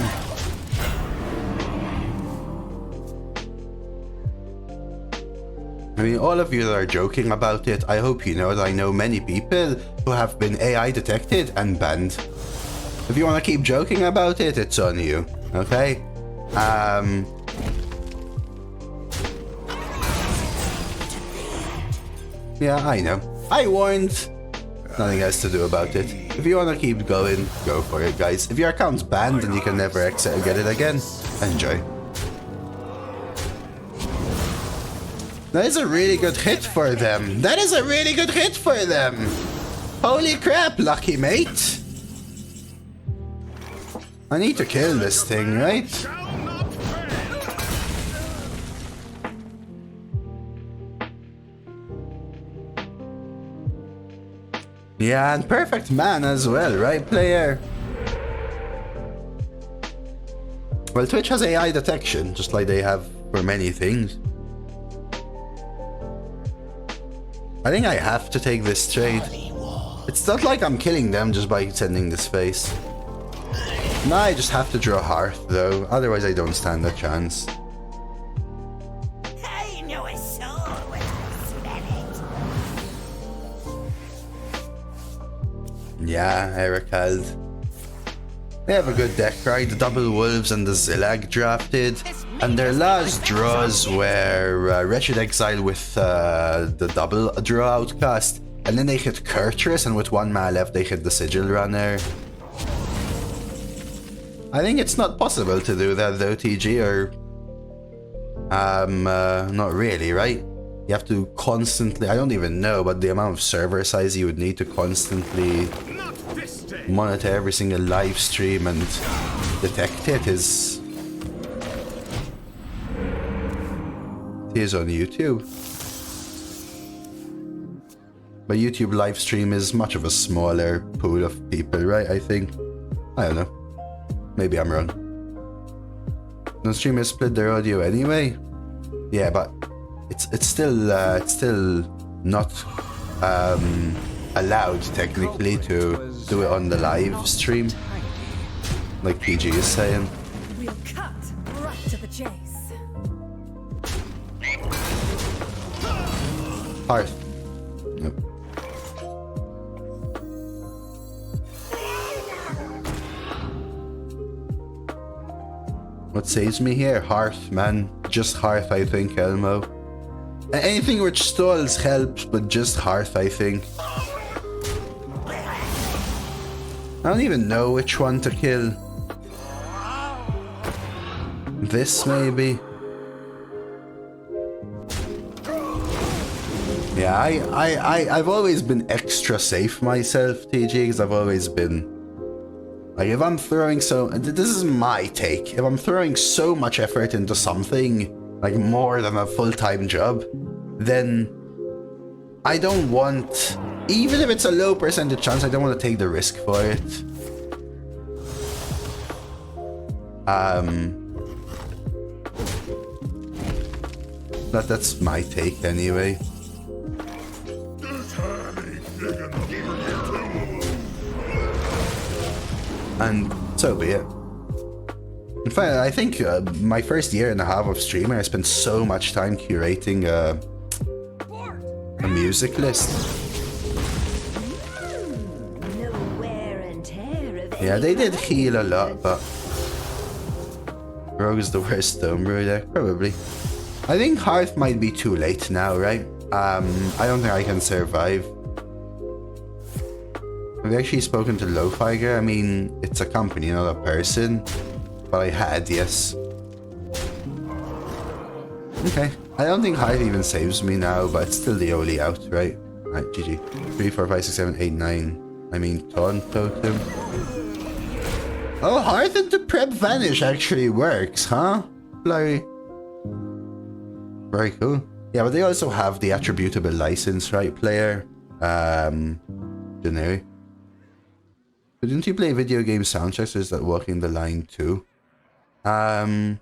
I mean, all of you that are joking about it, I hope you know that I know many people who have been AI detected and banned. If you want to keep joking about it, it's on you, okay? Yeah, I know. I warned. Nothing else to do about it. If you want to keep going, go for it, guys. If your account's banned and you can never exit or get it again, enjoy. That is a really good hit for them. That is a really good hit for them. Holy crap, lucky mate. I need to kill this thing, right? Yeah, and perfect man as well, right, player? Well, Twitch has AI detection, just like they have for many things. I think I have to take this trade. It's not like I'm killing them just by sending this face. Now I just have to draw Hearth though, otherwise I don't stand a chance. I know a soul when I smell it. Yeah, Ericald. They have a good deck, right? The Double Wolves and the Zillag drafted. And their last draws were Wretched Exile with the double draw outcast. And then they hit Kurtrus, and with 1 mana left they hit the Sigil Runner. I think it's not possible to do that though, TG, or... Not really, right? You have to constantly, I don't even know, but the amount of server size you would need to constantly monitor every single live stream and detect it is on YouTube. But YouTube live stream is much of a smaller pool of people, right? I think. I don't know. Maybe I'm wrong. No streamers split their audio anyway. Yeah, but it's still not allowed technically to do it on the live stream, like PG is saying. We'll cut right to the chase. Hearth. Nope. What saves me here? Hearth, man. Just Hearth, I think, Elmo. Anything which stalls helps, but just Hearth, I think. I don't even know which one to kill. This, maybe? Yeah, I've always been extra safe myself, TG, because I've always been... Like, if I'm throwing this is my take. If I'm throwing so much effort into something, like more than a full-time job, then I don't want... Even if it's a low percentage chance, I don't want to take the risk for it. That's my take anyway. And so be it. In fact, I think my first year and a half of streaming, I spent so much time curating a music list. No wear and tear of Yeah, they did heal a lot, but Rogue is the worst Stonebrew there, probably. I think Hearth might be too late now, right? I don't think I can survive. Have you actually spoken to Lo-Fi Girl? I mean, it's a company, not a person. But I had, yes. Okay. I don't think Hearth even saves me now, but it's still the only out, right? Alright, GG. 3, 4, 5, 6, 7, 8, 9. I mean, Taunt Totem. Oh, Hearth into Prep Vanish actually works, huh? Blurry. Very cool. Yeah, but they also have the attributable license, right, player? Generic. But didn't you play video game soundtracks, or is that walking the line too? I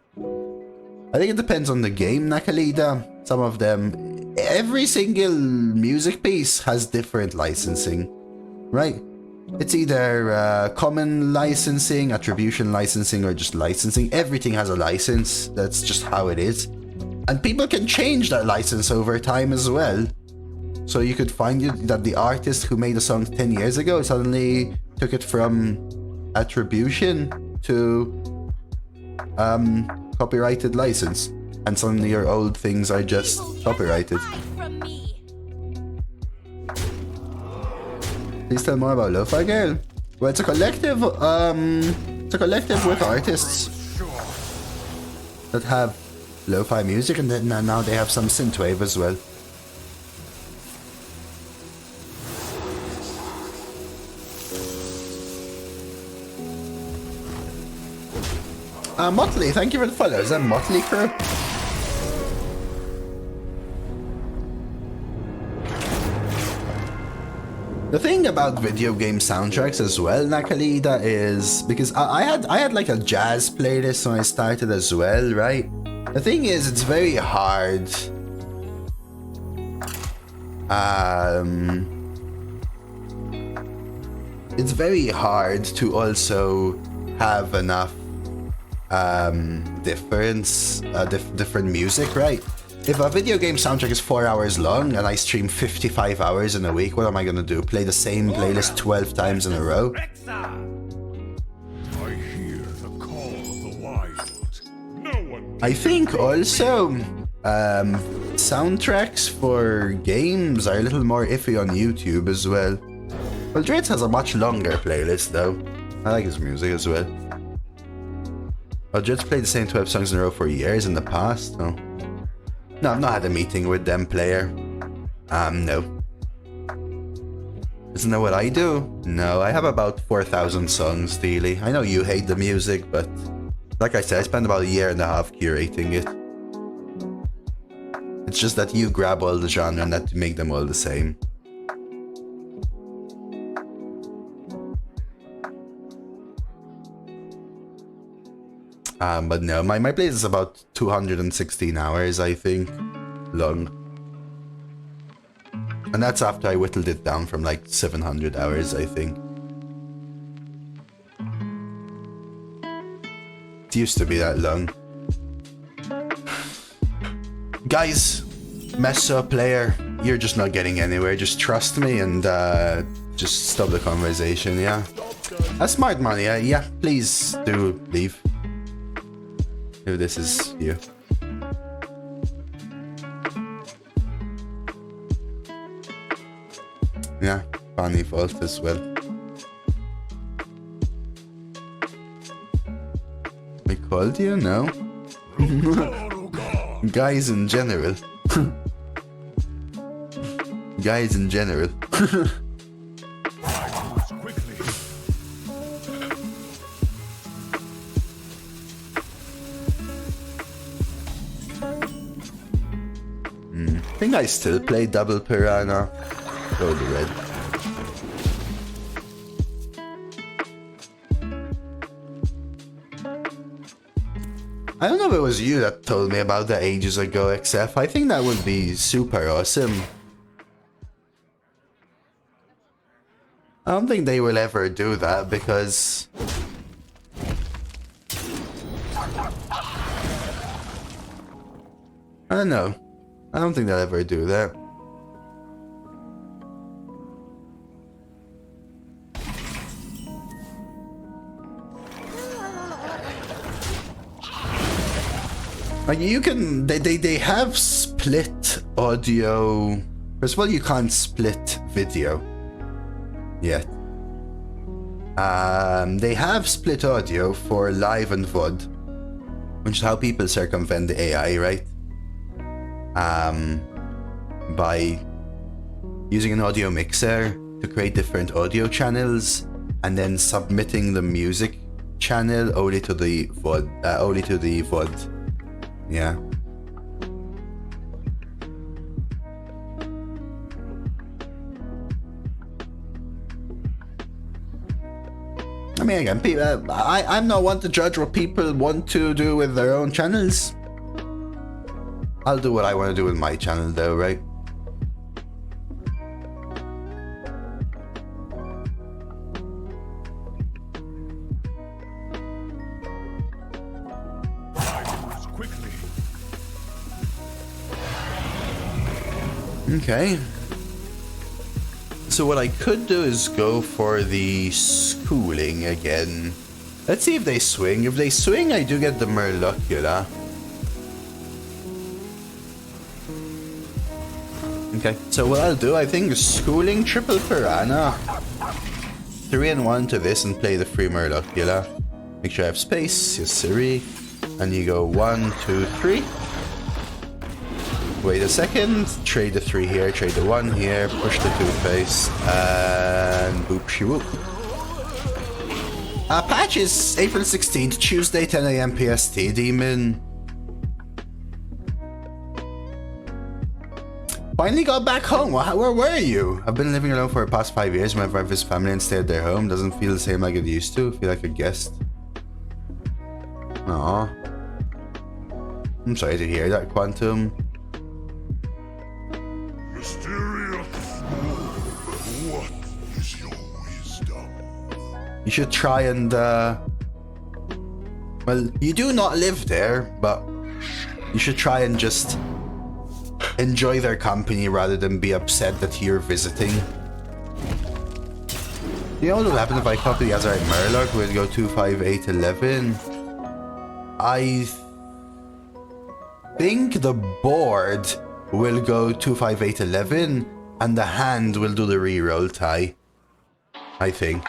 think it depends on the game, Nakalida. Some of them... Every single music piece has different licensing, right? It's either common licensing, attribution licensing, or just licensing. Everything has a license. That's just how it is. And people can change that license over time as well. So you could find that the artist who made a song 10 years ago suddenly took it from attribution to copyrighted license. And suddenly your old things are just copyrighted. Please tell more about Lo-Fi Girl. Well, it's a collective with artists that have lo-fi music, and then now they have some synthwave as well. Motley, thank you for the follow. Is that Motley Crew? The thing about video game soundtracks as well, Nakalida, is because I had like a jazz playlist when I started as well, right? The thing is, it's very hard. It's very hard to also have enough different music, right? If a video game soundtrack is 4 hours long and I stream 55 hours in a week, what am I gonna do? Play the same playlist 12 times in a row? I hear the call of the wild. No one. I think also soundtracks for games are a little more iffy on YouTube as well. Well, Dritz has a much longer playlist though. I like his music as well. Well, Dritz played the same 12 songs in a row for years in the past, so No, I've not had a meeting with them, player. No. Isn't that what I do? No, I have about 4,000 songs, Dealey. I know you hate the music, but like I said, I spent about a year and a half curating it. It's just that you grab all the genre and that make them all the same. But no, my playlist is about 216 hours, I think, long. And that's after I whittled it down from like 700 hours, I think. It used to be that long. Guys, mess up, player. You're just not getting anywhere. Just trust me and just stop the conversation, yeah? That's smart money, yeah, please do leave. If this is you. Yeah, funny fault as well. I called you? No. Guys in general. Guys in general. I think I still play double piranha. Go the red. I don't know if it was you that told me about that ages ago, XF. I think that would be super awesome. I don't think they will ever do that because... I don't know. I don't think they'll ever do that. Like you can, they have split audio. First of all, you can't split video yet. They have split audio for live and VOD, which is how people circumvent the AI, right? By using an audio mixer to create different audio channels and then submitting the music channel only to the VOD, yeah. I mean, again, I'm not one to judge what people want to do with their own channels. I'll do what I want to do with my channel though, right? Okay. So what I could do is go for the schooling again. Let's see if they swing. If they swing, I do get the Murlocula. Okay, so what I'll do, I think schooling triple piranha. 3 and 1 to this and play the free Murlocula. Make sure I have space, yes sirree. And you go 1, 2, 3. Wait a second, trade the 3 here, trade the 1 here, push the toothpaste, and boop she whoop. Patch is April 16th, Tuesday, 10 AM PST, Demon. Finally got back home. Where were you? I've been living alone for the past 5 years. Whenever I visit family and stay at their home, doesn't feel the same like it used to. I feel like a guest. Aww. I'm sorry to hear that, Quantum. Mysterious. What is your wisdom? You should try and, well, you do not live there, but you should try and just enjoy their company rather than be upset that you're visiting. You know what would happen if I copy the Azarite Murloc? We'd go 2, 5, 8, 11. I think the board will go 2, 5, 8, 11, and the hand will do the reroll tie. I think.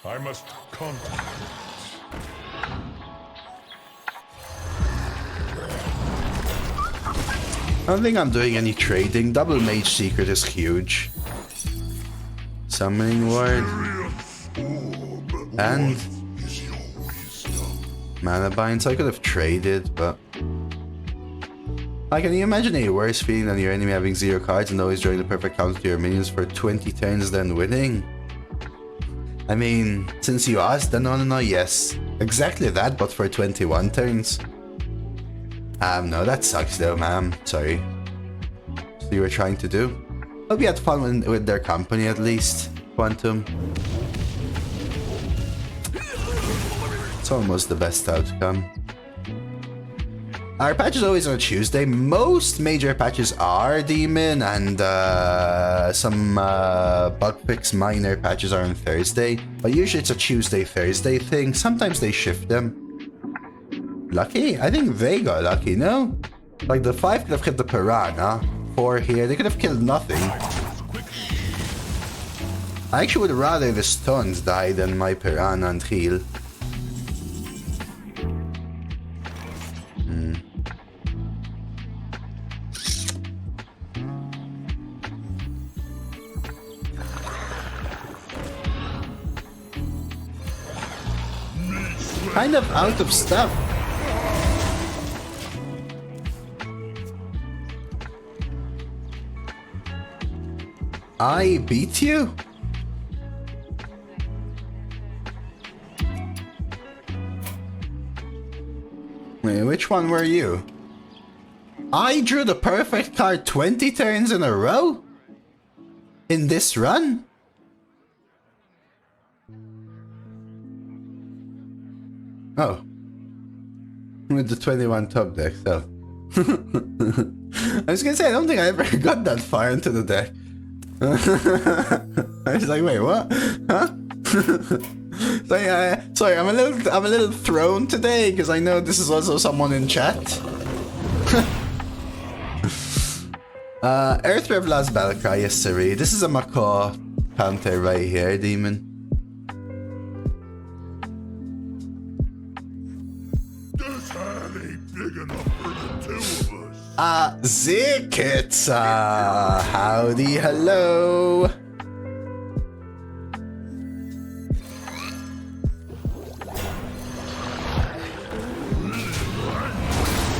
I must contemplate. I don't think I'm doing any trading. Double Mage Secret is huge. Summoning Ward. And Mana Bind. So I could have traded, but... Like, can you imagine a worse feeling than your enemy having 0 cards and always drawing the perfect counter to your minions for 20 turns then winning? I mean, since you asked, then no, yes. Exactly that, but for 21 turns. No, that sucks though, ma'am. Sorry. So you were trying to do? Hope you had fun with their company at least, Quantum. It's almost the best outcome. Our patch is always on a Tuesday. Most major patches are Demon, and some bug fix minor patches are on Thursday. But usually it's a Tuesday-Thursday thing. Sometimes they shift them. Lucky? I think they got lucky, no? Like the 5 could have hit the Piranha. 4 here, they could have killed nothing. I actually would rather the stuns die than my Piranha and heal. Kind of out of stuff. I beat you? Wait, which one were you? I drew the perfect card 20 turns in a row? In this run? Oh. With the 21 top deck, so. I was gonna say, I don't think I ever got that far into the deck. I was like, wait, what? Huh? So, sorry, I'm a little thrown today because I know this is also someone in chat. Earth Rev last battle cry, yes sirree. This is a macaw counter right here, Demon. Zikits, howdy, hello.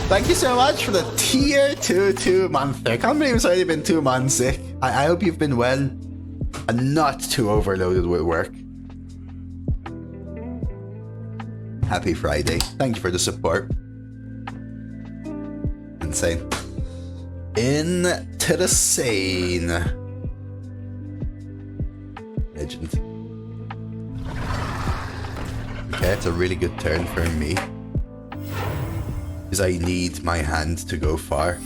Thank you so much for the tier 2 month. I can't believe it's already been 2 months, Zik. I hope you've been well and not too overloaded with work. Happy Friday. Thank you for the support. Insane. Into the sane. Legend. Okay, it's a really good turn for me. Because I need my hand to go far.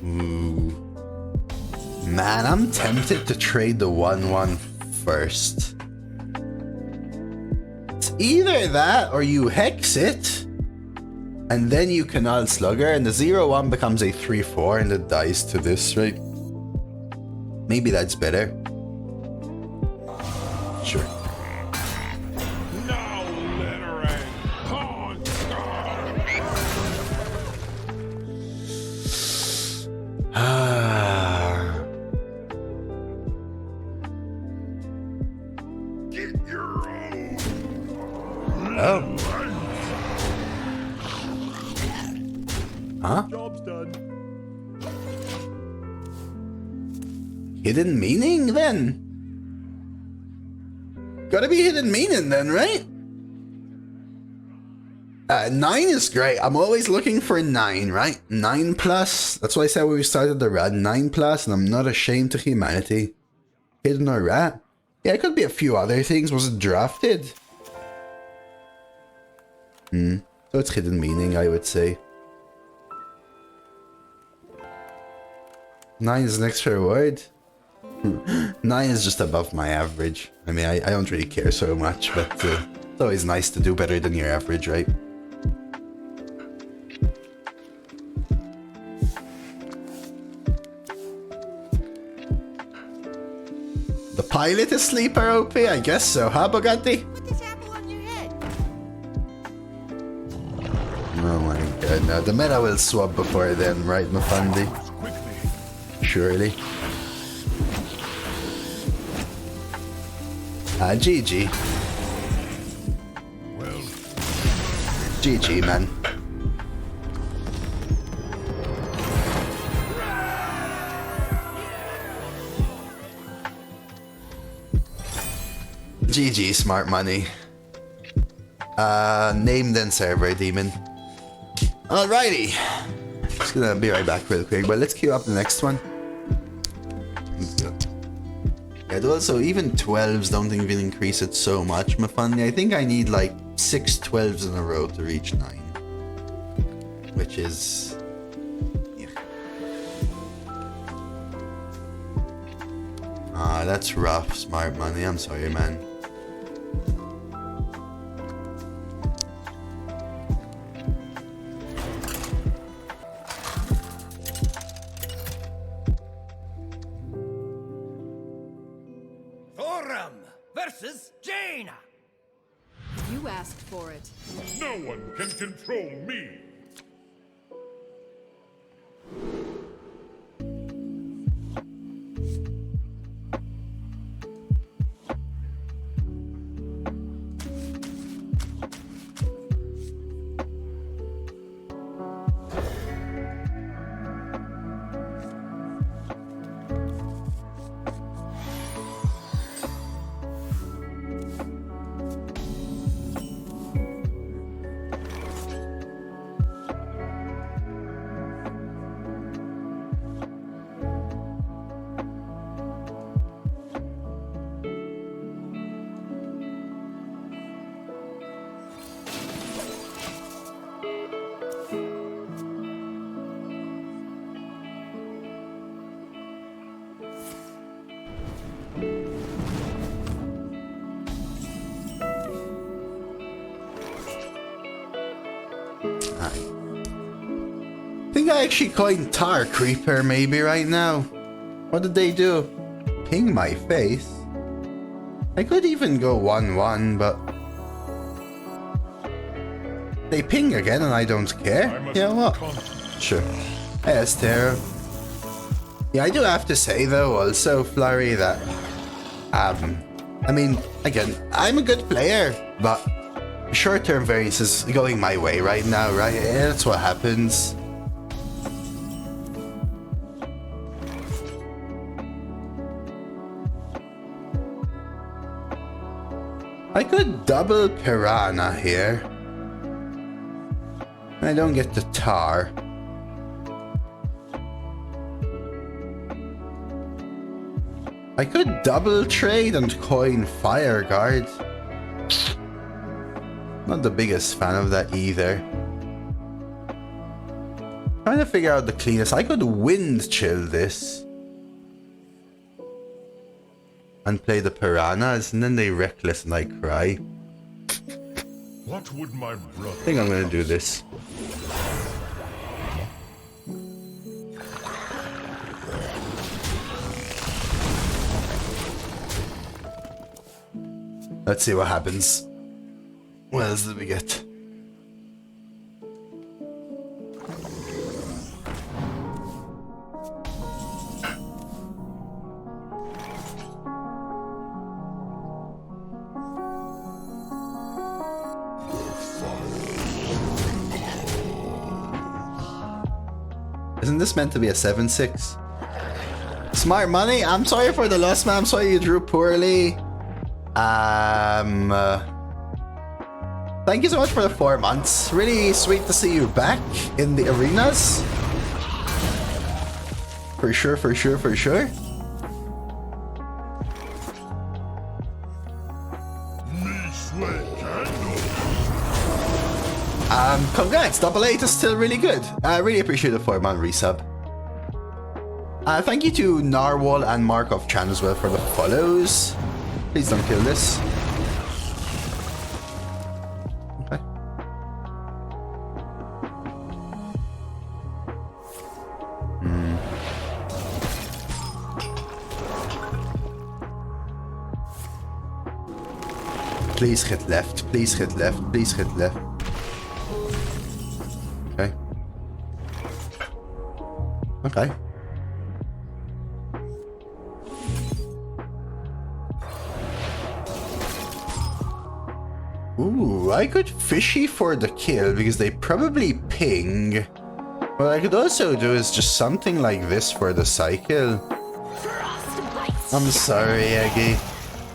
Ooh. Man, I'm tempted to trade the 1/1 first. It's either that or you hex it. And then you Canal Slugger, and the 0/1 becomes a 3/4 and it dies to this, right? Maybe that's better. Sure. Now littering Get your own. Oh. Huh? Job's done. Hidden meaning then? Gotta be hidden meaning then, right? 9 is great. I'm always looking for 9, right? 9 plus. That's why I said when we started the run, 9 plus, and I'm not ashamed to humanity. Hidden or rat? Yeah, it could be a few other things. Was it drafted? So it's hidden meaning, I would say. 9 is an extra word. 9 is just above my average. I mean, I don't really care so much, but it's always nice to do better than your average, right? The pilot is sleeper OP? I guess so, huh, Bugatti? Put this apple on your head. Oh my Yeah, no, the meta will swap before then, right, Mafandi? Surely. GG. Well, GG, man. GG, smart money. Name then server, demon. Alrighty. Just gonna be right back real quick, but let's queue up the next one. Yeah, also, even 12s don't even increase it so much, Mafandi. I think I need like 6 12s in a row to reach 9. Which is... yeah. Ah, that's rough, smart money. I'm sorry, man. Versus Jaina. You asked for it. no one can control me. I think I actually coined Tar Creeper maybe right now. What did they do? Ping my face? I could even go 1-1, but... they ping again and I don't care? Yeah, what? Sure. Yes, Tara. Yeah, I do have to say though also, Flurry, that... I mean, again, I'm a good player, but... short-term variance is going my way right now, right? Yeah, that's what happens. I could double Piranha here. I don't get the Tar. I could double trade and coin Fire Guard. Not the biggest fan of that either. Trying to figure out the cleanest. I could wind chill this. And play the Piranhas, and then they reckless and I cry. What would my brother... I think I'm gonna do this. Let's see what happens. What else did we get? Isn't this meant to be a 7-6? Smart money? I'm sorry for the loss, man. I'm sorry you drew poorly. Thank you so much for the 4 months. Really sweet to see you back in the arenas. For sure, for sure, for sure. Congrats, double 8 is still really good. I really appreciate the 4-month resub. Thank you to Narwhal and Markov Chan as well for the follows. Please don't kill this. Okay. Please hit left, please hit left, please hit left. Okay. Okay. Ooh, I could fishy for the kill because they probably ping. What I could also do is just something like this for the cycle. I'm sorry, Eggy.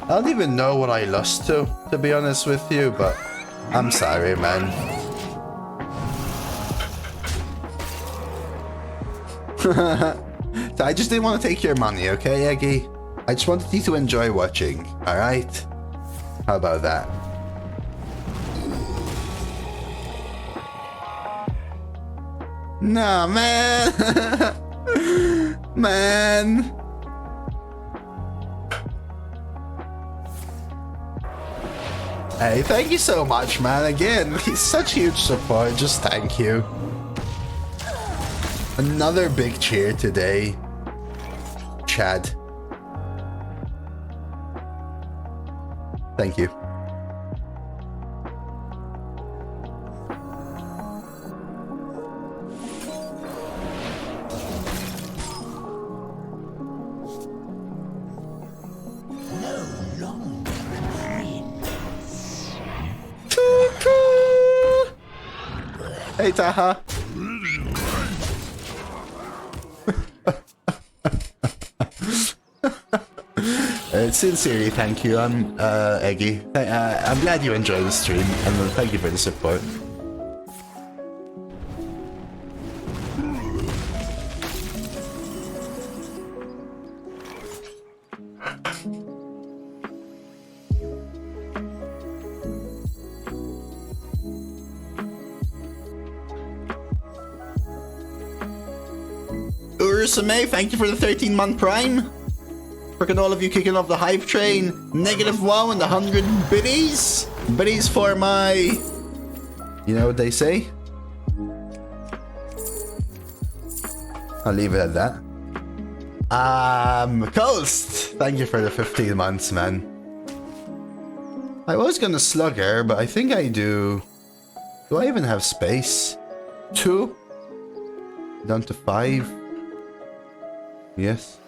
I don't even know what I lost to be honest with you, but I'm sorry, man. I just didn't want to take your money, okay, Eggy? I just wanted you to enjoy watching, alright? How about that? Nah, man! Man! Hey, thank you so much, man. Again, he's such huge support. Just thank you. Another big cheer today. Chad. Thank you. Hey, Taha. Sincerely, thank you. I'm Eggy. I'm glad you enjoyed the stream, and thank you for the support. Ursame, thank you for the 13-month prime. Freaking all of you kicking off the hype train. -1 and 100 biddies. Biddies for my... You know what they say? I'll leave it at that. Coast, thank you for the 15 months, man. I was gonna slugger, but I think I do. Do I even have space? 2? Down to 5? Yes.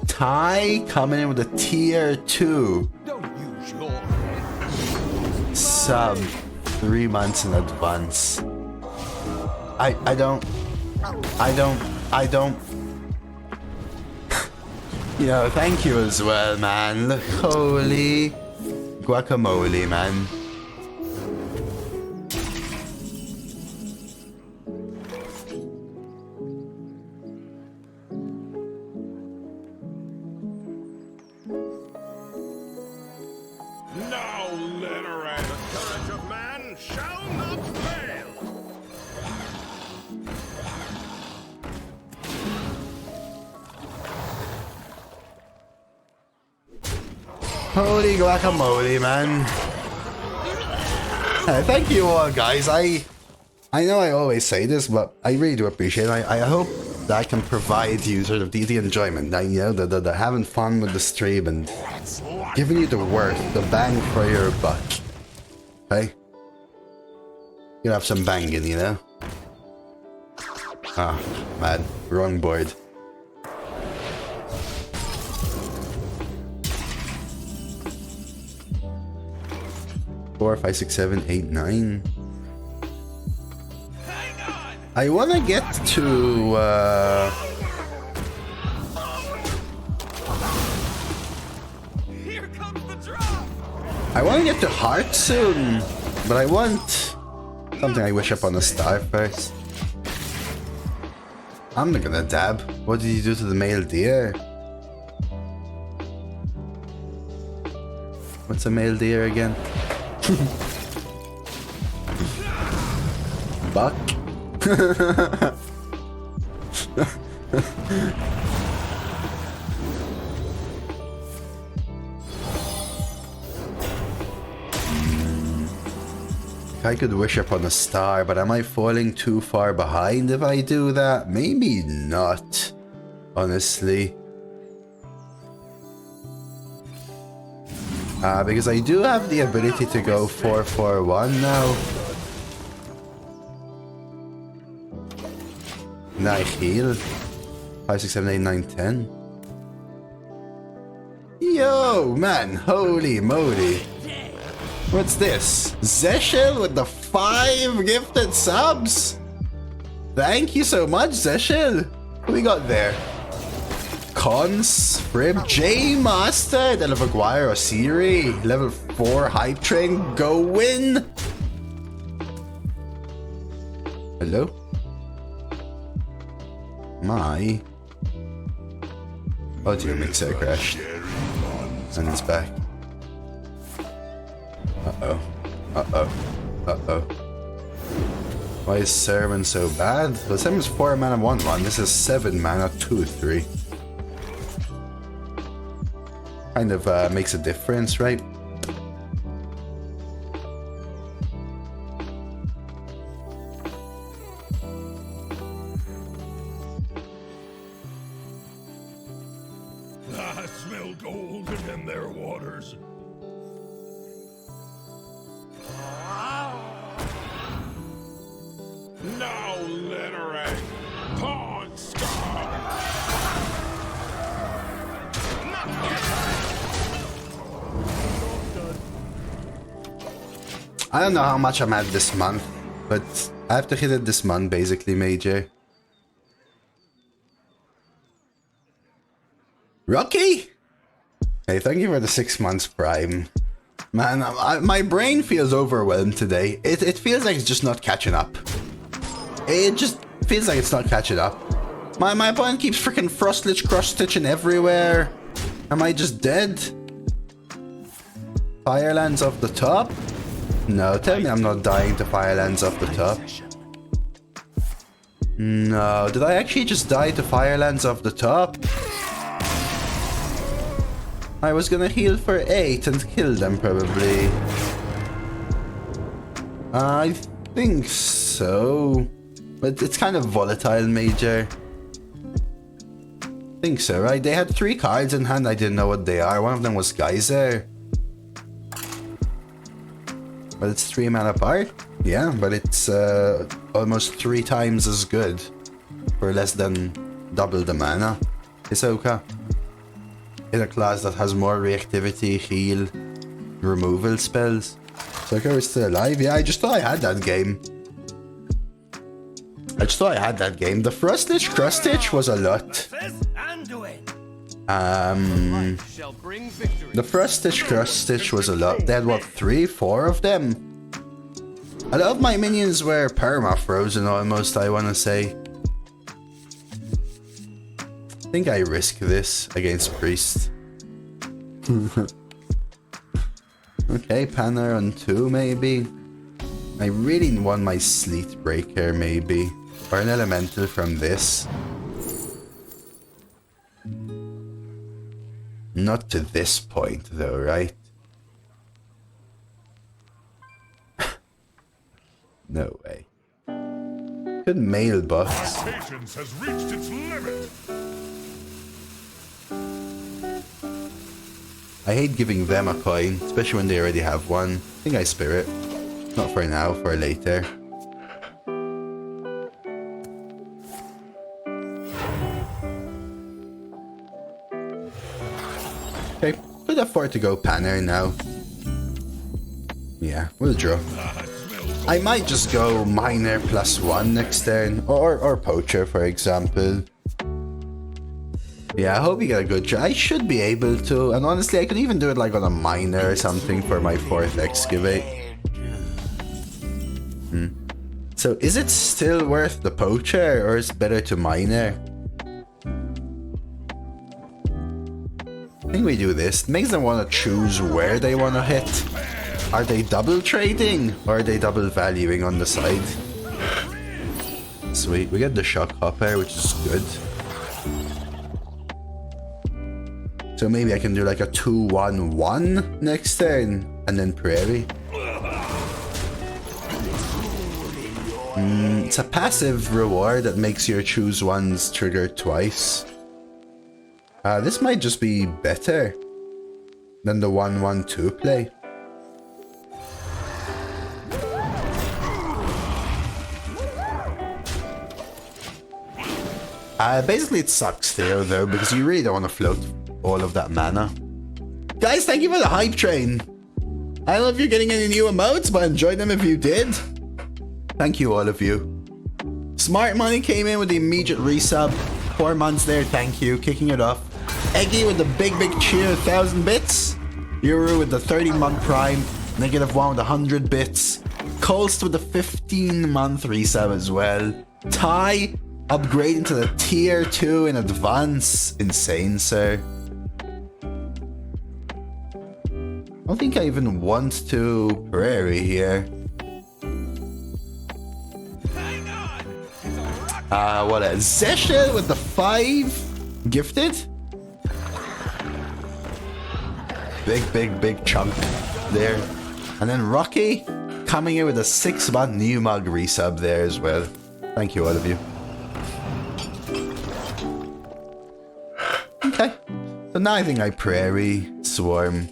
Ty coming in with a tier 2. Don't use your... Sub 3 months in advance. I don't. You know, thank you as well, man. Look, holy guacamole, man. Now literate. The courage of man shall not fail. Holy guacamole, man. Thank you all, guys. I know I always say this, but I really do appreciate it. I hope that I can provide you sort of the enjoyment, you know, the having fun with the stream and giving you the worth, the bang for your buck. Okay? You have some banging, you know? Ah, man. Wrong board. 4, 5, 6, 7, 8, 9. I wanna get to Here comes the drop. I wanna get to Hearth soon, but I want something I wish upon a star first. I'm not gonna dab. What did you do to the male deer? What's a male deer again? Buck? I could wish upon a star, but am I falling too far behind if I do that? Maybe not, honestly. Because I do have the ability to go 4-4-1 now. And I heal. 5, 6, 7, 8, 9, 10. Yo, man, holy moly. What's this? Zeshil with the 5 gifted subs? Thank you so much, Zeshil. What we got there? Cons, Frib, J Master, Della Maguire, Osiri, level 4 Hype Train, go win! Hello? My audio mixer crashed. And it's back. Uh-oh. Uh-oh. Uh-oh. Why is Sermon so bad? Well, Sermon's 4 mana 1-1. This is 7 mana 2-3. Kind of makes a difference, right? I smell gold in their waters. Now littering. Pawn scum. I don't know how much I'm at this month, but I have to hit it this month, basically, Major. Rocky? Hey, thank you for the 6 months Prime. Man, my brain feels overwhelmed today. It feels like it's just not catching up. It just feels like it's not catching up. My opponent keeps freaking Frostlich cross-stitching everywhere. Am I just dead? Firelands off the top? No, tell me I'm not dying to Firelands off the top. No, did I actually just die to Firelands off the top? I was gonna heal for 8 and kill them, probably. I think so. But it's kind of volatile, Major. I think so, right? They had 3 cards in hand, I didn't know what they are. One of them was Geyser. But it's 3 mana apart? Yeah, but it's almost 3 times as good. For less than double the mana. Hisoka. In a class that has more reactivity, heal, removal spells. Hisoka is still alive? Yeah, I just thought I had that game. The Frostlich cross-stitch was a lot. The Frostlich cross-stitch was a lot. They had what, 3, 4 of them? A lot of my minions were perma-frozen almost, I wanna say. I think I risk this against Priest. Okay, Panner on 2 maybe. I really want my Sleet Breaker maybe. Or an Elemental from this. Not to this point though, right? No way. Good mailbox. My patience has reached its limit. I hate giving them a coin, especially when they already have one. I think I Spirit. Not for now, for later. Okay, could afford to go Panner now. Yeah, we'll draw. I might just go Miner +1 next turn, or Poacher for example. Yeah, I hope you get a good draw. I should be able to, and honestly I could even do it like on a Miner or something for my 4th Excavate. So is it still worth the Poacher, or is it better to Miner? I think we do this. It makes them want to choose where they want to hit. Are they double trading, or are they double valuing on the side? Sweet, we get the Shock Hopper, which is good. So maybe I can do like a 2-1-1 next turn, and then Prairie. It's a passive reward that makes your choose ones trigger twice. This might just be better. than the 1/1/2 play. Basically it sucks Theo though, because you really don't want to float all of that mana. Guys, thank you for the hype train. I don't know if you're getting any new emotes, but enjoy them if you did. Thank you all of you. Smart Money came in with the immediate resub. 4 months there, thank you, kicking it off. Eggy with the big cheer, 1,000 bits. Yuru with the 30-month prime. -1 with 100 bits. Colst with the 15-month resub as well. Ty upgrading to the tier 2 in advance. Insane, sir. I don't think I even want to Prairie here. What a Zesha with the 5 gifted. Big chunk there. And then Rocky coming in with a 6-month new mug resub there as well. Thank you, all of you. Okay. So now I think I Prairie, Swarm.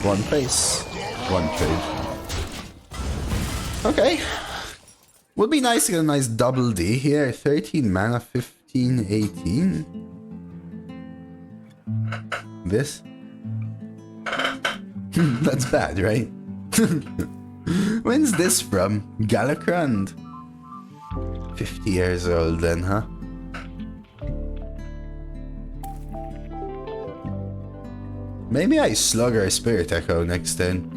One face, one trade. Okay. Would be nice to get a nice double D here. 13 mana, 15, 18. This? That's bad, right? When's this from? Galakrand? 50 years old then, huh? Maybe I Slugger a Spirit Echo next turn.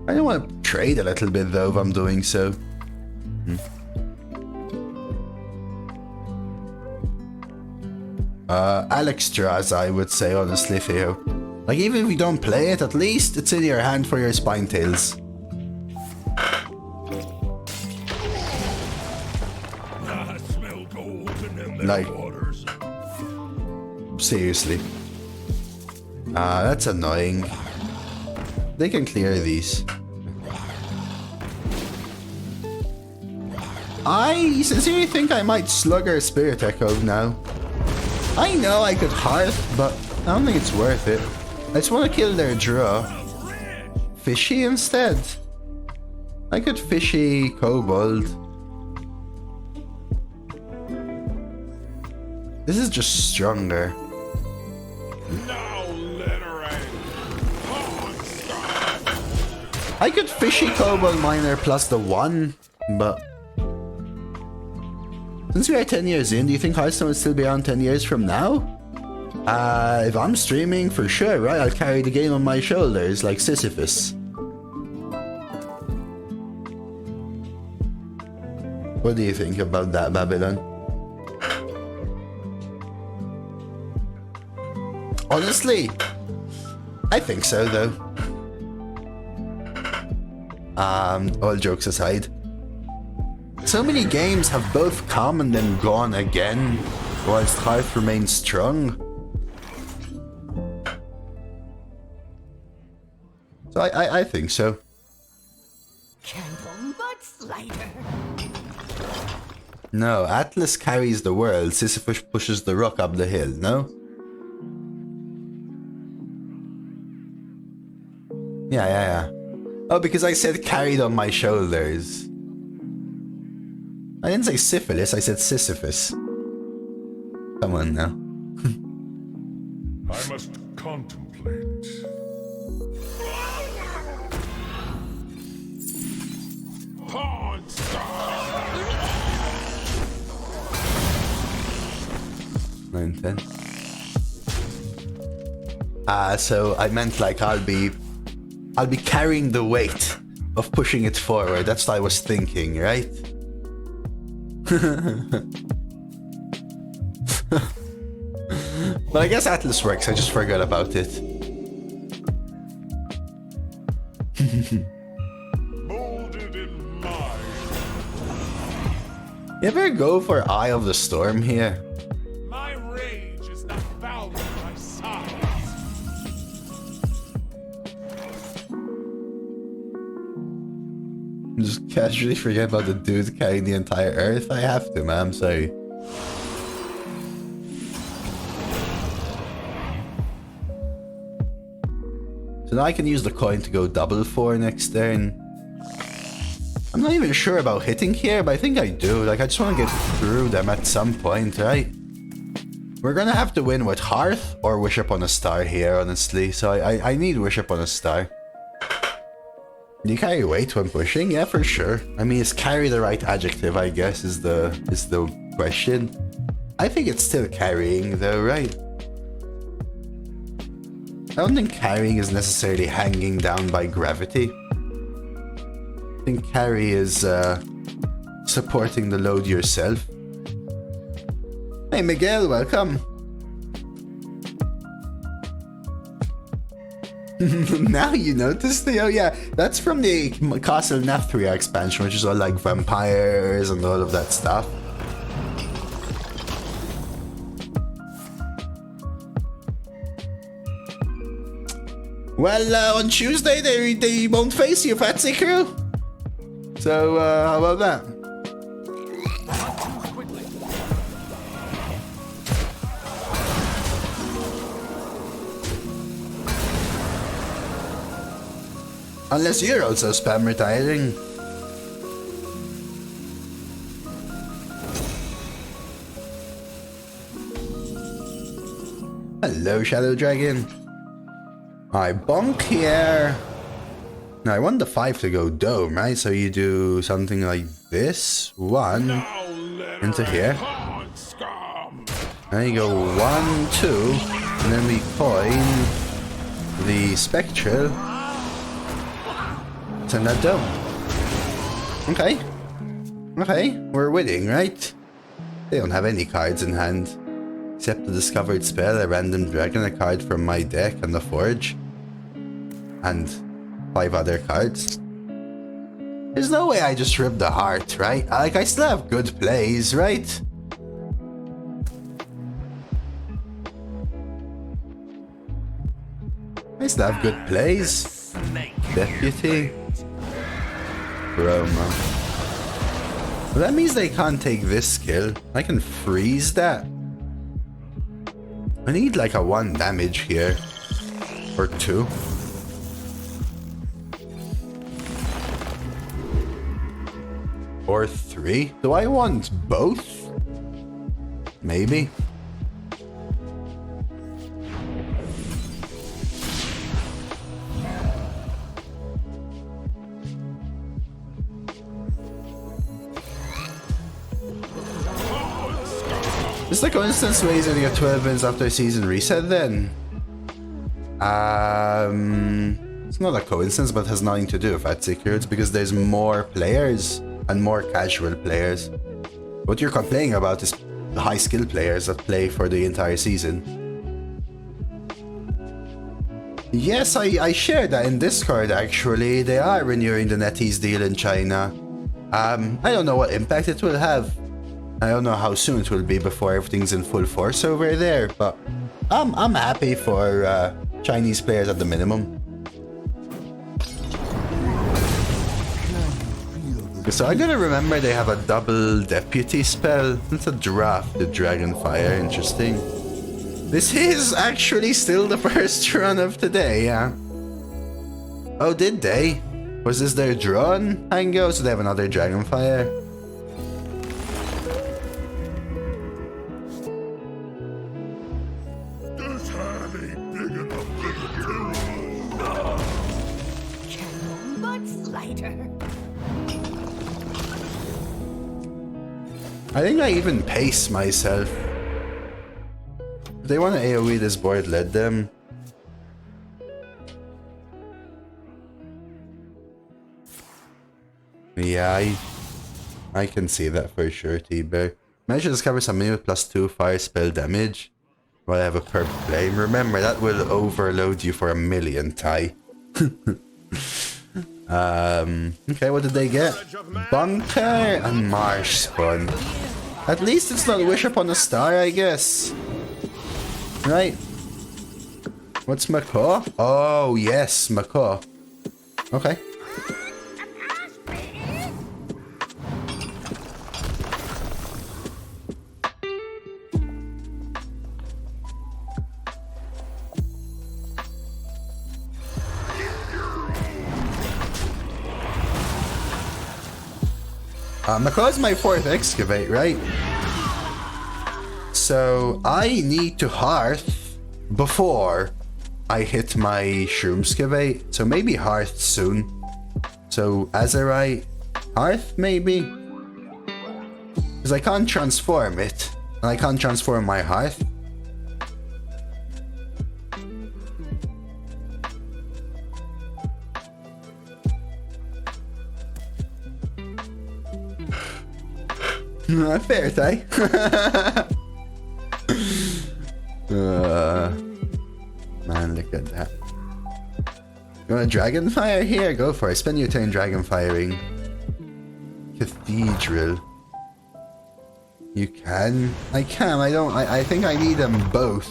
I don't want to trade a little bit though if I'm doing so. Alexstrasza, I would say, honestly, Theo. Like, even if you don't play it, at least it's in your hand for your Spine Tails. I smell golden in their Like, waters. seriously. That's annoying. They can clear these. I sincerely think I might Slugger Spirit Echo now. I know I could Hearth, but I don't think it's worth it. I just want to kill their draw. Fishy instead. I could Fishy Kobold. This is just stronger. Now littering. I could Fishy Kobold Miner plus the 1, but since we are 10 years in, do you think Hearthstone will still be around 10 years from now? If I'm streaming, for sure, right? I'll carry the game on my shoulders like Sisyphus. What do you think about that, Babylon? Honestly, I think so, though. All jokes aside. So many games have both come and then gone again, whilst Hearth remains strong. So I think so. Careful, mudslider. No, Atlas carries the world, Sisyphus pushes the rock up the hill, no? Yeah. Oh, because I said carried on my shoulders. I didn't say syphilis, I said Sisyphus. Come on now. I must contemplate. Pawn Star! 9, 10. So I meant like I'll be carrying the weight of pushing it forward. That's what I was thinking, right? But I guess Atlas works, I just forgot about it. Molded in mine. You ever go for Eye of the Storm here? My rage is not bound by size. Just casually forget about the dude carrying the entire earth. I have to, man. I'm sorry. So now I can use the coin to go double for next turn. I'm not even sure about hitting here, but I think I do. Like, I just want to get through them at some point, right? We're gonna have to win with Hearth or Wish Upon a Star here, honestly. So I need Wish Upon a Star. Do you carry weight when pushing? Yeah, for sure. I mean, is carry the right adjective, I guess, is the question. I think it's still carrying though, right? I don't think carrying is necessarily hanging down by gravity. I think carry is supporting the load yourself. Hey Miguel, welcome. Now you noticed the, oh yeah, that's from the Castle Nathria expansion, which is all like vampires and all of that stuff. Well, on Tuesday they won't face you, Patsy Crew. So how about that? Unless you're also spam retiring. Hello, Shadow Dragon. I bonk here. Now I want the 5 to go dome, right? So you do something like this. 1 into here. Then you go 1, 2, and then we coin the spectral. Turn that dome. Okay. Okay, we're winning, right? They don't have any cards in hand. Except the discovered spell, a random dragon, a card from my deck, and the forge. And 5 other cards. There's no way I just ripped the heart, right? Like, I still have good plays, right? I still have good plays. Deputy. Roma. Well, that means they can't take this skill. I can freeze that. I need like a 1 damage here. Or 2. Or 3. Do I want both? Maybe. It's the coincidence raising your 12 wins after a season reset then? It's not a coincidence, but has nothing to do with that secret. It's because there's more players and more casual players. What you're complaining about is the high skill players that play for the entire season. Yes, I shared that in Discord actually. They are renewing the NetEase deal in China. I don't know what impact it will have. I don't know how soon it will be before everything's in full force over there, but I'm happy for Chinese players at the minimum. So I gotta remember they have a double deputy spell. It's a draft, the Dragonfire. Interesting. This is actually still the first run of today, yeah. Oh, did they? Was this their drawn Hango? So they have another Dragonfire. I think I even pace myself. If they want to AoE this board, let them. Yeah, I can see that for sure, T-Bear. Manage to discover something with +2 fire spell damage while I have a purple flame. Remember, that will overload you for a million, Ty. Okay, what did they get? Bunker and Marsh Spawn. At least it's not Wish Upon a Star, I guess. Right. What's Macaw? Oh, yes, Macaw. Okay. Because my 4th excavate, right? So I need to hearth before I hit my shroomscavate. So maybe hearth soon. So azerite, hearth maybe? Because I can't transform it. And I can't transform my hearth. Fair, Ty. Man, look at that. You want a dragonfire? Here, go for it. Spend your turn dragonfiring. Cathedral. You can? I can. I think I need them both.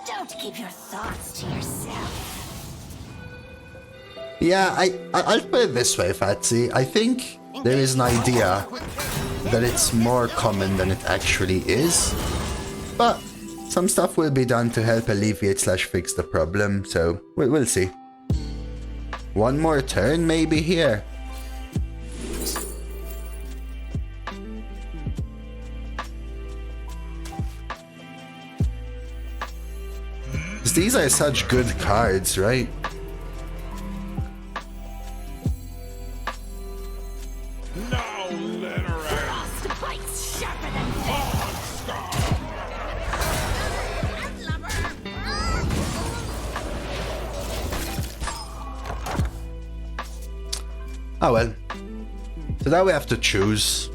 Don't keep your thoughts to yourself. Yeah, I'll put it this way, Fatsy. I think there is an idea that it's more common than it actually is. But some stuff will be done to help alleviate / fix the problem, so we'll see. One more turn maybe here. These are such good cards, right? Now let her out. Frostbite's sharper than Oh well. So now we have to choose.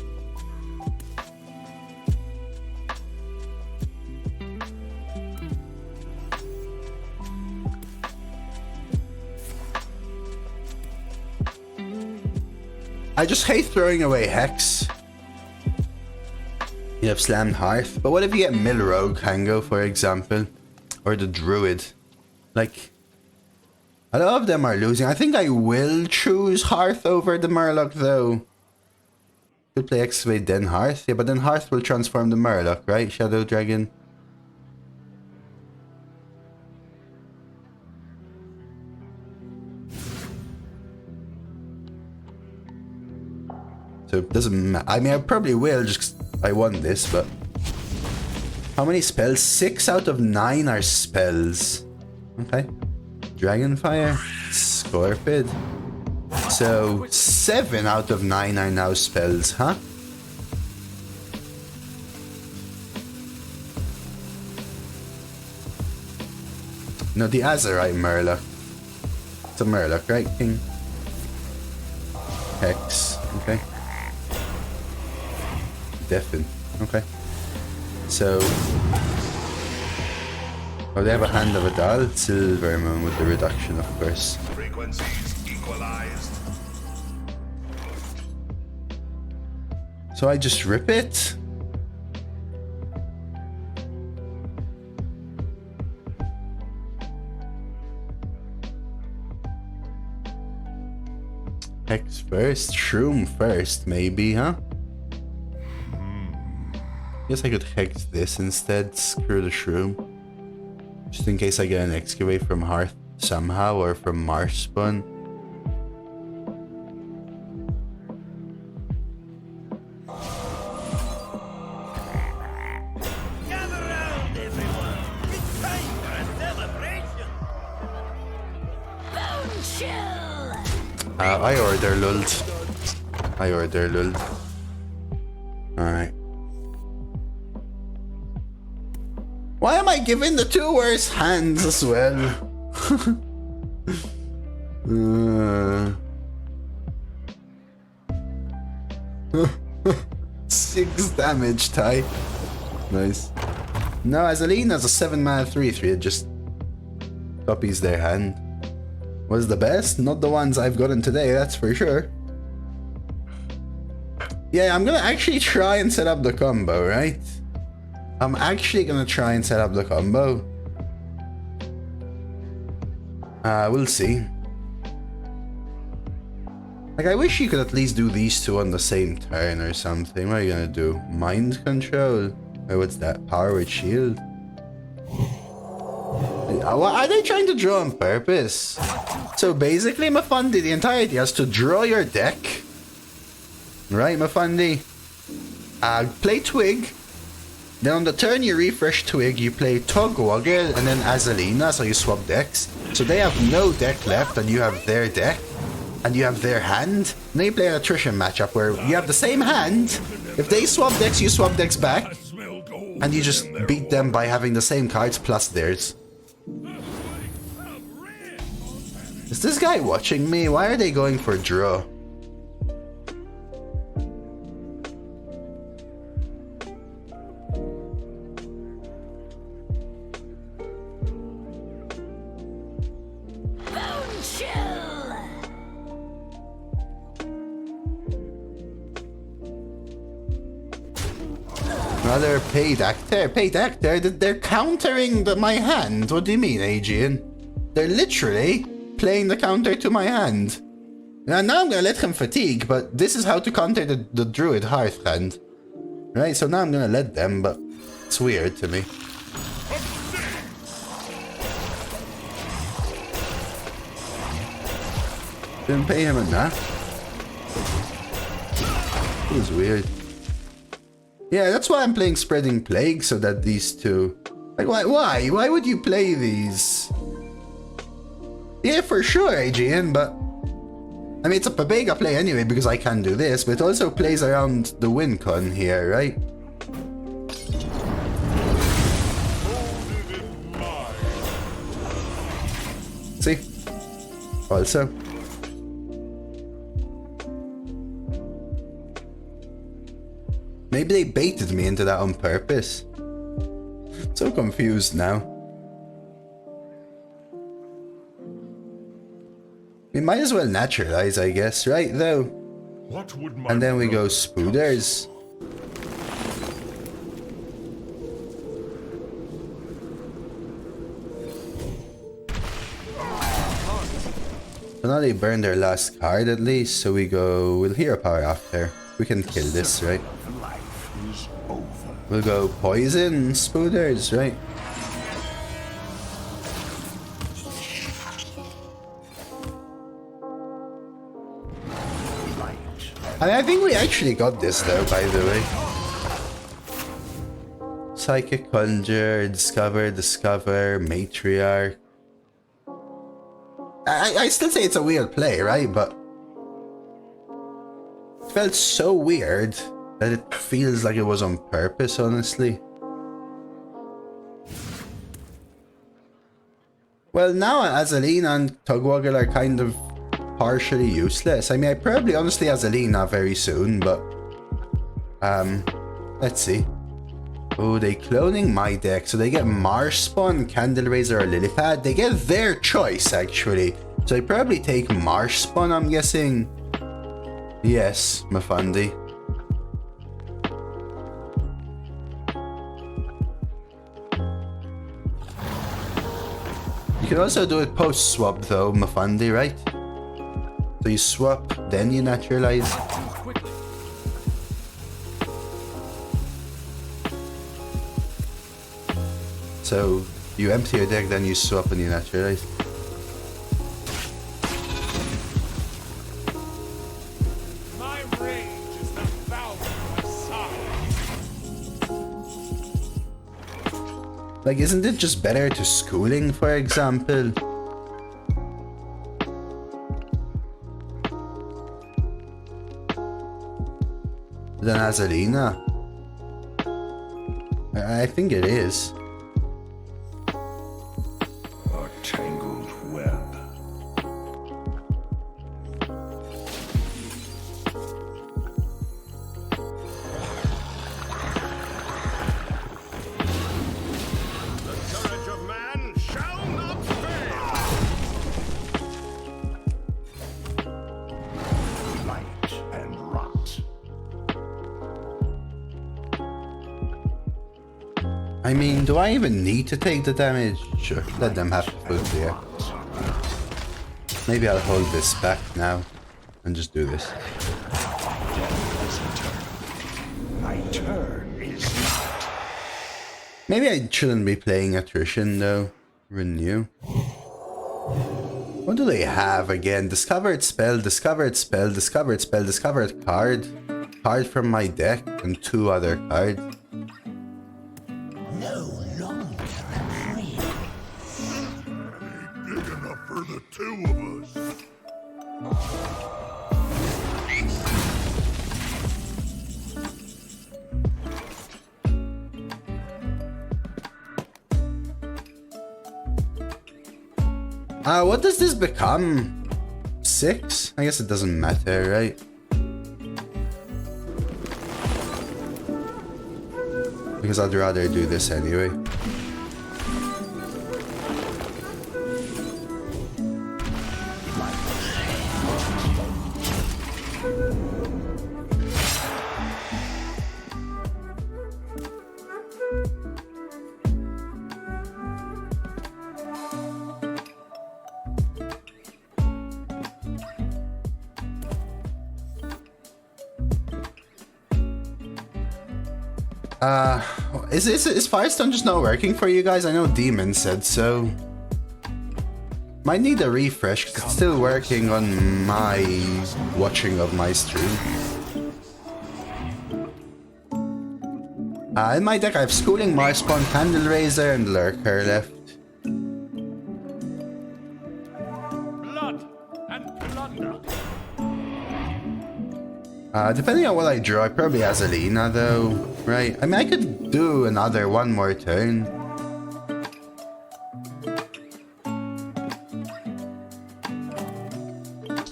I just hate throwing away Hex. You have Slammed Hearth, but what if you get Mill Rogue Hango, for example? Or the Druid? Like, a lot of them are losing. I think I will choose Hearth over the Murloc, though. Could play Excavate, then Hearth. Yeah, but then Hearth will transform the Murloc, right? Shadow Dragon. So it doesn't matter. I mean, I probably will just 'cause I won this, but... How many spells? 6 out of 9 are spells. Okay. Dragonfire. Scorpid. So 7 out of 9 are now spells, huh? No, the Azerite Murloc. It's a Murloc, right, King? Hex. Okay. Deafen. Okay. So... Oh, they have a Hand of Adal. Silvermoon with the reduction, of course. Frequencies equalized. So I just rip it? Hex first? Shroom first, maybe, huh? Guess I could Hex this instead. Screw the Shroom. Just in case I get an Excavate from Hearth somehow, or from Marshspun. Gather round, everyone. It's time for a celebration. Bone chill! I order lult. I order lult. Alright. Why am I giving the 2 worst hands as well? 6 damage, Ty. Nice. No, Azaleen has a 7-mana 3/3. It just copies their hand. Was the best? Not the ones I've gotten today, that's for sure. Yeah, I'm gonna actually try and set up the combo, right? I'm actually gonna try and set up the combo. We'll see. Like, I wish you could at least do these 2 on the same turn or something. What are you gonna do? Mind control? Or what's that? Power with shield? Are they trying to draw on purpose? So basically, Mafandi, the entire idea is to draw your deck Right, Mafandi? Play Twig. Then on the turn you refresh Twig, you play Togwoggle and then Azalina, so you swap decks. So they have no deck left and you have their deck. And you have their hand. And then you play an attrition matchup where you have the same hand. If they swap decks, you swap decks back. And you just beat them by having the same cards plus theirs. Is this guy watching me? Why are they going for draw? Another paid actor. Paid actor? They're countering my hand. What do you mean, Adrian? They're literally playing the counter to my hand. Now I'm gonna let him fatigue, but this is how to counter the Druid Hearth hand. Right, so now I'm gonna let them, but it's weird to me. Didn't pay him enough. It was weird. Yeah, that's why I'm playing Spreading Plague, so that these two... Like, why? Why would you play these? Yeah, for sure, AGN, but... I mean, it's a Pabega play anyway, because I can do this, but it also plays around the win con here, right? See? Also... Maybe they baited me into that on purpose. So confused now. We might as well naturalize, I guess, right though? What would my And then we go Spooders. So now they burn their last card at least, so we go... We'll hero power after. We can kill this, right? We'll go poison Spooders, right? And I think we actually got this though, by the way. Psychic Conjure, Discover, Matriarch. I still say it's a weird play, right? But it felt so weird that it feels like it was on purpose, honestly. Well, now Azalina and Togwoggle are kind of partially useless. I mean, I probably honestly Azalina very soon, but... let's see. Oh, they cloning my deck, so they get Marshspawn, Candleraiser, or Lilypad. They get their choice, actually. So I probably take Marshspawn, I'm guessing. Yes, Mafandi. You can also do it post-swap though, Mafandi, right? So you swap, then you naturalize. So you empty your deck, then you swap and you naturalize. My rage is the valve of my side. Like, isn't it just better to schooling, for example? Than Azalina? I think it is. A tangled web. The courage of man shall not fail. Light and rot. I mean, do I even need to take the damage? Sure, let them have the food here. Maybe I'll hold this back now and just do this. My turn is not. Maybe I shouldn't be playing attrition though. Renew. What do they have again? Discovered spell, discovered spell, discovered spell, discovered card. card from my deck and 2 other cards. No longer free. Big enough for the 2 of us. What does this become? 6? I guess it doesn't matter, right? Because I'd rather do this anyway. Is Hearthstone just not working for you guys? I know Demon said so. Might need a refresh because it's still working on my watching of my stream. In my deck I have Schooling, Marspawn, Candle Raiser, and Lurker left. Blood and plunder. Depending on what I draw, probably Azalina though, right? I mean, I could do another 1 more turn.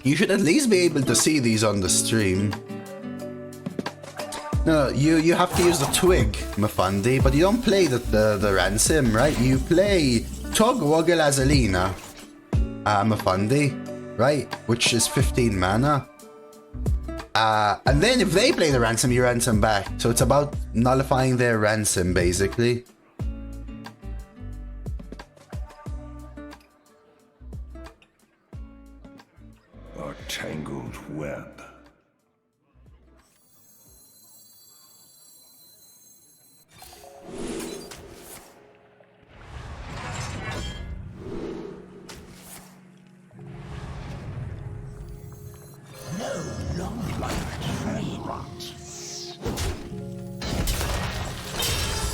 You should at least be able to see these on the stream. No, you have to use the Twig, Mafandi, but you don't play the Ransom, right? You play Tog, Woggle, Azalina, Mafandi, right? Which is 15 mana. And then if they play the Ransom, you ransom back. So it's about nullifying their Ransom, basically. A tangled web.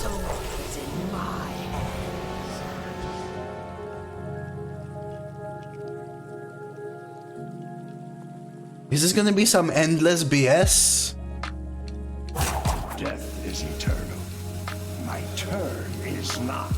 Swords in my hands. Is this gonna be some endless BS? Death is eternal. My turn is not.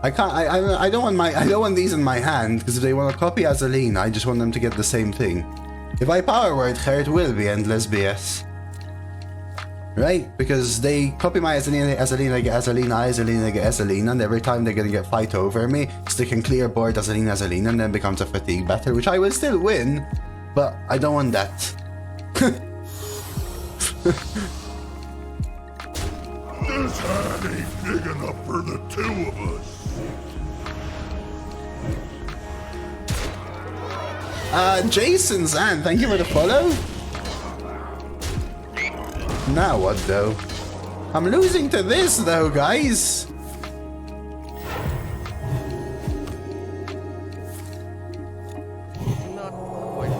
I can't. I don't want these in my hand because if they want to copy Azalina, I just want them to get the same thing. If I power word her, it will be endless BS, right? Because they copy my Azalina, Azalina get Azalina, Azalina get Azalina, and every time they're gonna get fight over me, so they can clear board Azalina, Azalina, and then becomes a fatigue battle, which I will still win, but I don't want that. This hand ain't big enough for the 2 of us. Jason Zan, thank you for the follow. Now what though? I'm losing to this though, guys. Not quite.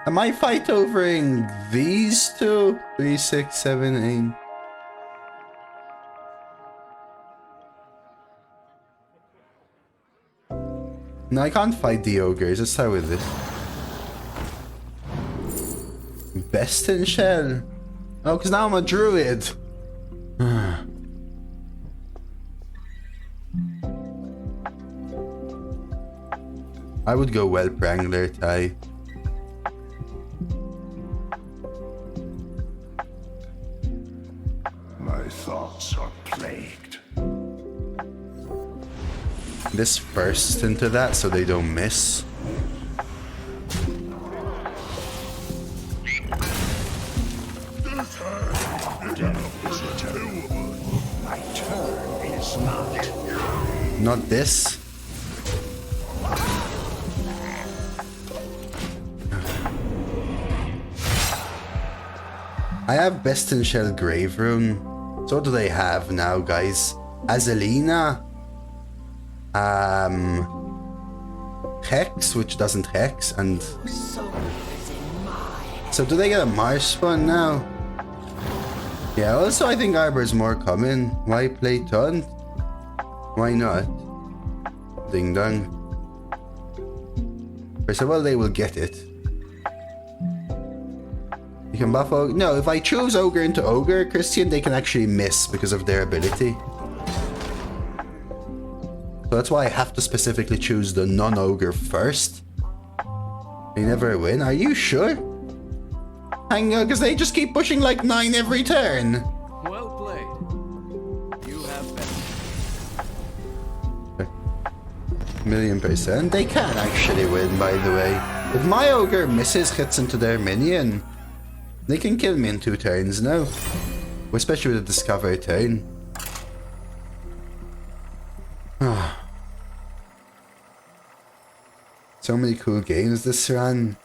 Am I fight overing these two? 3, 6, 7, 8. No, I can't fight the ogres. Let's start with this. Best in shell. Oh, because now I'm a druid. I would go well Prangler Ty. My thoughts are plagued. This first into that so they don't miss. This hand Not this. I have Best in Shell Grave Rune. So what do they have now, guys? Azelina. Hex, which doesn't hex, and... So do they get a Marsh spawn now? Yeah, also I think Arbor's more common. Why play Taunt? Why not? Ding dong. First of all, they will get it. You can buff Ogre. No, if I choose Ogre into Ogre, Christian, they can actually miss because of their ability. So that's why I have to specifically choose the non-Ogre first. They never win. Are you sure? Hang on, because they just keep pushing like 9 every turn. Well played. You have been. 1,000,000%. They can actually win, by the way. If my Ogre misses hits into their minion, they can kill me in 2 turns now. Especially with a Discover turn. So many cool games this run.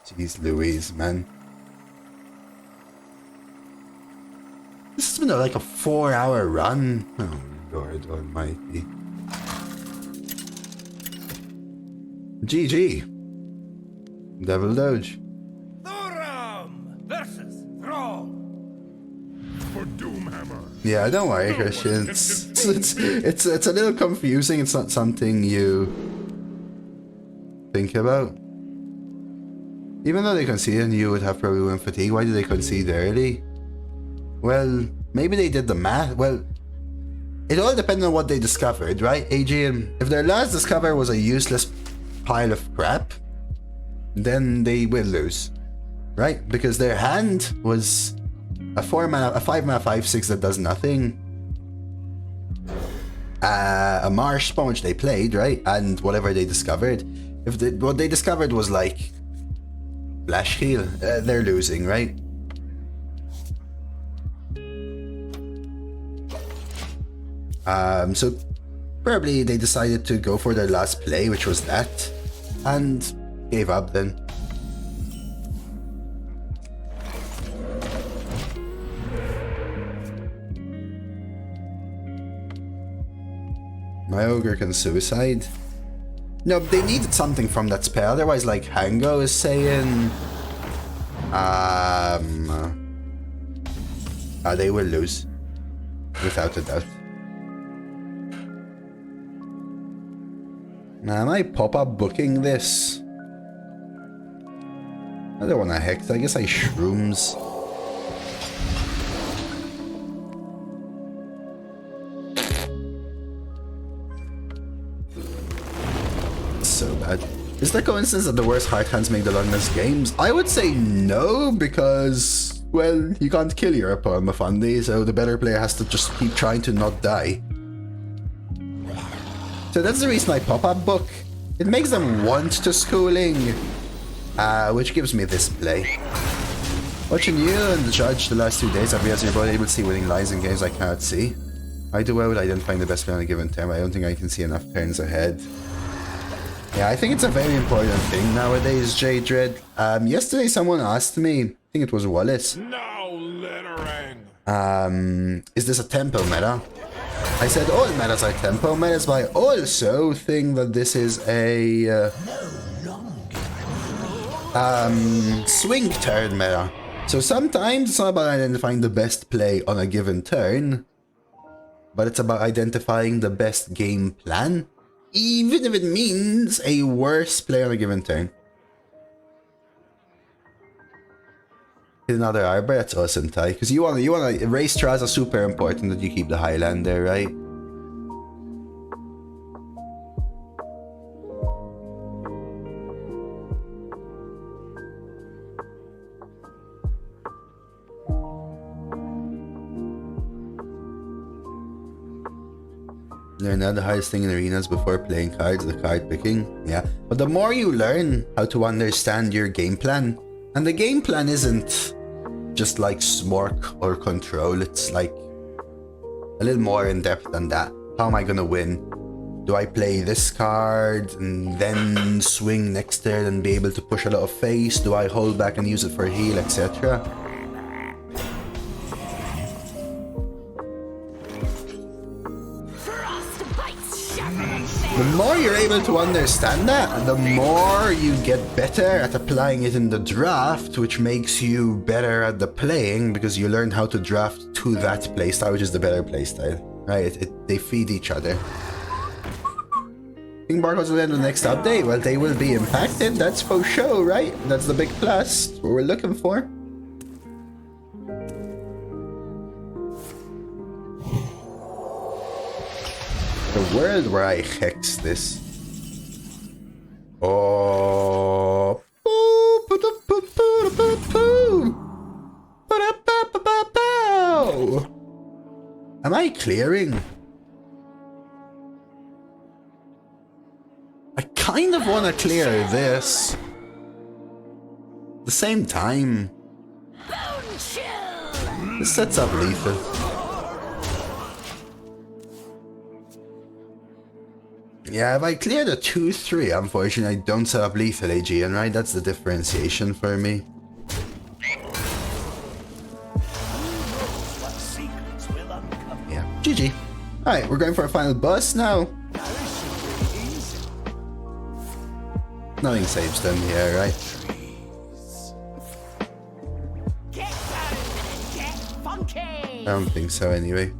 Jeez Louise, man. This has been like a 4-hour run. Oh Lord almighty. GG. Devil Doge. Thuram versus Trove. For Doomhammer. Yeah, don't worry, Christian. It's a little confusing. It's not something you think about. Even though they conceded, you would have probably win fatigue. Why did they concede early? Well, maybe they did the math. Well, it all depends on what they discovered, right, AJ? If their last discover was a useless pile of crap, then they will lose, right? Because their hand was a 4-mana, a 5-mana 5/6 that does nothing. A Marsh spawn which they played, right? And whatever they discovered. If what they discovered was like Flash Heal, they're losing, right? So probably they decided to go for their last play, which was that, and gave up then. My Ogre can suicide. No, they needed something from that spell, otherwise, like Hango is saying, they will lose, without a doubt. Now, am I pop-up booking this? I don't want to hex, I guess I shrooms. So bad. Is there coincidence that the worst hard hands make the longest games? I would say no, because, well, you can't kill your opponent, Mafandi, so the better player has to just keep trying to not die. So that's the reason I pop-up book. It makes them want to schooling, which gives me this play. Watching you and the judge the last 2 days, I've realized you're both able to see winning lines in games I cannot see. I do well with identifying the best play on a given turn, but I don't think I can see enough turns ahead. Yeah, I think it's a very important thing nowadays, J Dread. Yesterday someone asked me, I think it was Wallace. No littering. Is this a tempo meta? I said all metas are tempo metas, but I also think that this is a swing turn meta. So sometimes it's not about identifying the best play on a given turn, but it's about identifying the best game plan, even if it means a worse play on a given turn. Another Arbor, that's awesome, Ty. Because you wanna race Traza, super important that you keep the Highland there, right? Learn now the hardest thing in arenas before playing cards, the card picking. Yeah, but the more you learn how to understand your game plan, and the game plan isn't just like smork or control, it's like a little more in depth than that. How am I gonna win? Do I play this card and then swing next turn and be able to push a lot of face? Do I hold back and use it for heal, etc.? The more you're able to understand that, the more you get better at applying it in the draft, which makes you better at the playing because you learn how to draft to that playstyle, which is the better playstyle. Right? They feed each other. Think barcodes will end the next update? Well, they will be impacted, that's for sure, right? That's the big plus, what we're looking for. The world where I hex this. Oh. Am I clearing? I kind of want to clear this. At the same time. This sets up lethal. Yeah, if I clear the 2-3, unfortunately, I don't set up lethal AGN, right? That's the differentiation for me. Yeah, GG. Alright, we're going for a final boss now. Nothing saves them here, right? I don't think so anyway.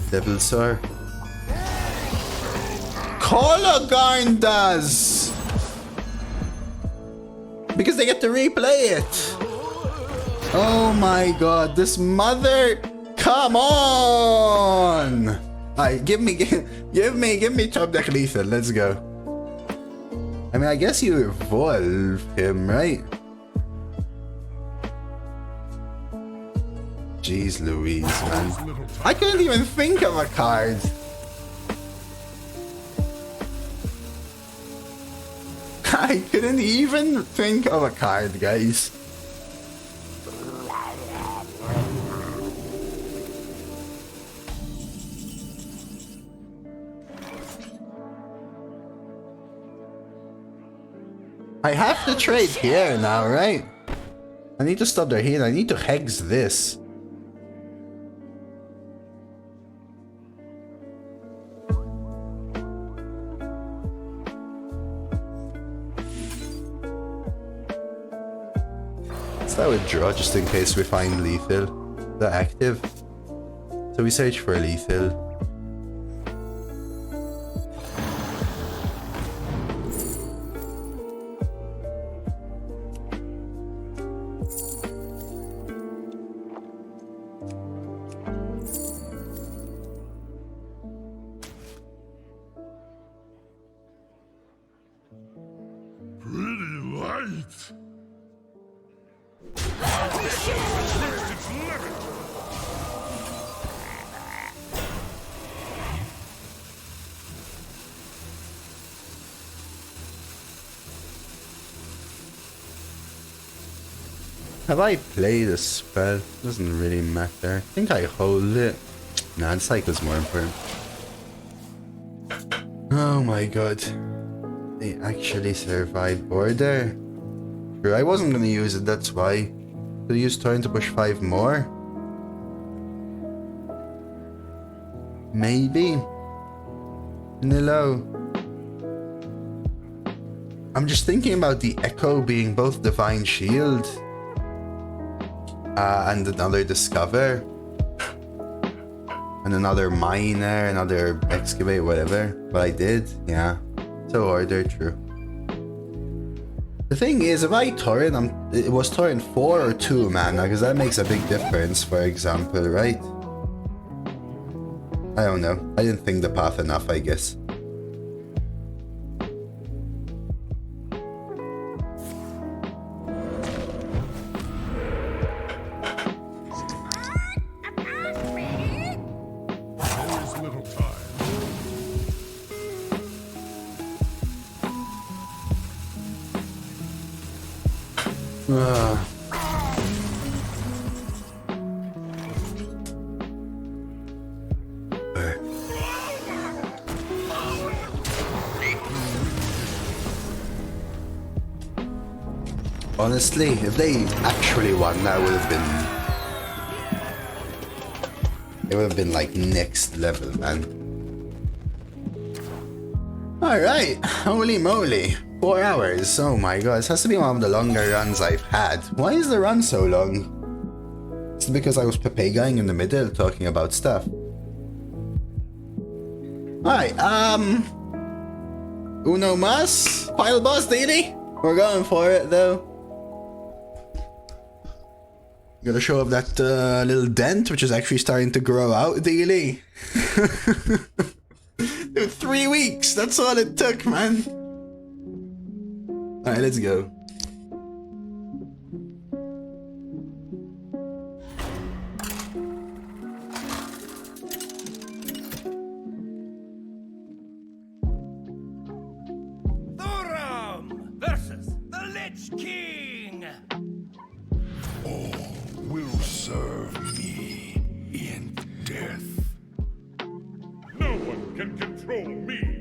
Devil Sir. Colorgarn does! Because they get to replay it! Oh my god, this mother... Come on! Alright, give me top deck lethal, let's go. I mean, I guess you evolve him, right? Jeez Louise, man. I couldn't even think of a card. I couldn't even think of a card, guys. I have to trade here now, right? I need to stop their heal. I need to hex this. I would draw just in case we find lethal. The active. So we search for lethal. Pretty light. Have I played a spell? Doesn't really matter. I think I hold it. Nah, the cycle's more important. Oh my god. They actually survived border. Sure, I wasn't gonna use it, that's why. Could use turn to push 5 more. Maybe. Nilo. I'm just thinking about the Echo being both Divine Shield and another Discover. And another Miner, another Excavate, whatever. But I did, yeah. So order, true. The thing is, if I torrent, it was torrent 4 or 2 mana, because that makes a big difference, for example, right? I don't know. I didn't think the path enough, I guess. Honestly, if they actually won, that would have been... It would have been like next level, man. Alright, holy moly. 4 hours, oh my god, this has to be one of the longer runs I've had. Why is the run so long? Is it because I was Pepe-going in the middle talking about stuff? Alright, uno mas? Final boss, deity? We're going for it, though. Gotta show off that little dent, which is actually starting to grow out, daily. Dude, 3 weeks, that's all it took, man. Alright, let's go. Versus the Lich King! Will serve me in death. No one can control me.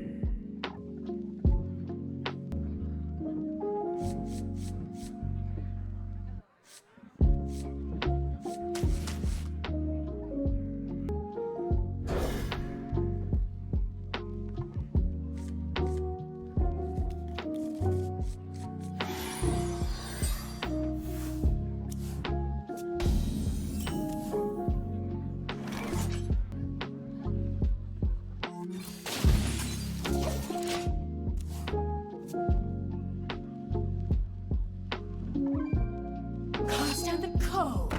Constant the code.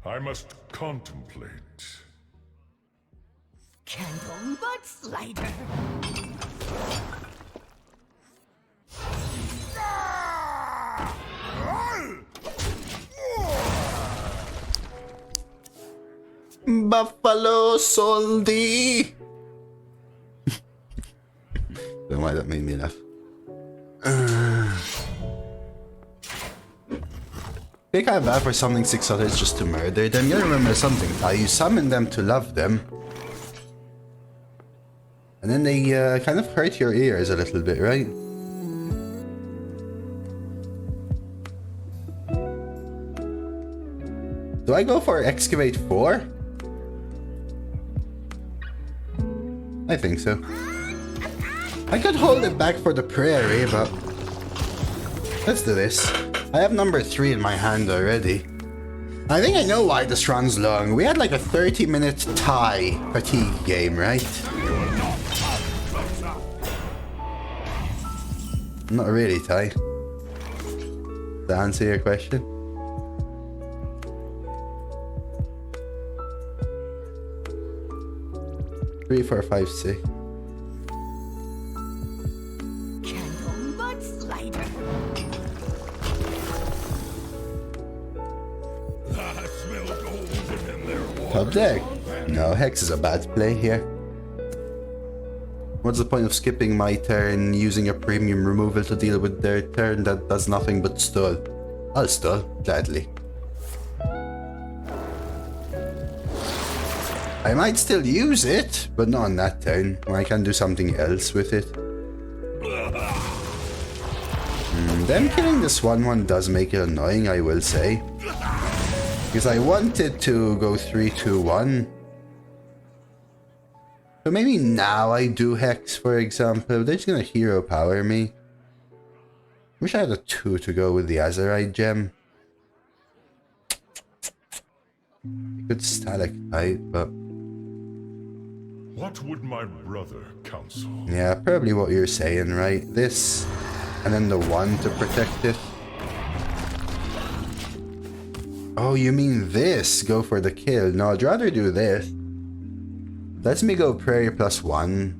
I must contemplate. Candle mud slider. Buffalo Soldi! Don't know why that made me laugh. They kind of bad for summoning 6 others just to murder them. You gotta remember something, you summon them to love them. And then they kind of hurt your ears a little bit, right? Do I go for Excavate 4? I think so. I could hold it back for the prairie, but let's do this. I have number 3 in my hand already. I think I know why this run's long. We had like a 30-minute tie fatigue game, right? Not really tie. To answer your question. Three, 4, 5, 6. Candle mud slider. I smell gold in their water. Top deck. No, Hex is a bad play here. What's the point of skipping my turn, using a premium removal to deal with their turn that does nothing but stall? I'll stall, gladly. I might still use it, but not on that turn, when I can do something else with it. Them killing this 1/1 does make it annoying, I will say. Because I wanted to go 3-2-1. So maybe now I do Hex, for example. They're just gonna hero power me. Wish I had a 2 to go with the Azerite gem. Good stalactite, but... What would my brother counsel? yeah, probably what you're saying, right? This, and then the 1 to protect it. Oh, you mean this? Go for the kill. No, I'd rather do this. Lets me go Prairie +1.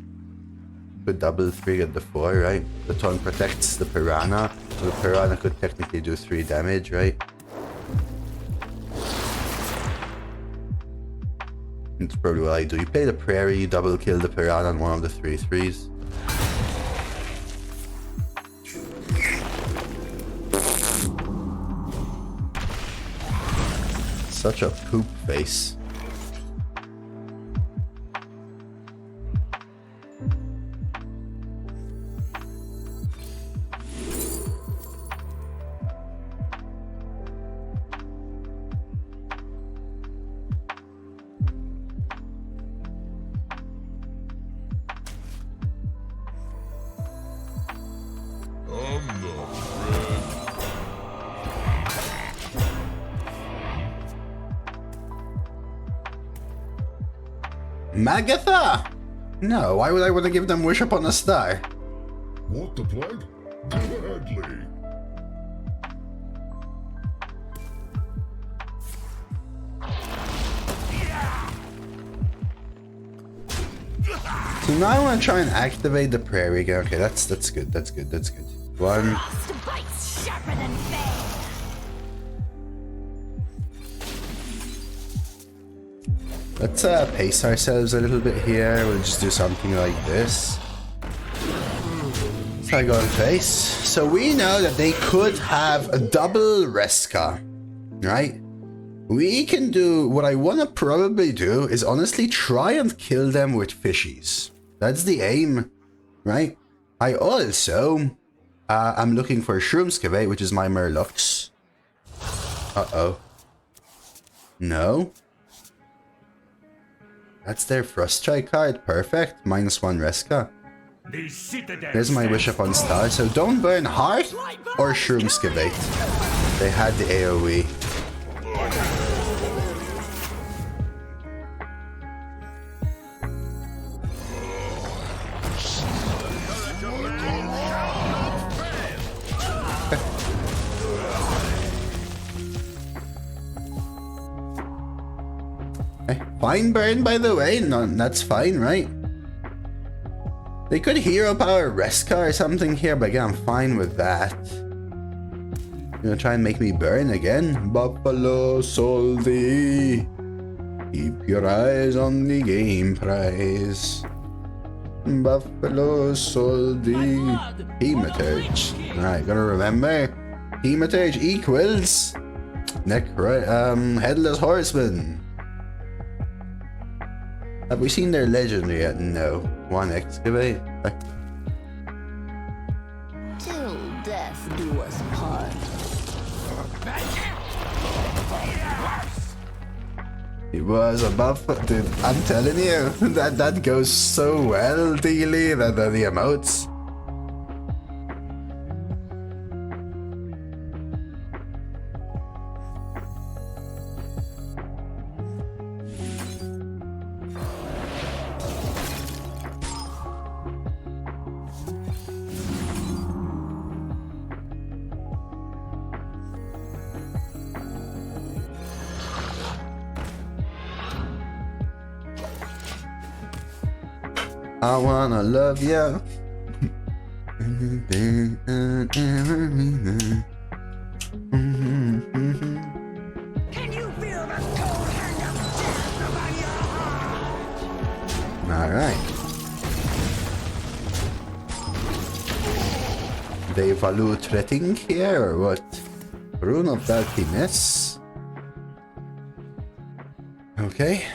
Could double 3 at the 4, right? The taunt protects the Piranha. So the Piranha could technically do 3 damage, right? That's probably what I do. You play the Prairie, you double kill the Piranha on one of the 3/3s. Such a poop face. Magatha! No, why would I want to give them Wish Upon a Star? Want the plug? Gladly. So now I want to try and activate the prairie again. Okay, that's good. That's good. One. Frost bites sharper than bane. Let's pace ourselves a little bit here. We'll just do something like this. So I go in face. So we know that they could have a double Reska, right? We can do, what I want to probably do is honestly try and kill them with fishies. That's the aim, right? I also, I'm looking for Shroomskave, which is my Murlocs. Uh-oh. No. That's their Froststrike card. Perfect. -1 Reska. Here's my Wish Upon Star. So don't burn Hearth or Shroomskave. They had the AoE. Fine burn, by the way. No, that's fine, right? They could hero power Reska or something here, but again, I'm fine with that. You're gonna try and make me burn again? Buffalo Soldi. Keep your eyes on the game prize. Buffalo Soldi. Hematurge. Alright, gotta remember. Hematurge equals Headless Horseman. Have we seen their legendary yet? No. One excavate. Till death do us part. It was a buff, dude. I'm telling you, that goes so well, Dealy, the emotes. I wanna love you. Can you feel the cold hand of death over your heart? Alright. They value threatening here or what? Rune of Darkness. Okay.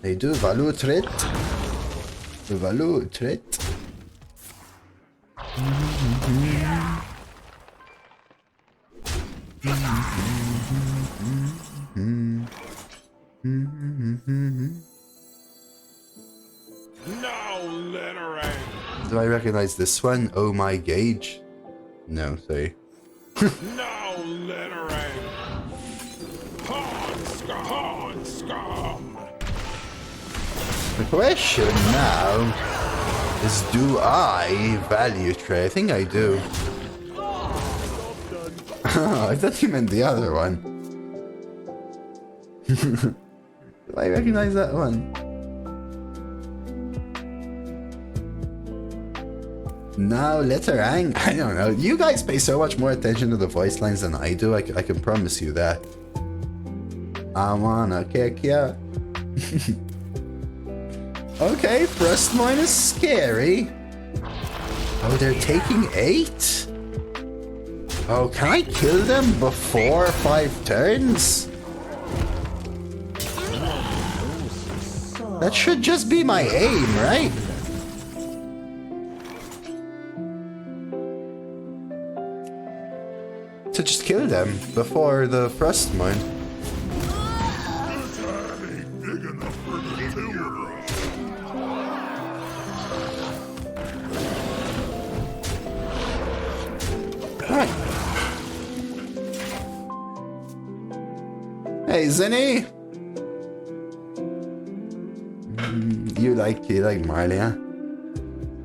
They do value threat. Value threat. Now littering. Do I recognize this one? Oh my gauge. No, sorry. Now littering. Pawn scum. The question now is, do I value trade? I think I do. I thought you meant the other one. Do I recognize that one? Now, letterang. I don't know. You guys pay so much more attention to the voice lines than I do. I can promise you that. I wanna kick ya. Okay, Frostmourne is scary. Oh, they're taking 8? Oh, can I kill them before 5 turns? That should just be my aim, right? To just kill them before the frost mine. Big enough for the two of us. Alright. Hey, Zinni! You like Marley, huh?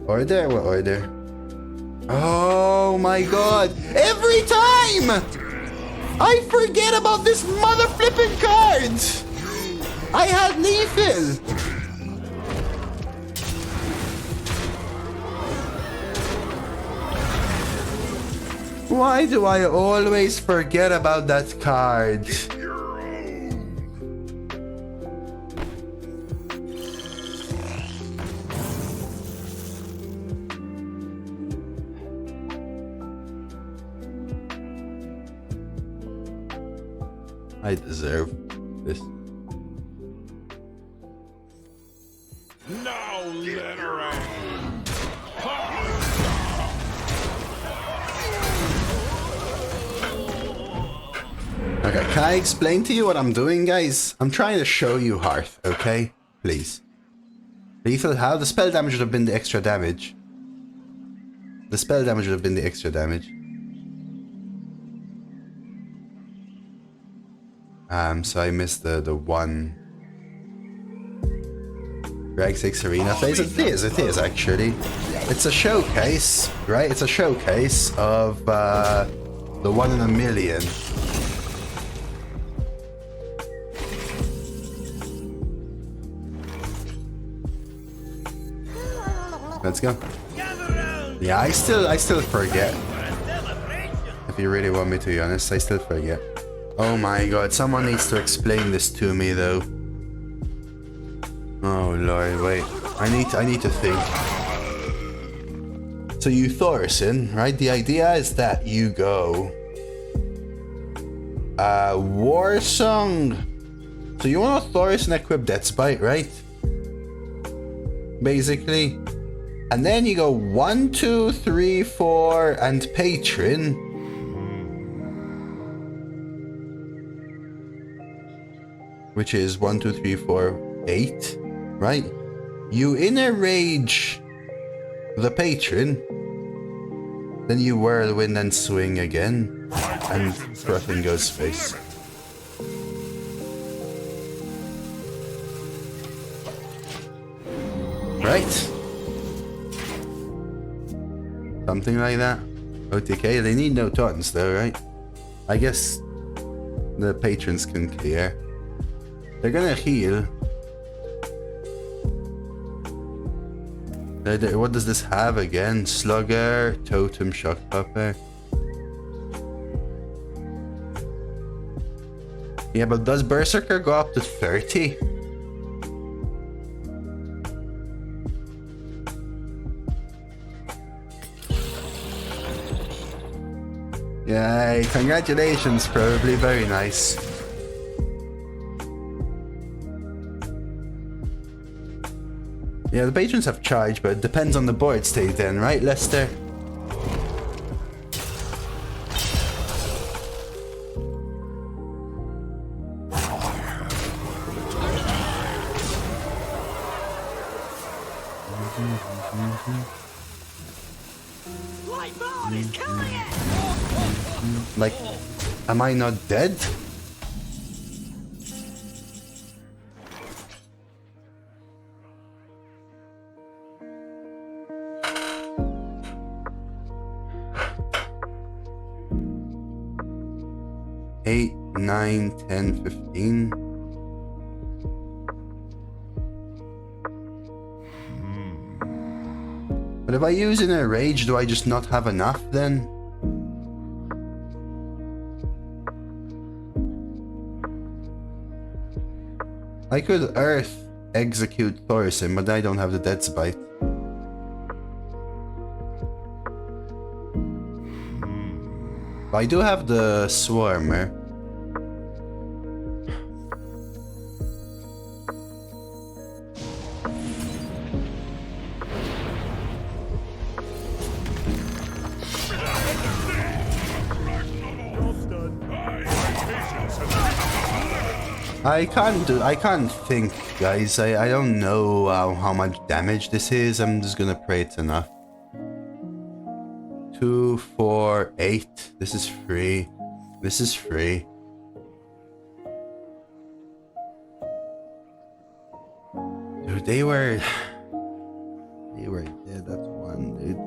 Order? What order? Oh my god! Every time! I forget about this mother flipping card! I had lethal! Why do I always forget about that card? I deserve this. Now let her out. Okay, can I explain to you what I'm doing, guys? I'm trying to show you Hearth, okay? Please. Lethal how? The spell damage would have been the extra damage. The spell damage would have been the extra damage. So I missed the one. Drag 6 arena phase. It is actually. It's a showcase, right? It's a showcase of the 1 in a million. Let's go. Yeah, I still forget. If you really want me to be honest, I still forget. Oh my god, someone needs to explain this to me though. Oh lord, wait. I need to think. So you Thorson, right? The idea is that you go War Song. So you want to Thorson equip Death's Bite, right? Basically. And then you go 1, 2, 3, 4 and Patron. Which is 1, 2, 3, 4, 8, right? You inner rage the Patron, then you whirlwind and swing again, and Brooklyn goes face. Right? Something like that. OTK, they need no taunts though, right? I guess the patrons can clear. They're gonna heal. What does this have again? Slugger, Totem, Shock Pupper. Yeah, but does Berserker go up to 30? Yay, congratulations, probably very nice. Yeah, the patrons have charge, but it depends on the board state then, right, Lester? Like, am I not dead? Eight, 9, 10, 15. But if I use in a rage, do I just not have enough then? I could Earth execute Thorson, but I don't have the Death's Bite. But I do have the Swarmer. I can't think, guys. I don't know how much damage this is. I'm just gonna pray it's enough. 2, 4, 8. This is free. This is free. Dude, they were dead. That's one, dude.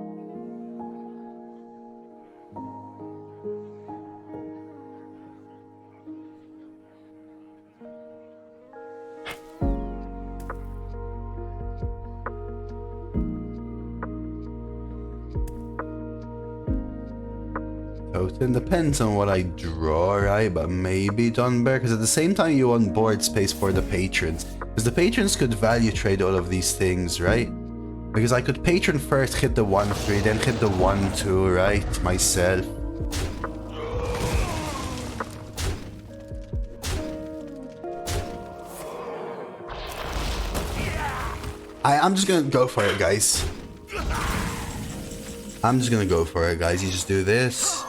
It depends on what I draw, right? But maybe Dunbar, because at the same time you want board space for the patrons, because the patrons could value trade all of these things, right? Because I could patron first, hit the 1-3, then hit the 1-2, right? Myself. I'm just gonna go for it, guys. I'm just gonna go for it, guys. You just do this.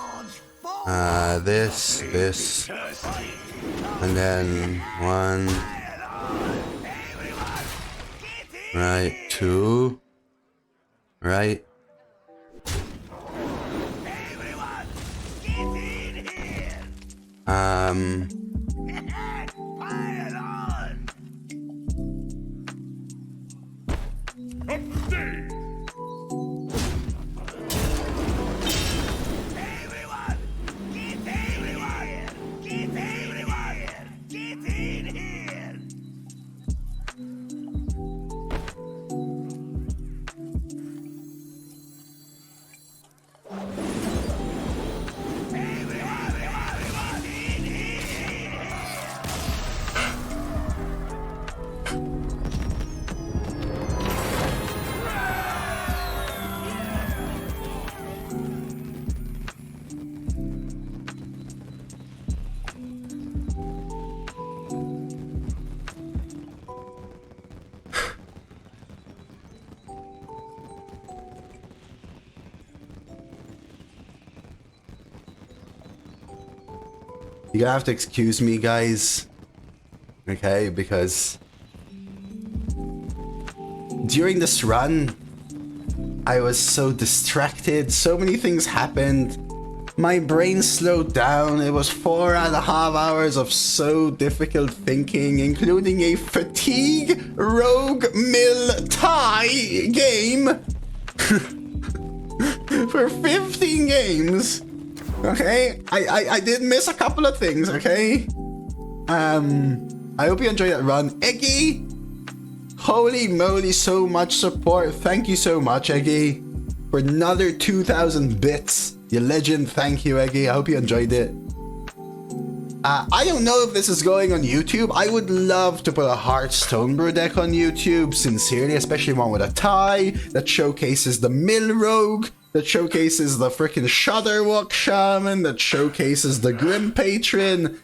This, and then 1, right, 2, right. You're gonna have to excuse me, guys. Okay, because during this run, I was so distracted. So many things happened. My brain slowed down. It was 4.5 hours of so difficult thinking, including a fatigue rogue mill tie game for 15 games. Okay, I did miss a couple of things, okay? I hope you enjoyed that run. Eggy! Holy moly, so much support. Thank you so much, Eggy, for another 2,000 bits. You legend, thank you, Eggy. I hope you enjoyed it. I don't know if this is going on YouTube. I would love to put a Harth Stonebrew deck on YouTube, sincerely, especially one with a tie that showcases the Mill Rogue, that showcases the freaking Shudderwalk Shaman, that showcases the Grim Patron.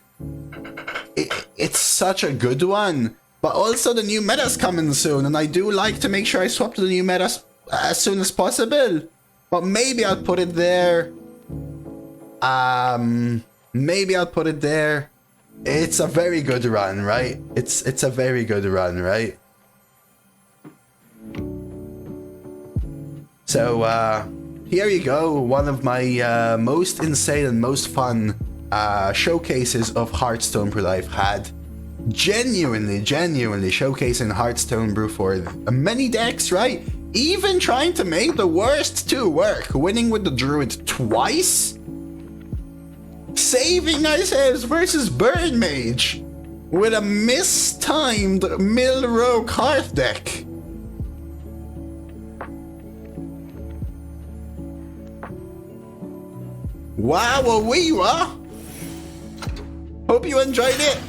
It's such a good one. But also the new meta's coming soon, and I do like to make sure I swap to the new meta as soon as possible. But maybe I'll put it there. Maybe I'll put it there. It's a very good run, right? It's a very good run, right? So, here you go. One of my most insane and most fun showcases of Harth Stonebrew I've had. Genuinely showcasing Harth Stonebrew for many decks, right? Even trying to make the worst two work. Winning with the Druid twice. Saving ourselves versus Burn Mage with a mistimed Mill Rogue Hearth deck. Wow-a-wee-wah. Hope you enjoyed it.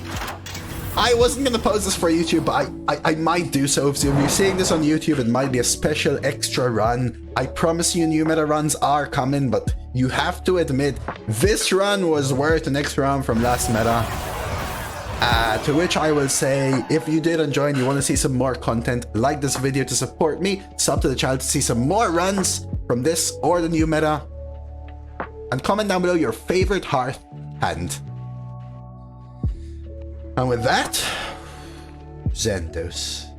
I wasn't going to post this for YouTube, but I might do so. If you're seeing this on YouTube, it might be a special extra run. I promise you new meta runs are coming, but you have to admit, this run was worth an extra round from last meta. To which I will say, if you did enjoy and you want to see some more content, like this video to support me, sub to the channel to see some more runs from this or the new meta, and comment down below your favorite Hearth hand. And with that, Xanthos.